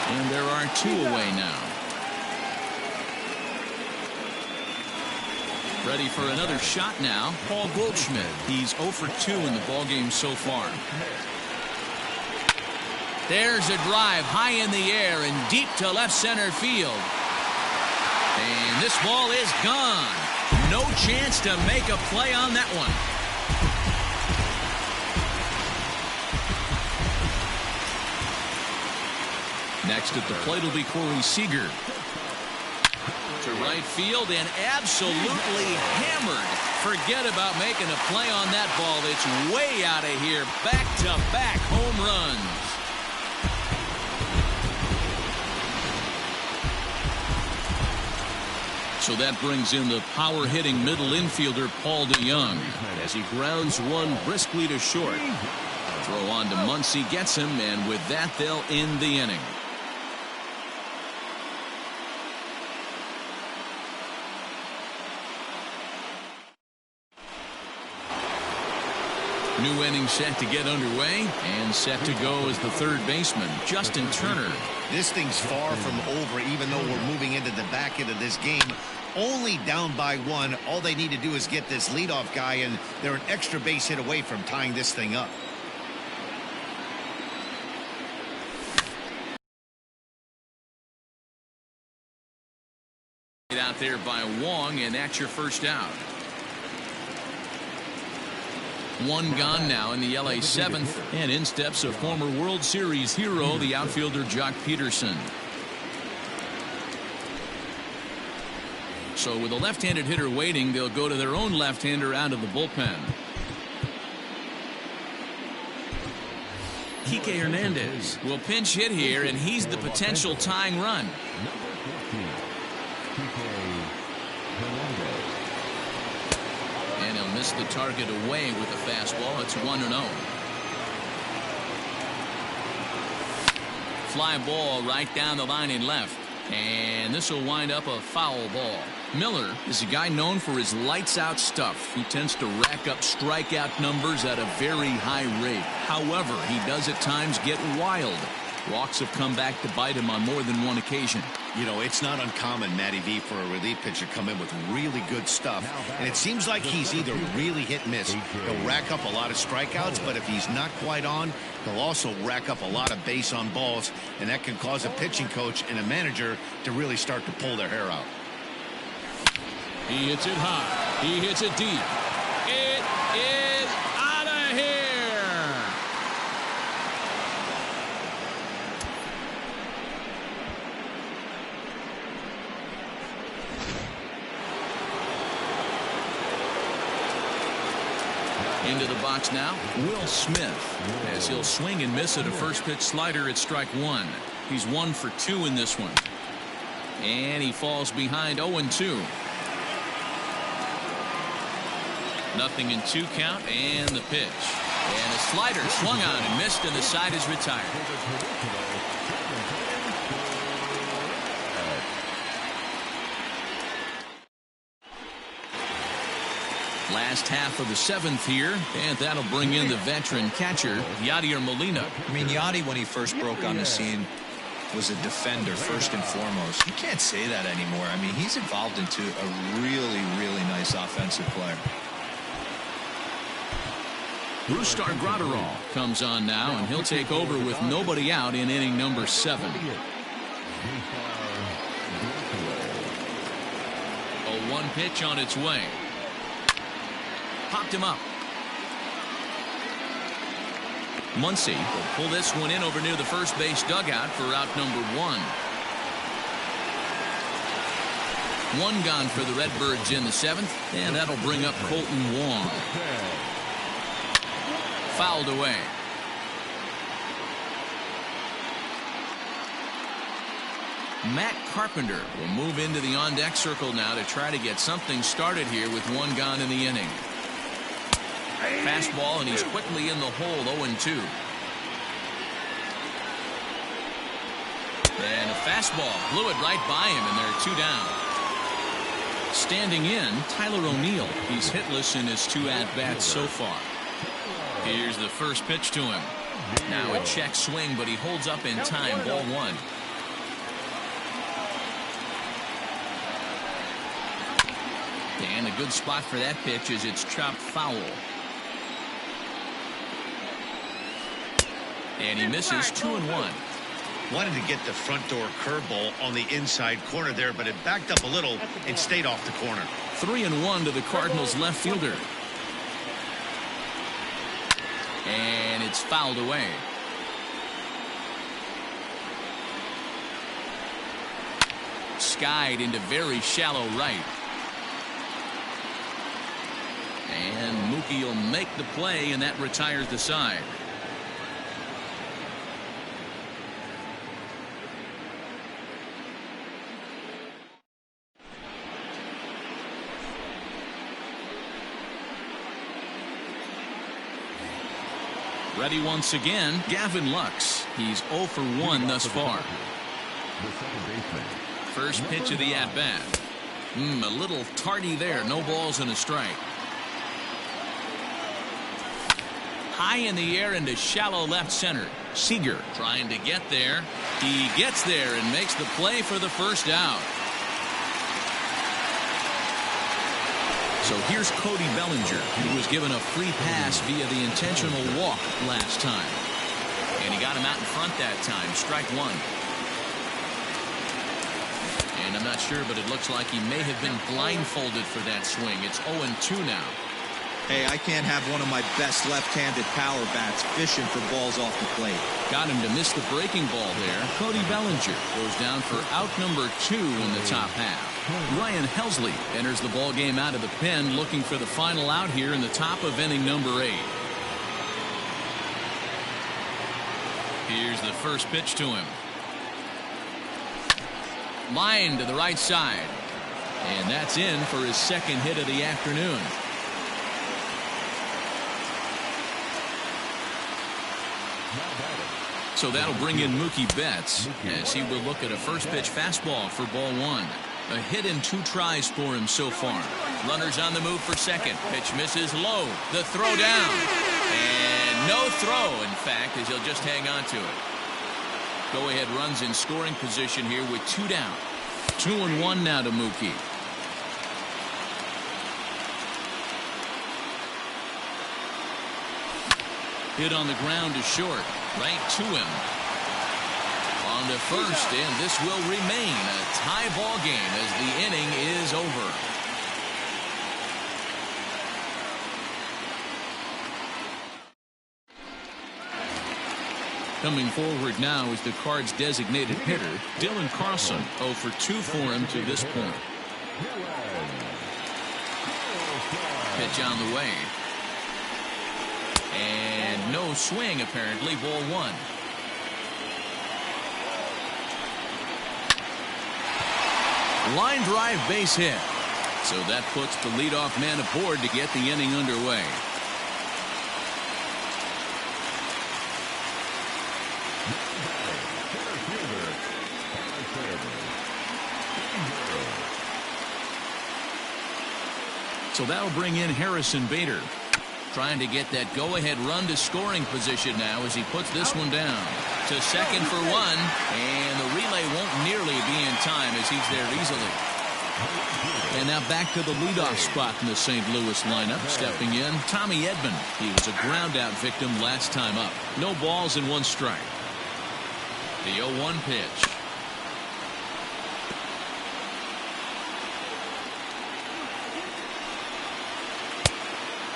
And there are two away now. Ready for another shot now, Paul Goldschmidt. He's 0 for 2 in the ballgame so far. There's a drive high in the air and deep to left center field. And this ball is gone. No chance to make a play on that one. Next at the plate will be Corey Seager. To right field and absolutely hammered. Forget about making a play on that ball. It's way out of here. Back-to-back home runs. So that brings in the power-hitting middle infielder Paul DeYoung as he grounds one briskly to short. Throw on to Muncy, gets him, and with that they'll end the inning. New inning set to get underway and set to go as the third baseman, Justin Turner. This thing's far from over, even though we're moving into the back end of this game. Only down by one. All they need to do is get this leadoff guy, and they're an extra base hit away from tying this thing up. Out there by Wong, and that's your first out. One gone now in the LA seventh, and in steps a former World Series hero, the outfielder Jock Peterson. So with a left-handed hitter waiting, they'll go to their own left-hander out of the bullpen. Kike Hernandez will pinch hit here, and he's the potential tying run. And he'll miss the target away with a fastball. It's 1-0. Fly ball right down the line in left. And this will wind up a foul ball. Miller is a guy known for his lights-out stuff. He tends to rack up strikeout numbers at a very high rate. However, he does at times get wild. Walks have come back to bite him on more than one occasion. You know, it's not uncommon, Matty V, for a relief pitcher to come in with really good stuff. And it seems like he's either really hit and miss. He'll rack up a lot of strikeouts, but if he's not quite on, he'll also rack up a lot of base on balls. And that can cause a pitching coach and a manager to really start to pull their hair out. He hits it high. He hits it deep. It is out of here. Into the box now, Will Smith, as he'll swing and miss at a first pitch slider at strike one. He's 1 for 2 in this one. And he falls behind 0-2. Nothing in 2 count, and the pitch. And a slider swung on and missed, and the side is retired. Last half of the 7th here, and that'll bring in the veteran catcher, Yadier Molina. I mean, Yadi, when he first broke on the scene, was a defender first and foremost. You can't say that anymore. I mean, he's evolved into a really, really nice offensive player. Brustar Graterol comes on now, and he'll take over with nobody out in inning number 7. A 1 pitch on its way. Popped him up. Muncy will pull this one in over near the first base dugout for out number 1. 1 gone for the Redbirds in the 7th, and that'll bring up Colton Wong. Fouled away. Matt Carpenter will move into the on-deck circle now to try to get something started here with one gone in the inning. Fastball, and he's quickly in the hole, 0-2. And a fastball blew it right by him, and they're 2 down. Standing in, Tyler O'Neill. He's hitless in his 2 at-bats so far. Here's the first pitch to him. Now a check swing, but he holds up in time. Ball 1. And a good spot for that pitch as it's chopped foul. And he misses 2-1. Wanted to get the front door curveball on the inside corner there, but it backed up a little and stayed off the corner. 3-1 to the Cardinals left fielder. And it's fouled away. Skied into very shallow right. And Mookie will make the play, and that retires the side. Ready once again, Gavin Lux. He's 0 for 1 thus far. First pitch of the at-bat. A little tardy there. No balls and a strike. High in the air into shallow left center. Seager trying to get there. He gets there and makes the play for the first out. So here's Cody Bellinger, who was given a free pass via the intentional walk last time. And he got him out in front that time. Strike 1. And I'm not sure, but it looks like he may have been blindfolded for that swing. It's 0-2 now. Hey, I can't have one of my best left-handed power bats fishing for balls off the plate. Got him to miss the breaking ball there. Cody Bellinger goes down for out number 2 in the top half. Ryan Helsley enters the ball game out of the pen, looking for the final out here in the top of inning number 8. Here's the first pitch to him. Line to the right side. And that's in for his second hit of the afternoon. So that'll bring in Mookie Betts as he will look at a first pitch fastball for ball 1. A hit in 2 tries for him so far. Runners on the move for second. Pitch misses low. The throw down. And no throw, in fact, as he'll just hang on to it. Go ahead runs in scoring position here with 2 down. 2-1 now to Mookie. Hit on the ground to short. Right to him. On to first, and this will remain a tie ball game as the inning is over. Coming forward now is the Cards' designated hitter, Dylan Carlson. 0 for 2 for him to this point. Pitch on the way. And no swing, apparently. Ball 1. Line drive base hit. So that puts the leadoff man aboard to get the inning underway. So that'll bring in Harrison Bader. Trying to get that go-ahead run to scoring position now as he puts this one down. To second for 1, and the relay won't nearly be in time as he's there easily. And now back to the leadoff spot in the St. Louis lineup. Stepping in, Tommy Edman. He was a ground-out victim last time up. No balls and 1 strike. The 0-1 pitch.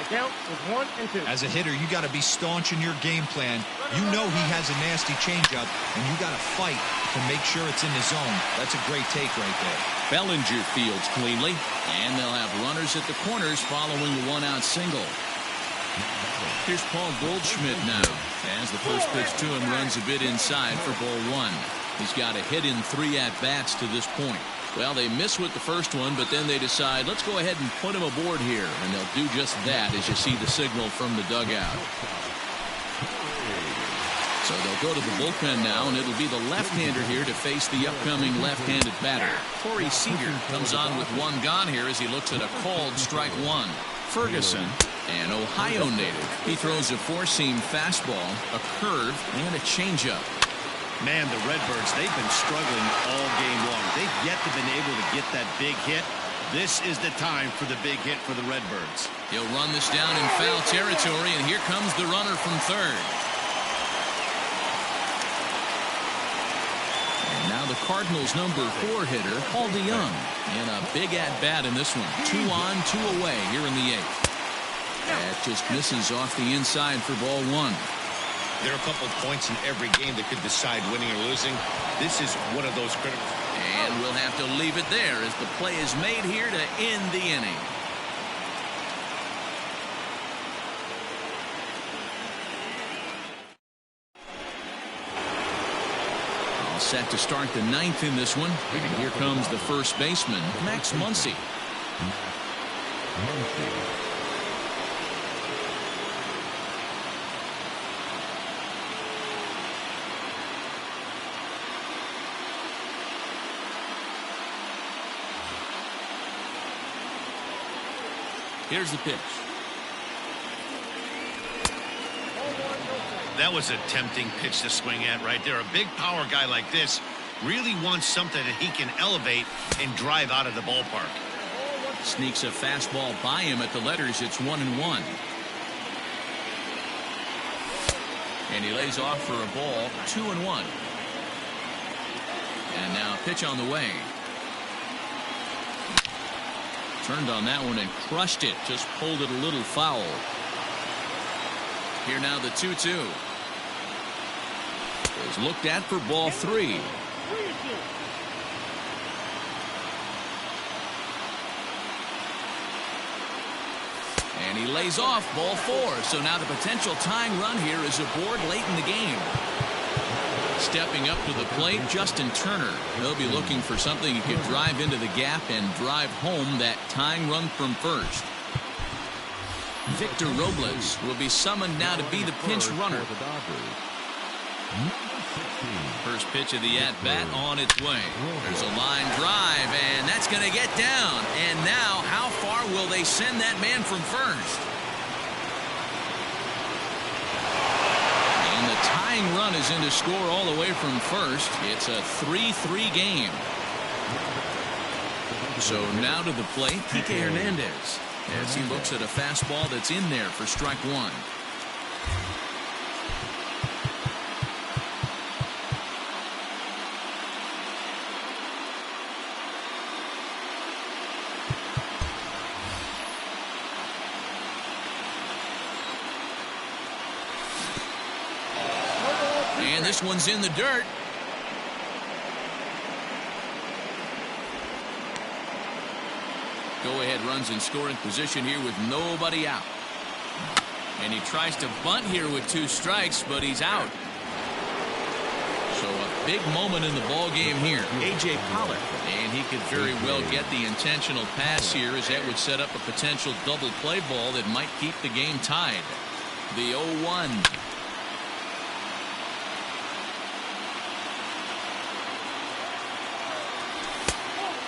Count is 1 and 2. As a hitter, you got to be staunch in your game plan. You know he has a nasty changeup, and you got to fight to make sure it's in the zone. That's a great take right there. Bellinger fields cleanly, and they'll have runners at the corners following the 1-out single. Here's Paul Goldschmidt now, as the first pitch to him runs a bit inside for ball 1. He's got a hit in 3 at-bats to this point. Well, they miss with the first one, but then they decide, let's go ahead and put him aboard here. And they'll do just that as you see the signal from the dugout. So they'll go to the bullpen now, and it'll be the left-hander here to face the upcoming left-handed batter. Corey Seager comes on with 1 gone here as he looks at a called strike 1. Ferguson, an Ohio native. He throws a 4-seam fastball, a curve, and a changeup. Man, the Redbirds, they've been struggling all game long. They've yet to been able to get that big hit. This is the time for the big hit for the Redbirds. He'll run this down in foul territory, and here comes the runner from third. And now the Cardinals' number 4 hitter, Paul DeYoung, in a big at-bat in this one. 2 on, 2 away here in the 8th. That just misses off the inside for ball 1. There are a couple points in every game that could decide winning or losing. This is one of those critical. And we'll have to leave it there as the play is made here to end the inning. All set to start the 9th in this one. And here comes the first baseman, Max Muncy. Here's the pitch. That was a tempting pitch to swing at right there. A big power guy like this really wants something that he can elevate and drive out of the ballpark. Sneaks a fastball by him at the letters. It's 1-1. And he lays off for a ball. 2-1. And now pitch on the way. Turned on that one and crushed it. Just pulled it a little foul. Here now the 2-2. Is looked at for ball 3. And he lays off ball 4. So now the potential tying run here is aboard late in the game. Stepping up to the plate, Justin Turner. He'll be looking for something he could drive into the gap and drive home that tying run from first. Victor Robles will be summoned now to be the pinch runner. First pitch of the at-bat on its way. There's a line drive, and that's going to get down. And now, how far will they send that man from first? And the tying run is in to score all the way from first. It's a 3-3 game. So now to the plate, Kike Hernandez, as he looks at a fastball that's in there for strike 1. And this one's in the dirt. Go-ahead runs in scoring position here with nobody out. And he tries to bunt here with 2 strikes, but he's out. So a big moment in the ball game here. A.J. Pollock. And he could very well get the intentional pass here, as that would set up a potential double play ball that might keep the game tied. The 0-1.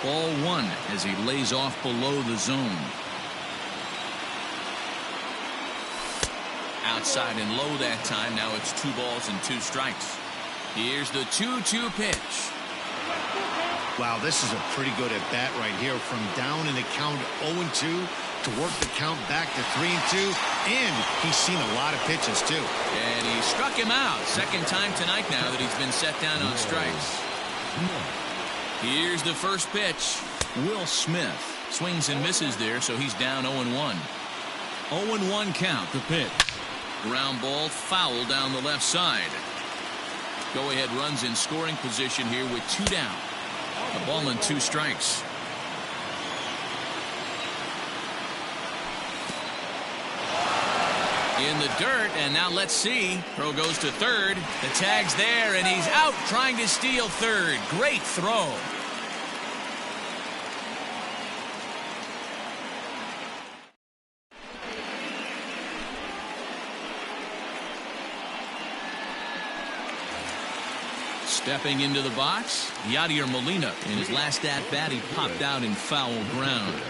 Ball 1 as he lays off below the zone. Outside and low that time. Now it's 2 balls and 2 strikes. Here's the 2-2 pitch. Wow, this is a pretty good at bat right here. From down in the count 0-2 to work the count back to 3-2. And he's seen a lot of pitches too. And he struck him out. Second time tonight now that he's been set down on strikes. Here's the first pitch. Will Smith swings and misses there, so he's down 0-1. 0-1 count, the pitch. Ground ball foul down the left side. Go-ahead runs in scoring position here with 2 down. A ball and 2 strikes. In the dirt, and now let's see. Throw goes to third. The tag's there, and he's out trying to steal third. Great throw. Stepping into the box, Yadier Molina. In his last at-bat, he popped out in foul ground.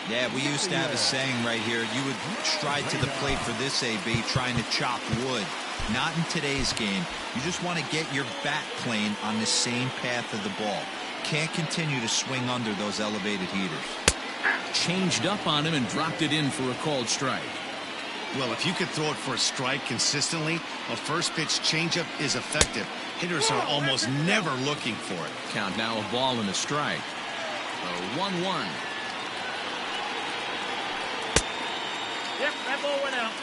Yeah, we used to have a saying right here. You would stride to the plate for this AB, trying to chop wood. Not in today's game. You just want to get your bat plane on the same path of the ball. Can't continue to swing under those elevated heaters. Changed up on him and dropped it in for a called strike. Well, if you could throw it for a strike consistently, a first pitch changeup is effective. Hitters are almost never looking for it. Count now a ball and a strike. A 1-1. Yep, that ball went out.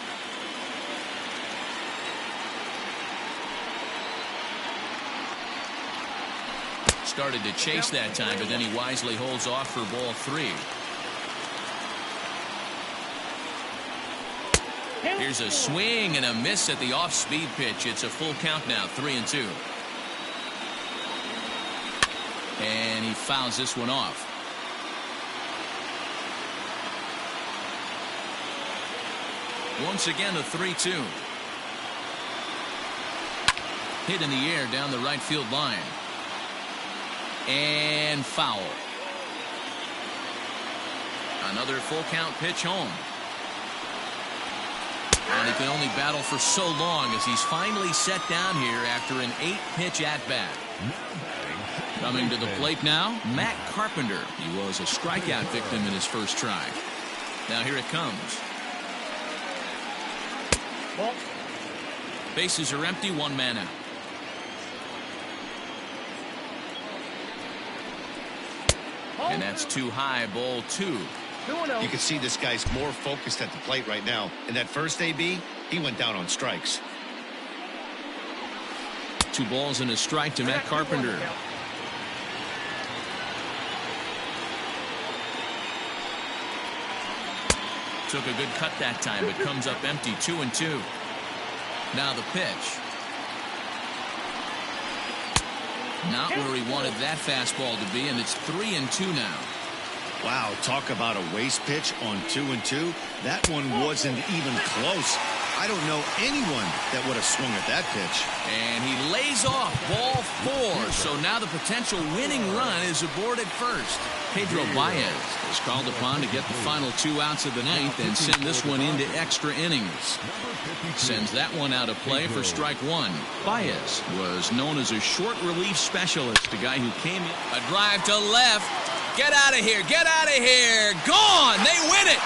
Started to chase that time, but then he wisely holds off for ball 3. Here's a swing and a miss at the off-speed pitch. It's a full count now, 3-2. And he fouls this one off. Once again, a 3-2. Hit in the air down the right field line. And foul. Another full count pitch home. And he can only battle for so long as he's finally set down here after an 8-pitch at-bat. Coming to the plate now, Matt Carpenter. He was a strikeout victim in his first try. Now here it comes. Ball. Bases are empty, 1 man out. And that's too high, ball 2. You can see this guy's more focused at the plate right now. In that first AB, he went down on strikes. 2 balls and a strike to Matt Carpenter. Took a good cut that time, but comes up empty, 2-2. Now the pitch. Not where he wanted that fastball to be, and it's 3-2 now. Wow, talk about a waste pitch on 2-2. That one wasn't even close. I don't know anyone that would have swung at that pitch. And he lays off ball 4. So now the potential winning run is aboard at first. Pedro Baez is called upon to get the final 2 outs of the ninth and send this one into extra innings. Sends that one out of play for strike 1. Baez was known as a short relief specialist, a guy who came in. A drive to left. Get out of here. Get out of here. Gone. They win it.